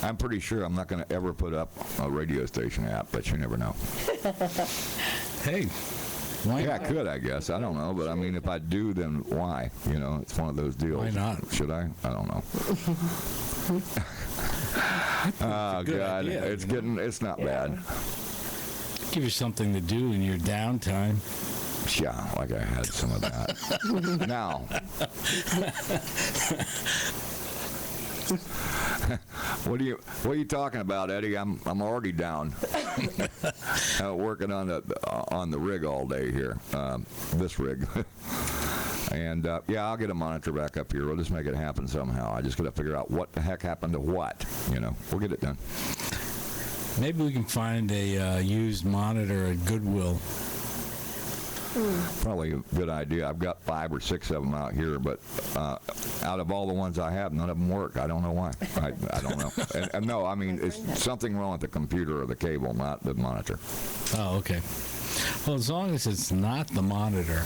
I'm pretty sure I'm not going to ever put up a radio station app, but you never know. Hey, why Yeah, I not? could, I guess. I don't know, but I mean, if I do, then why? You know, it's one of those deals. Why not? Should I? I don't know. Oh good God, idea, it's you know? getting. It's not bad. Give you something to do in your downtime. Yeah, like I had some of that. Now, what are you talking about, Eddie? I'm already down. Working on the rig all day here. This rig. And yeah, I'll get a monitor back up here. We'll just make it happen somehow. I just got to figure out what the heck happened to what. You know, we'll get it done. Maybe we can find a used monitor at Goodwill. Probably a good idea. I've got 5 or 6 of them out here, but out of all the ones I have, none of them work. I don't know why. I don't know. And no, I mean, it's something wrong with the computer or the cable, not the monitor. Oh, okay. Well, as long as it's not the monitor,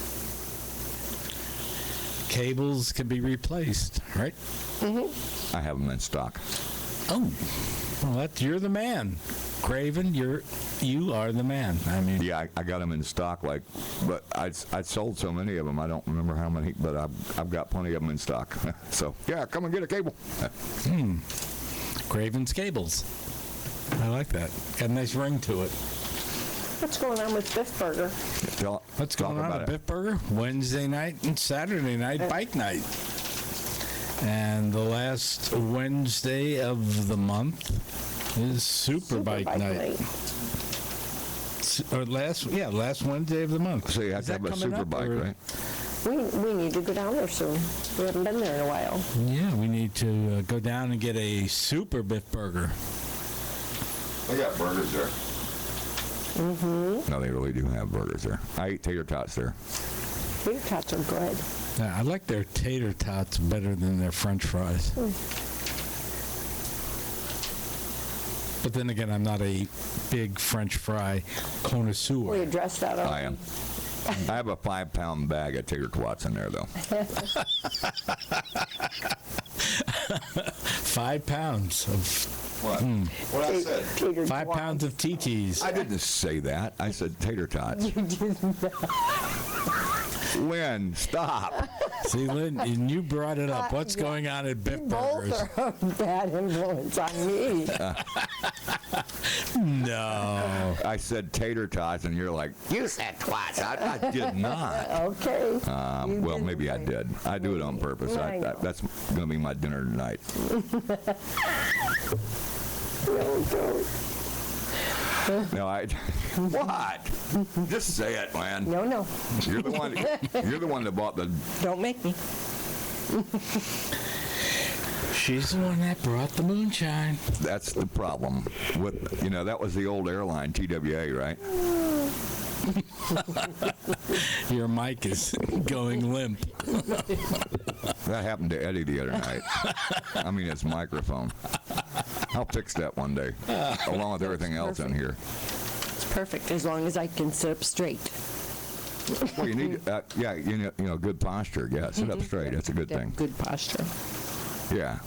cables can be replaced, right? I have them in stock. Oh, well, you're the man, Craven. You are the man. I mean, yeah, I got them in stock. But I sold so many of them. I don't remember how many, but I've got plenty of them in stock. So yeah, come and get a cable. Craven's Cables. I like that. Got a nice ring to it. What's going on with Biff Burger? What's going on at Biff Burger? Wednesday night and Saturday night bike night. And the last Wednesday of the month is Super Bike night. Or last Wednesday of the month. So you have Is to that have a coming super up, bike, or- right? We need to go down there soon. We haven't been there in a while. Yeah, we need to go down and get a Super Biff Burger. They got burgers there. No, they really do have burgers there. I ate tater tots there. Tater tots are good. Yeah, I like their tater tots better than their French fries. But then again, I'm not a big French fry connoisseur. We addressed that already. I am. I have a 5-pound bag of tater twats in there, though. 5 pounds of What? What I said? 5 pounds of TTs. I didn't say that. I said tater tots. You did not. Lynn, stop. See, Lynn, and you brought it up. What's going on at Biff Burgers? Both are a bad influence on me. No. I said tater tots, and you're like, you said twats. I did not. Okay. Well, maybe I did. I do it on purpose. I know. That's going to be my dinner tonight. No, what? Just say it, man. No. You're the one. You're the one that bought the. Don't make me. She's the one that brought the moonshine. That's the problem with, that was the old airline, TWA, right? Your mic is going limp. That happened to Eddie the other night. I mean, his microphone. I'll fix that one day, along with everything else in here. It's perfect as long as I can sit up straight. Well, you need, good posture. Yeah, sit up straight. That's a good thing. Good posture. Yeah.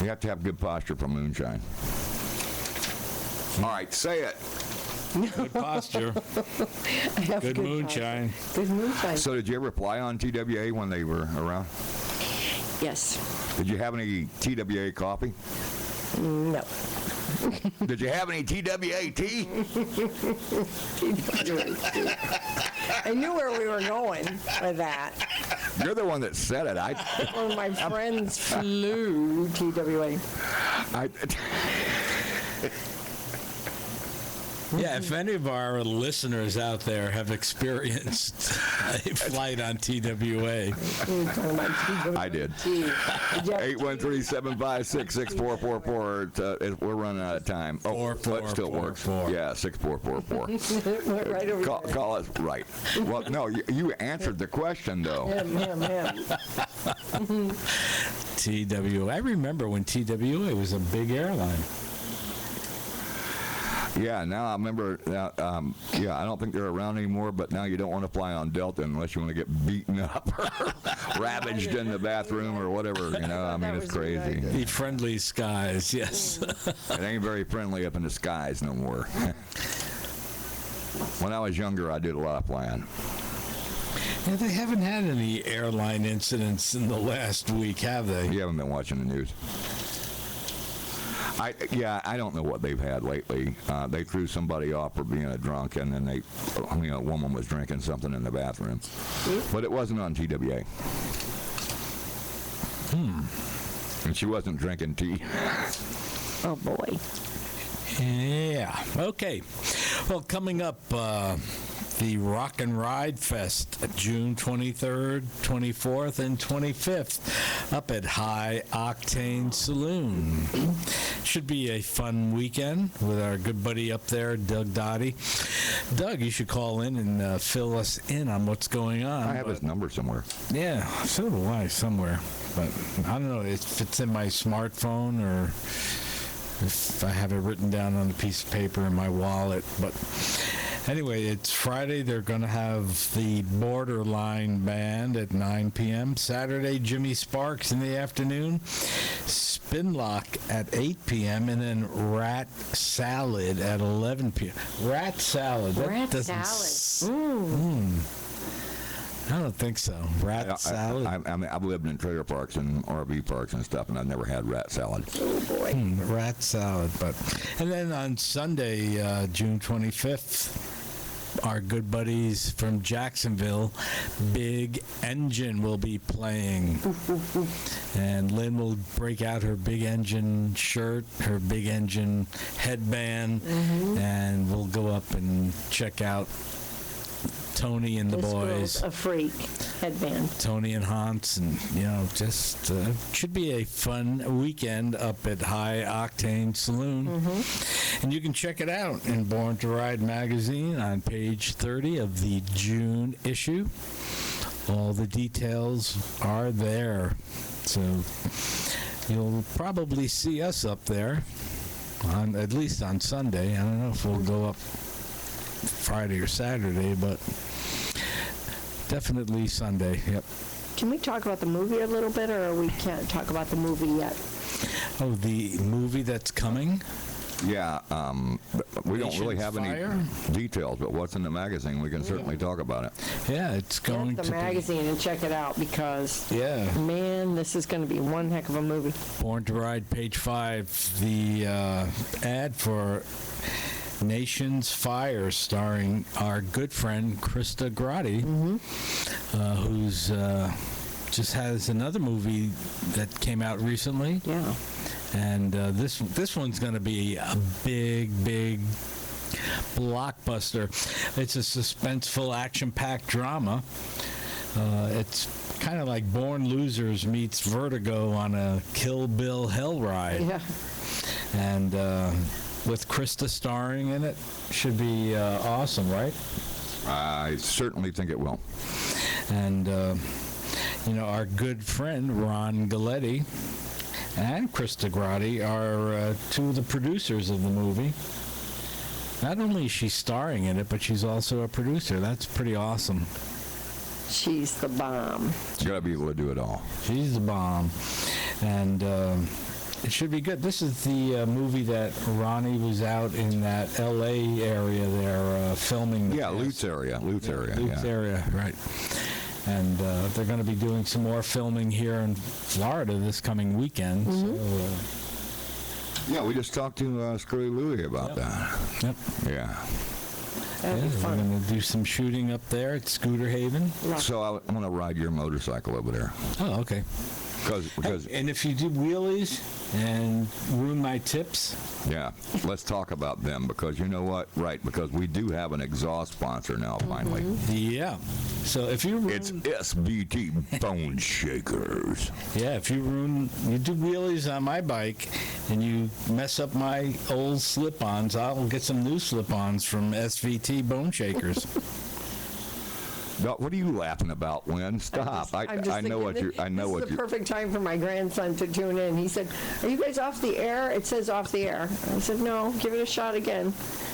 You have to have good posture for moonshine. All right, say it. Good posture. I have Good moonshine. posture. Good moonshine. So did you ever fly on TWA when they were around? Yes. Did you have any TWA coffee? No. Did you have any TWA tea? I knew where we were going with that. You're the one that said it. One of my friends flew TWA. Yeah, if any of our listeners out there have experienced a flight on TWA. I did. 813-756-6444. We're running out of time. Oh, it still works. Yeah, 6444. Right over there. Call us right. Well, no, you answered the question, though. Him. TWA. I remember when TWA was a big airline. Yeah, now I remember. I don't think they're around anymore. But now you don't want to fly on Delta unless you want to get beaten up or ravaged in the bathroom or whatever. You know, I mean, it's crazy. The friendly skies, yes. It ain't very friendly up in the skies no more. When I was younger, I did a lot of flying. Yeah, they haven't had any airline incidents in the last week, have they? You haven't been watching the news. I don't know what they've had lately. They threw somebody off for being a drunk, and then a woman was drinking something in the bathroom. But it wasn't on TWA. And she wasn't drinking tea. Oh, boy. Yeah. Okay. Well, coming up, the Rock and Ride Fest, June 23rd, 24th, and 25th, up at High Octane Saloon. Should be a fun weekend with our good buddy up there, Doug Dottie. Doug, you should call in and fill us in on what's going on. I have his number somewhere. Yeah, so do I, somewhere. But I don't know if it's in my smartphone or if I have it written down on a piece of paper in my wallet. But anyway, it's Friday. They're going to have the Borderline Band at 9 p.m. Saturday, Jimmy Sparks in the afternoon. Spinlock at 8 p.m. and then Rat Salad at 11 p.m. Rat Salad. Rat Salad. I don't think so. Rat salad. I mean, I've lived in trailer parks and RV parks and stuff, and I've never had rat salad. Oh, boy. Rat salad. And then on Sunday, June 25th, our good buddies from Jacksonville, Big Engine, will be playing. And Lynn will break out her Big Engine shirt, her Big Engine headband, and we'll go up and check out Tony and the this boys. Girl's a freak headband. Tony and Hans, and just should be a fun weekend up at High Octane Saloon. And you can check it out in Born to Ride magazine on page 30 of the June issue. All the details are there, so you'll probably see us up there at least on Sunday. I don't know if we'll go up Friday or Saturday, but definitely Sunday. Yep. Can we talk about the movie a little bit, or we can't talk about the movie yet? Oh, the movie that's coming? Yeah, we don't really have Fire? any details, but what's in the magazine, we can certainly talk about it. Yeah, it's going Get to the magazine and check it out, because, man, this is going to be one heck of a movie. Born to Ride, page 5, the ad for Nation's Fire, starring our good friend Krista Grotti, who's just has another movie that came out recently. Yeah. And this one's going to be a big blockbuster. It's a suspenseful, action-packed drama. It's kind of like Born Losers meets Vertigo on a Kill Bill hell ride. Yeah. And with Krista starring in it, should be awesome, right? I certainly think it will. And, our good friend Ron Galletti and Krista Grotti are two of the producers of the movie. Not only is she starring in it, but she's also a producer. That's pretty awesome. She's the bomb. You gotta be able to do it all. She's the bomb. And it should be good. This is the movie that Ronnie was out in that L.A. area there filming. Yeah, Lutz area. Lutz area, right. And they're going to be doing some more filming here in Florida this coming weekend. Yeah, we just talked to Screwy Louie about that. Yep. Yeah. That'd be fun. We're going to do some shooting up there at Scooter Haven. So I want to ride your motorcycle over there. Oh, okay. Because And if you do wheelies and ruin my tips, yeah, let's talk about them, because you know what? Right, because we do have an exhaust sponsor now, finally. yeah. So if you ruin, It's SBT Bone Shakers. yeah, if you do wheelies on my bike and you mess up my old slip-ons, I'll get some new slip-ons from SVT Bone Shakers. No, what are you laughing about, Lynn? Stop. I'm just I know thinking what you. I know this what is you. the perfect time for my grandson to tune in. He said, "Are you guys off the air?" It says off the air. I said, "No, give it a shot again."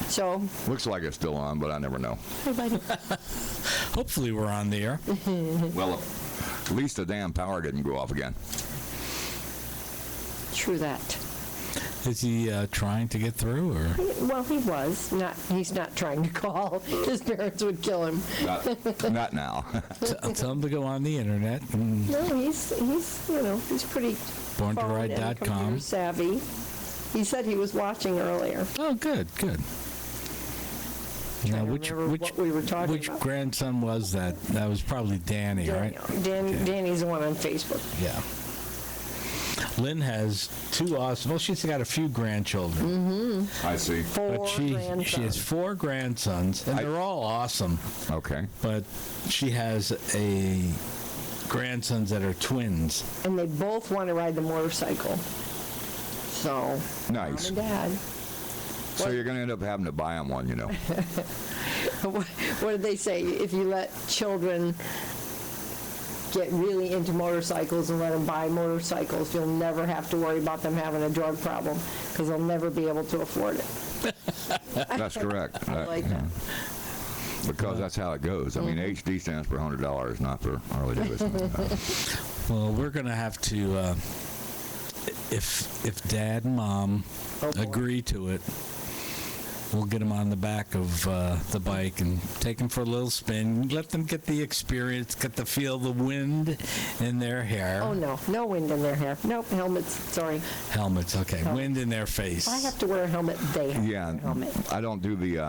So, Looks like it's still on, but I never know. hey, buddy. Hopefully we're on the air. Well, at least the damn power didn't go off again. True that. Is he trying to get through, or? Well, he was not. He's not trying to call. His parents would kill him. Not now. Tell him to go on the internet. And No, he's he's pretty phone and BornToRide.com. computer savvy. He said he was watching earlier. Oh, good. Now, which what we were talking which about. grandson was that? That was probably Danny, right? Danny's the one on Facebook. Yeah. Lynn has two awesome. Well, she's got a few grandchildren. I see. But she has 4 grandsons, and they're all awesome. Okay. But she has grandsons that are twins. And they both want to ride the motorcycle. So, Nice. Mom and Dad. So you're going to end up having to buy them one, you know. What did they say? If you let children get really into motorcycles and let them buy motorcycles, you'll never have to worry about them having a drug problem because they'll never be able to afford it. That's correct. I like that. Because that's how it goes. I mean, HD stands for $100, not for Harley Davidson. Well, we're going to have to, if Dad and Mom agree to it, we'll get them on the back of the bike and take them for a little spin. Let them get the experience, get to feel the wind in their hair. Oh, no wind in their hair. Nope, helmets, sorry. Helmets, okay. Helmets. Wind in their face. If I have to wear a helmet, they have to wear a helmet. I don't do the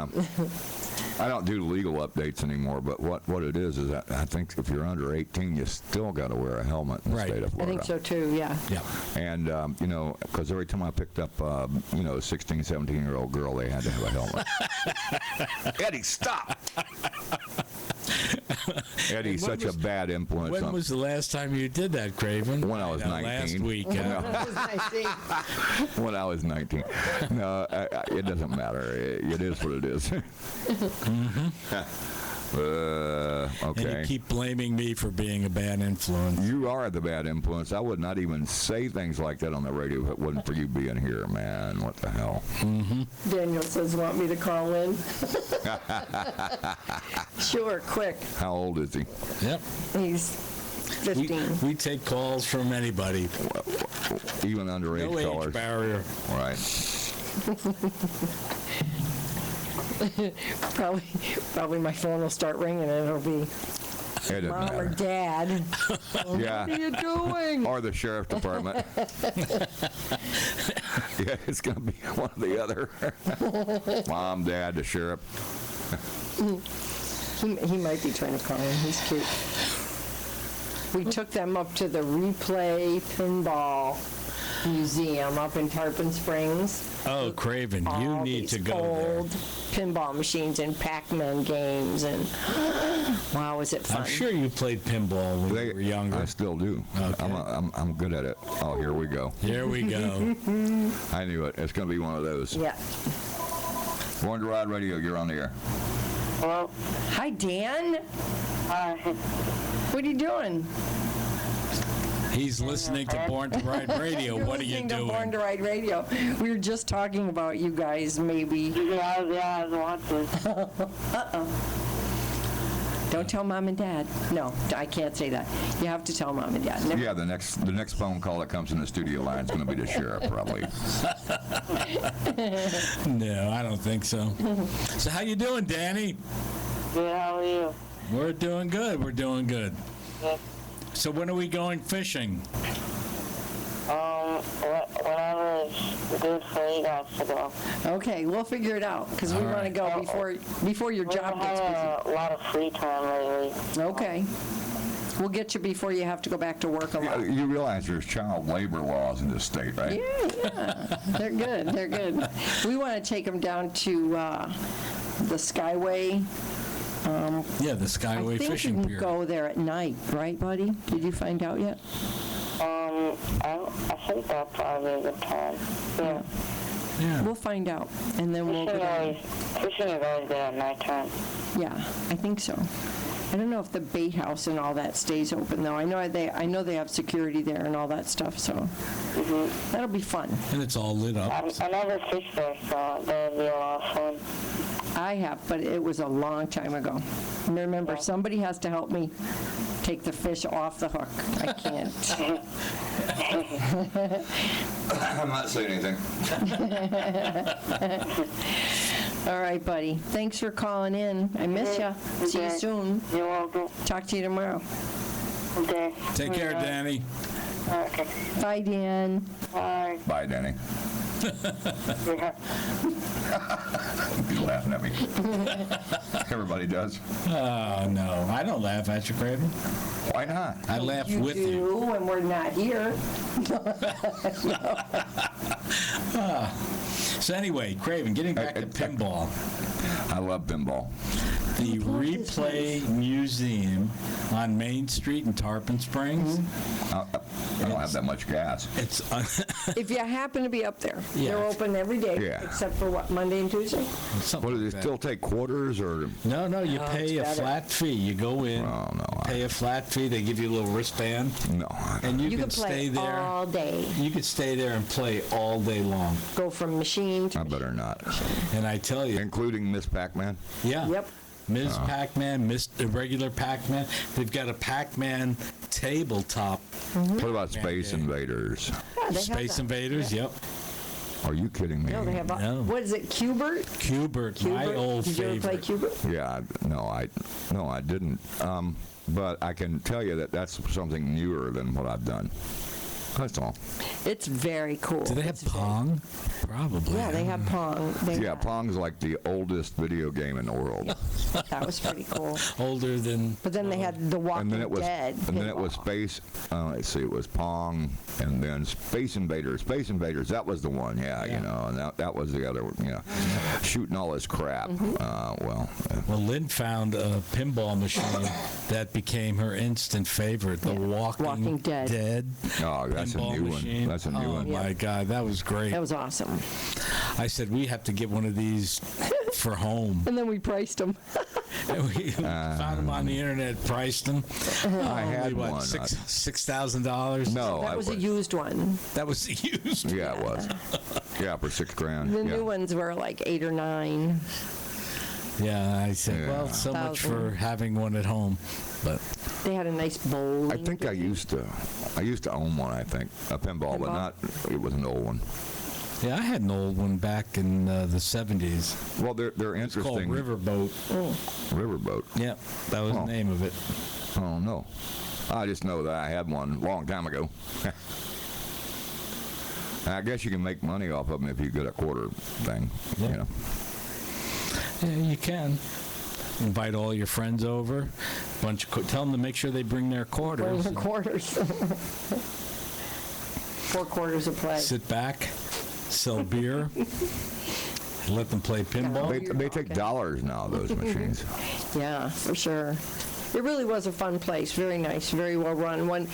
I don't do legal updates anymore, but what it is that I think if you're under 18, you still got to wear a helmet in the state of I Florida. think so too, yeah. Yeah. And, because every time I picked up, a 16, 17-year-old girl, they had to have a helmet. Eddie, stop! Eddie's such a bad influence When on was the last time you did that, Craven? When I was 19. Last week. When I was 19. No, it doesn't matter. It is what it is. Okay. And you keep blaming me for being a bad influence. You are the bad influence. I would not even say things like that on the radio if it wasn't for you being here, man. What the hell? Daniel says, want me to call in? Sure, quick. How old is he? Yep. He's 15. We take calls from anybody. Even underage No age callers. barrier. Right. Probably my phone will start ringing and it'll be It doesn't Mom or matter. Dad. Yeah. What are you doing? Or the sheriff department. Yeah, it's going to be one or the other. Mom, Dad, the sheriff. He might be trying to call him. He's cute. We took them up to the Replay Pinball Museum up in Tarpon Springs. Oh, Craven, you All need these to go old pinball machines and Pac-Man games, and wow, was it there. fun? I'm sure you played pinball when you were younger. I still do. Okay. I'm good at it. Oh, here we go. Here we go. I knew it. It's going to be one of those. Yeah. Born to Ride Radio, you're on the air. Hello. Hi, Dan. Hi. What are you doing? He's listening to Born to Ride Radio. You're What are you listening to doing? Born to Ride Radio. We were just talking about you guys, maybe. Yeah, I was watching. Uh-oh. Don't tell Mom and Dad. No, I can't say that. You have to tell Mom and Dad. Never. Yeah, the next phone call that comes in the studio line is going to be the sheriff, probably. No, I don't think so. So how you doing, Danny? Good, how are you? We're doing good. We're doing good. Good. So when are we going fishing? Whenever it's good for you guys to go. Okay, we'll figure it out because we All want to right. go before your We've job had gets busy. a lot of free time lately. Okay. We'll get you before you have to go back to work a lot. You realize there's child labor laws in this state, right? Yeah. They're good. They're good. We want to take them down to the Skyway. Yeah, the Skyway I think Fishing you can Pier. go there at night, right, buddy? Did you find out yet? I think that's probably a good time. Yeah. Yeah. We'll find out, and then we'll go down. Fishing is always good at nighttime. Yeah, I think so. I don't know if the bait house and all that stays open though. I know they have security there and all that stuff, so that'll be fun. And it's all lit up. I never fished there, so that would be a lot of fun. I have, but it was a long time ago. And remember, somebody has to help me take the fish off the hook. I can't. I'm not saying anything. All right, buddy. Thanks for calling in. I miss you. See you soon. You're welcome. Talk to you tomorrow. Okay. Take care, Danny. Okay. Bye, Dan. Bye. Bye, Danny. You're laughing at me. Everybody does. Oh, no. I don't laugh at you, Craven. Why not? I laugh with you. You when we're not here. So anyway, Craven, getting back to pinball. I love pinball. The Replay Museum on Main Street in Tarpon Springs. I don't have that much gas. It's If you happen to be up there, Yeah. they're open every day, Yeah. except for what, Monday and Tuesday? What do they still take quarters or? No, you Oh, pay a it's better. flat fee. You go in, Oh no. pay a flat fee. They give you a little wristband, No. and you, You can can play stay there. all day. You could stay there and play all day long. Go from machine to I better not. And I tell you, Including Miss Pac-Man. yeah. Yep. Ms. Pac-Man, the regular Pac-Man. They've got a Pac-Man tabletop. What about Space Invaders? Yeah, they have Space that. Invaders, yep. Are you kidding me? No, they have, No. what is it, Cubert? Cubert, my old Did you ever play favorite. Cubert? Yeah, no, I didn't. But I can tell you that that's something newer than what I've done. That's all. It's very cool. Do they have Pong? Probably. Yeah, they have Pong. Yeah, Pong's like the oldest video game in the world. That was pretty cool. Older than. But then they had The Walking And then it was, Dead. and then it was Space. Let's see, it was Pong, and then Space Invaders. Space Invaders, that was the one. Yeah. You know, and that was the other. You know, shooting all this crap. Well, Lynn found a pinball machine that became her instant favorite, the Walking Dead. Oh, that's a pinball new machine. one. That's a new one. Oh my God, that was great. That was awesome. I said we have to get one of these for home. And then we priced them. And we found them on the internet, priced them. I had Only, what, one. $6,000? No, That was a used one. That was used. Yeah, it was. Yeah, for $6,000. The yeah. new ones were like 8 or 9. Yeah, I said, Yeah. well, so much for $1,000. having one at home. But They had a nice bowl. I think I used to own one. I think a pinball, but not. It was an old one. yeah, I had an old one back in the 70s. Well, they're It's called interesting. Riverboat. Riverboat. Yeah, that was the name of it. Oh no, I just know that I had one a long time ago. I guess you can make money off of them if you get a quarter thing. Yeah. You know. Yeah, you can. Invite all your friends over. Tell them to make sure they bring their Bring quarters. the quarters. 4 quarters a play. Sit back, sell beer, let them play pinball. They take dollars now, those machines. Yeah, for sure. It really was a fun place. Very nice, very well run. One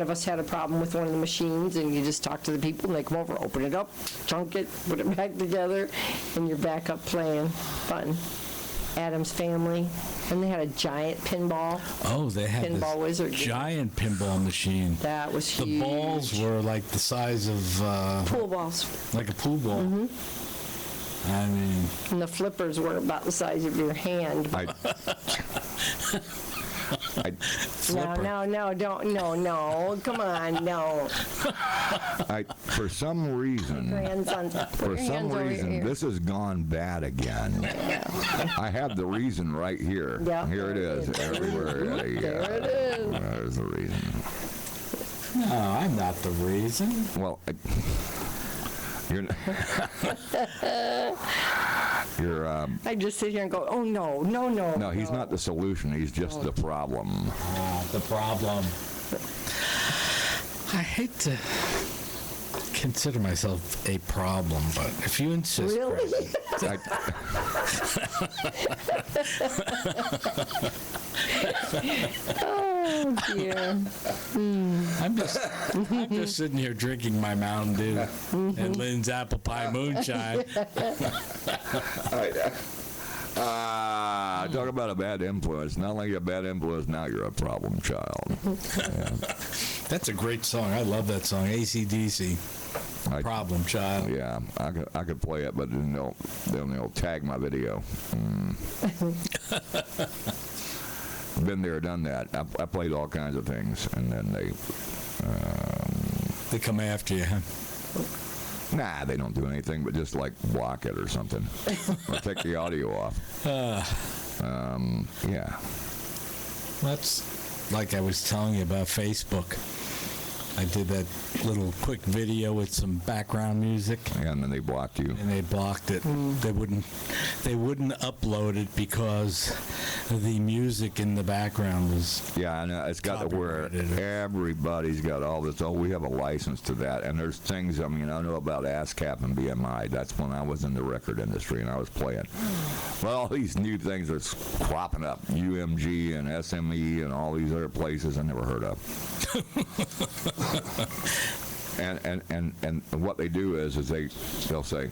of us had a problem with one of the machines, and you just talk to the people, and they come over, open it up, chunk it, put it back together, and you're back up playing. Fun. Adam's Family. And they had a giant pinball. Oh, they had Pinball this Wizard. giant pinball machine. That was The huge. balls were like the size of Pool balls. like a pool ball. Mm-hmm. I mean, And the flippers were about the size of your hand. No, don't, no, come on, no. For some reason, Grandsons, put your hands over your ear. this has gone bad again. I have the reason right here. Yeah. Here it is. Everywhere. There it is. There's the reason. no, I'm not the reason. Well, you're. You're. I just sit here and go, oh no, no, no. No, he's not the solution. He's just the problem. The problem. I hate to consider myself a problem, but if you insist. Really? Oh dear. I'm just sitting here drinking my Mountain Dew and Lynn's apple pie moonshine. Talk about a bad influence. Not only a bad influence, now you're a problem child. Yeah. That's a great song. I love that song. AC/DC. Problem Child. Yeah, I could play it, but then they'll tag my video. Been there, done that. I played all kinds of things, and then they come after you, huh? Nah, they don't do anything but just like block it or something, or take the audio off. Yeah. That's like I was telling you about Facebook. I did that little quick video with some background music. And then they blocked you. And they blocked it. They wouldn't upload it because the music in the background was. Yeah, I know. It's got to where everybody's got all this. Oh, we have a license to that. And there's things, I mean, I know about ASCAP and BMI. That's when I was in the record industry and I was playing. Well, all these new things are cropping up. UMG and SME and all these other places I never heard of. And what they do is they'll say,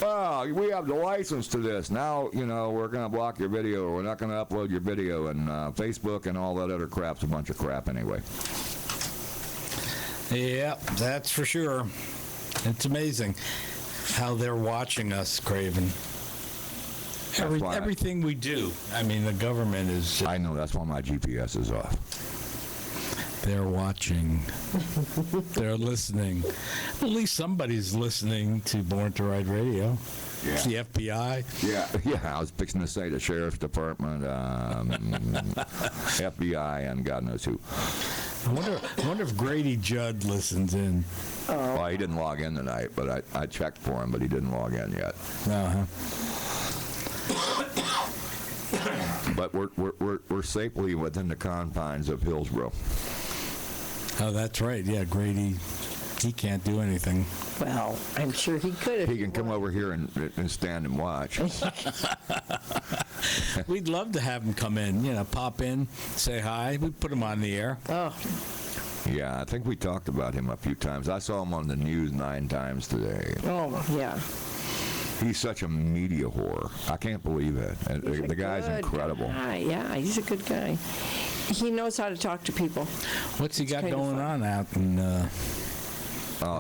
well, we have the license to this. Now, we're going to block your video, or we're not going to upload your video, and Facebook and all that other crap's a bunch of crap anyway. Yeah, that's for sure. It's amazing how they're watching us, Craven. Everything we do. I mean, the government is. I know, that's why my GPS is off. They're watching. They're listening. At least somebody's listening to Born to Ride Radio. Yeah. The FBI. Yeah. I was fixing to say the Sheriff's Department, FBI, and God knows who. I wonder if Grady Judd listens in. Well, he didn't log in tonight, but I checked for him, but he didn't log in yet. Uh-huh. But we're safely within the confines of Hillsborough. Oh, that's right. Yeah, Grady, he can't do anything. Well, I'm sure he could if he can come over here and stand and watch. We'd love to have him come in, pop in, say hi. We'd put him on the air. Oh. Yeah, I think we talked about him a few times. I saw him on the news 9 times today. Oh, yeah. He's such a media whore. I can't believe it. The guy's incredible. Yeah, he's a good guy. He knows how to talk to people. What's he got going on out in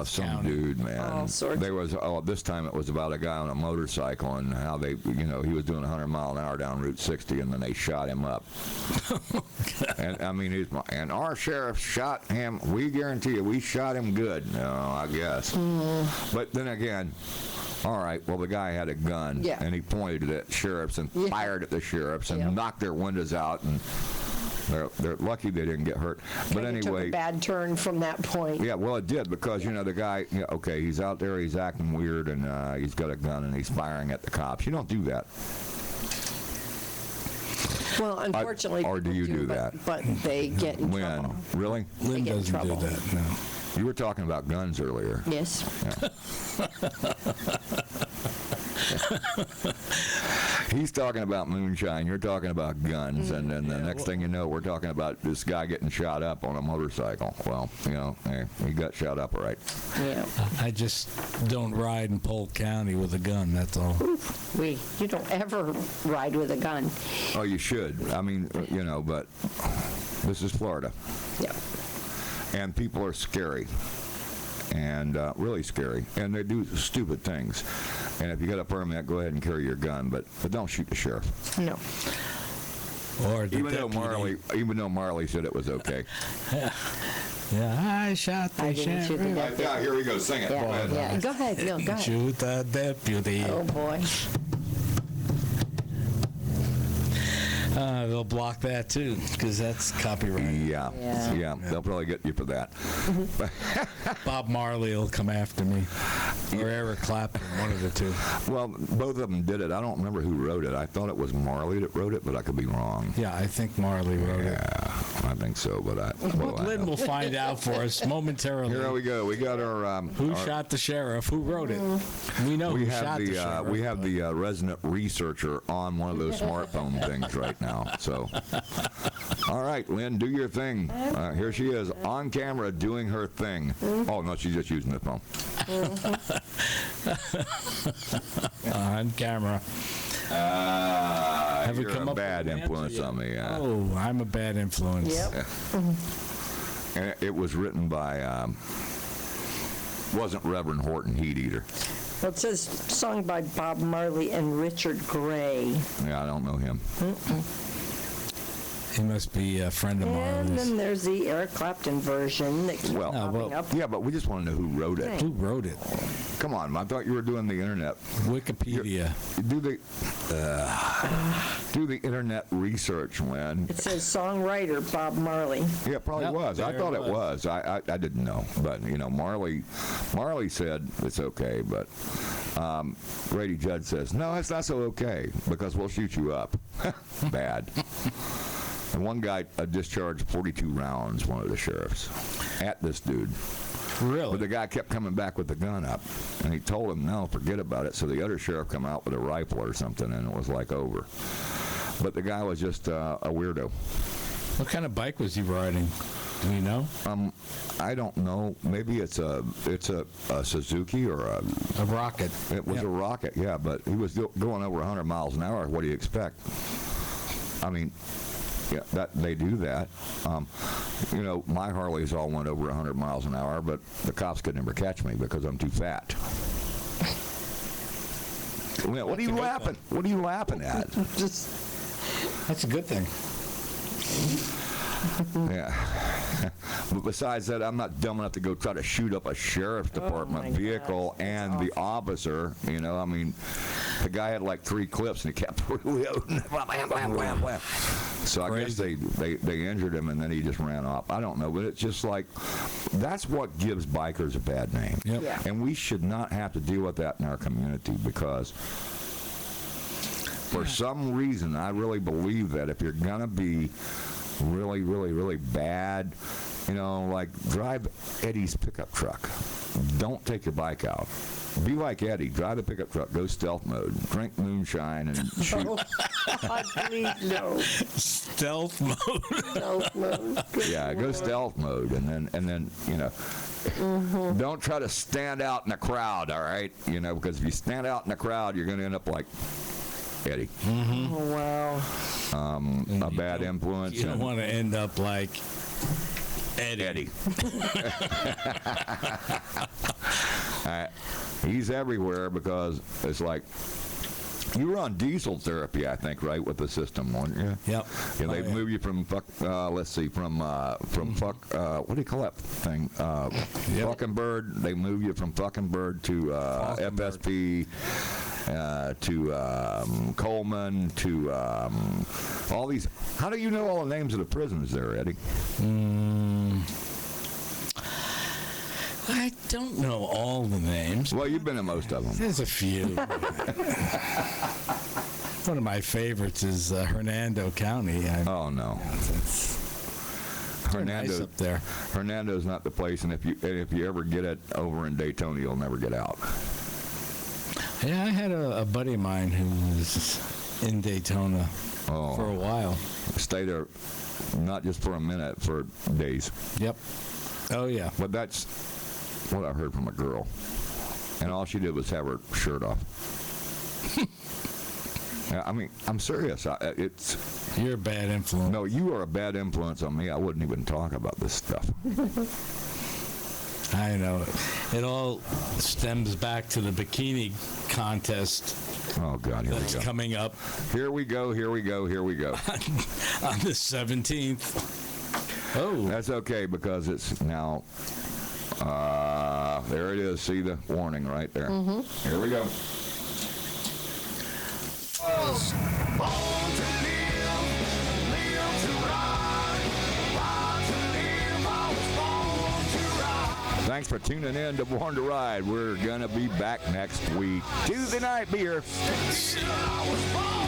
some dude, man. All sorts. There was this time it was about a guy on a motorcycle and how they, he was doing 100 mile an hour down Route 60 and then they shot him up. And I mean, and our sheriff shot him. We guarantee you, we shot him good. No, I guess. But then again. All right, well, the guy had a gun, and he pointed it at sheriffs and fired at the sheriffs and knocked their windows out, and they're lucky they didn't get hurt. But anyway, it took a bad turn from that point. Yeah, well, it did, because, the guy, okay, he's out there, he's acting weird, and he's got a gun, and he's firing at the cops. You don't do that. Well, unfortunately, or do you do that? But they get in trouble. Really? Lynn doesn't do that, no. You were talking about guns earlier. Yes. Yeah. He's talking about moonshine. You're talking about guns. And then the next thing you know, we're talking about this guy getting shot up on a motorcycle. Well, he got shot up, all right. Yeah. I just don't ride in Polk County with a gun, that's all. You don't ever ride with a gun. Oh, you should. I mean, but this is Florida. Yeah. And people are scary, and really scary, and they do stupid things. And if you got a permit, go ahead and carry your gun, but don't shoot the sheriff. No. Or even though Marley said it was okay. Yeah, I shot the sheriff. Yeah, here we go. Sing it. Yeah, go ahead. Yeah. Go ahead. No, go ahead. Shoot the deputy. Oh boy. They'll block that too, because that's copyright. Yeah. They'll probably get you for that. Bob Marley will come after me, or Eric Clapton, one of the two. Well, both of them did it. I don't remember who wrote it. I thought it was Marley that wrote it, but I could be wrong. Yeah, I think Marley wrote it. Yeah, I think so, but Lynn will find out for us momentarily. Here we go. We got our who shot the sheriff? Who wrote it? We know who shot the sheriff. We have the resident researcher on one of those smartphone things right now. So, all right, Lynn, do your thing. Here she is on camera doing her thing. Oh no, she's just using the phone. On camera. Have we you're come a up bad with an influence answer on me. Oh, I'm a bad influence. Yep. And it was written by, wasn't Reverend Horton Heat Eater. Well, it says sung by Bob Marley and Richard Gray. Yeah, I don't know him. He must be a friend of And Marley's. then there's the Eric Clapton version that keeps popping up. Yeah, but we just want to know who wrote it. Who wrote it? Come on, I thought you were doing the internet. Wikipedia. Do the internet research, Lynn. It says songwriter Bob Marley. Yeah, it probably was. I thought it was. I didn't know, but Marley said it's okay, but Grady Judd says no, it's not so okay because we'll shoot you up. Bad. And one guy discharged 42 rounds, one of the sheriffs, at this dude. Really? But the guy kept coming back with the gun up, and he told him, no, forget about it. So the other sheriff come out with a rifle or something, and it was like over. But the guy was just a weirdo. What kind of bike was he riding? Do you know? I don't know. Maybe it's a Suzuki or a Rocket. It was a Rocket, yeah. But he was going over 100 miles an hour. What do you expect? I mean, yeah, that they do that. My Harleys all went over 100 miles an hour, but the cops could never catch me because I'm too fat. What are you laughing? What are you laughing at? That's a good thing. Yeah. But besides that, I'm not dumb enough to go try to shoot up a sheriff's department vehicle and the officer. I mean, the guy had like 3 clips and he kept reloading. So I guess they injured him and then he just ran off. I don't know, but it's just like that's what gives bikers a bad name. Yep. Yeah. And we should not have to deal with that in our community because for some reason I really believe that if you're gonna be really, really, really bad, like drive Eddie's pickup truck. Don't take your bike out. Be like Eddie. Drive the pickup truck. Go stealth mode. Drink moonshine and shoot. Please no. Stealth mode. Stealth mode. Yeah, go stealth mode, and then don't try to stand out in the crowd. All right, because if you stand out in the crowd, you're going to end up like Eddie. Mm-hmm. Oh, wow. A bad influence. You don't want to end up like Eddie. He's everywhere because it's like you were on diesel therapy, I think, right, with the system, weren't you? Yep. Yeah, they move you from what do you call that thing? Fucking Bird. They move you from Fucking Bird to FSP. To Coleman, to all these. How do you know all the names of the prisons there, Eddie? I don't know all the names. Well, you've been in most of them. There's a few. One of my favorites is Hernando County. Oh, no. Nice up there. Hernando's not the place, and if you ever get it over in Daytona, you'll never get out. Yeah, I had a buddy of mine who was in Daytona for a while. Stay there, not just for a minute, for days. Yep. Oh, yeah. But that's what I heard from a girl. And all she did was have her shirt off. I mean, I'm serious. You're a bad influence. No, you are a bad influence on me. I wouldn't even talk about this stuff. I know. It all stems back to the bikini contest. Oh, God, here we go. That's coming up. Here we go. On the 17th. Oh. That's okay because it's now. There it is. See the warning right there. Mm-hmm. Here we go. Born to live Thanks for tuning in to Born to Ride. We're going to be back next week. Tuesday night beer. I was born.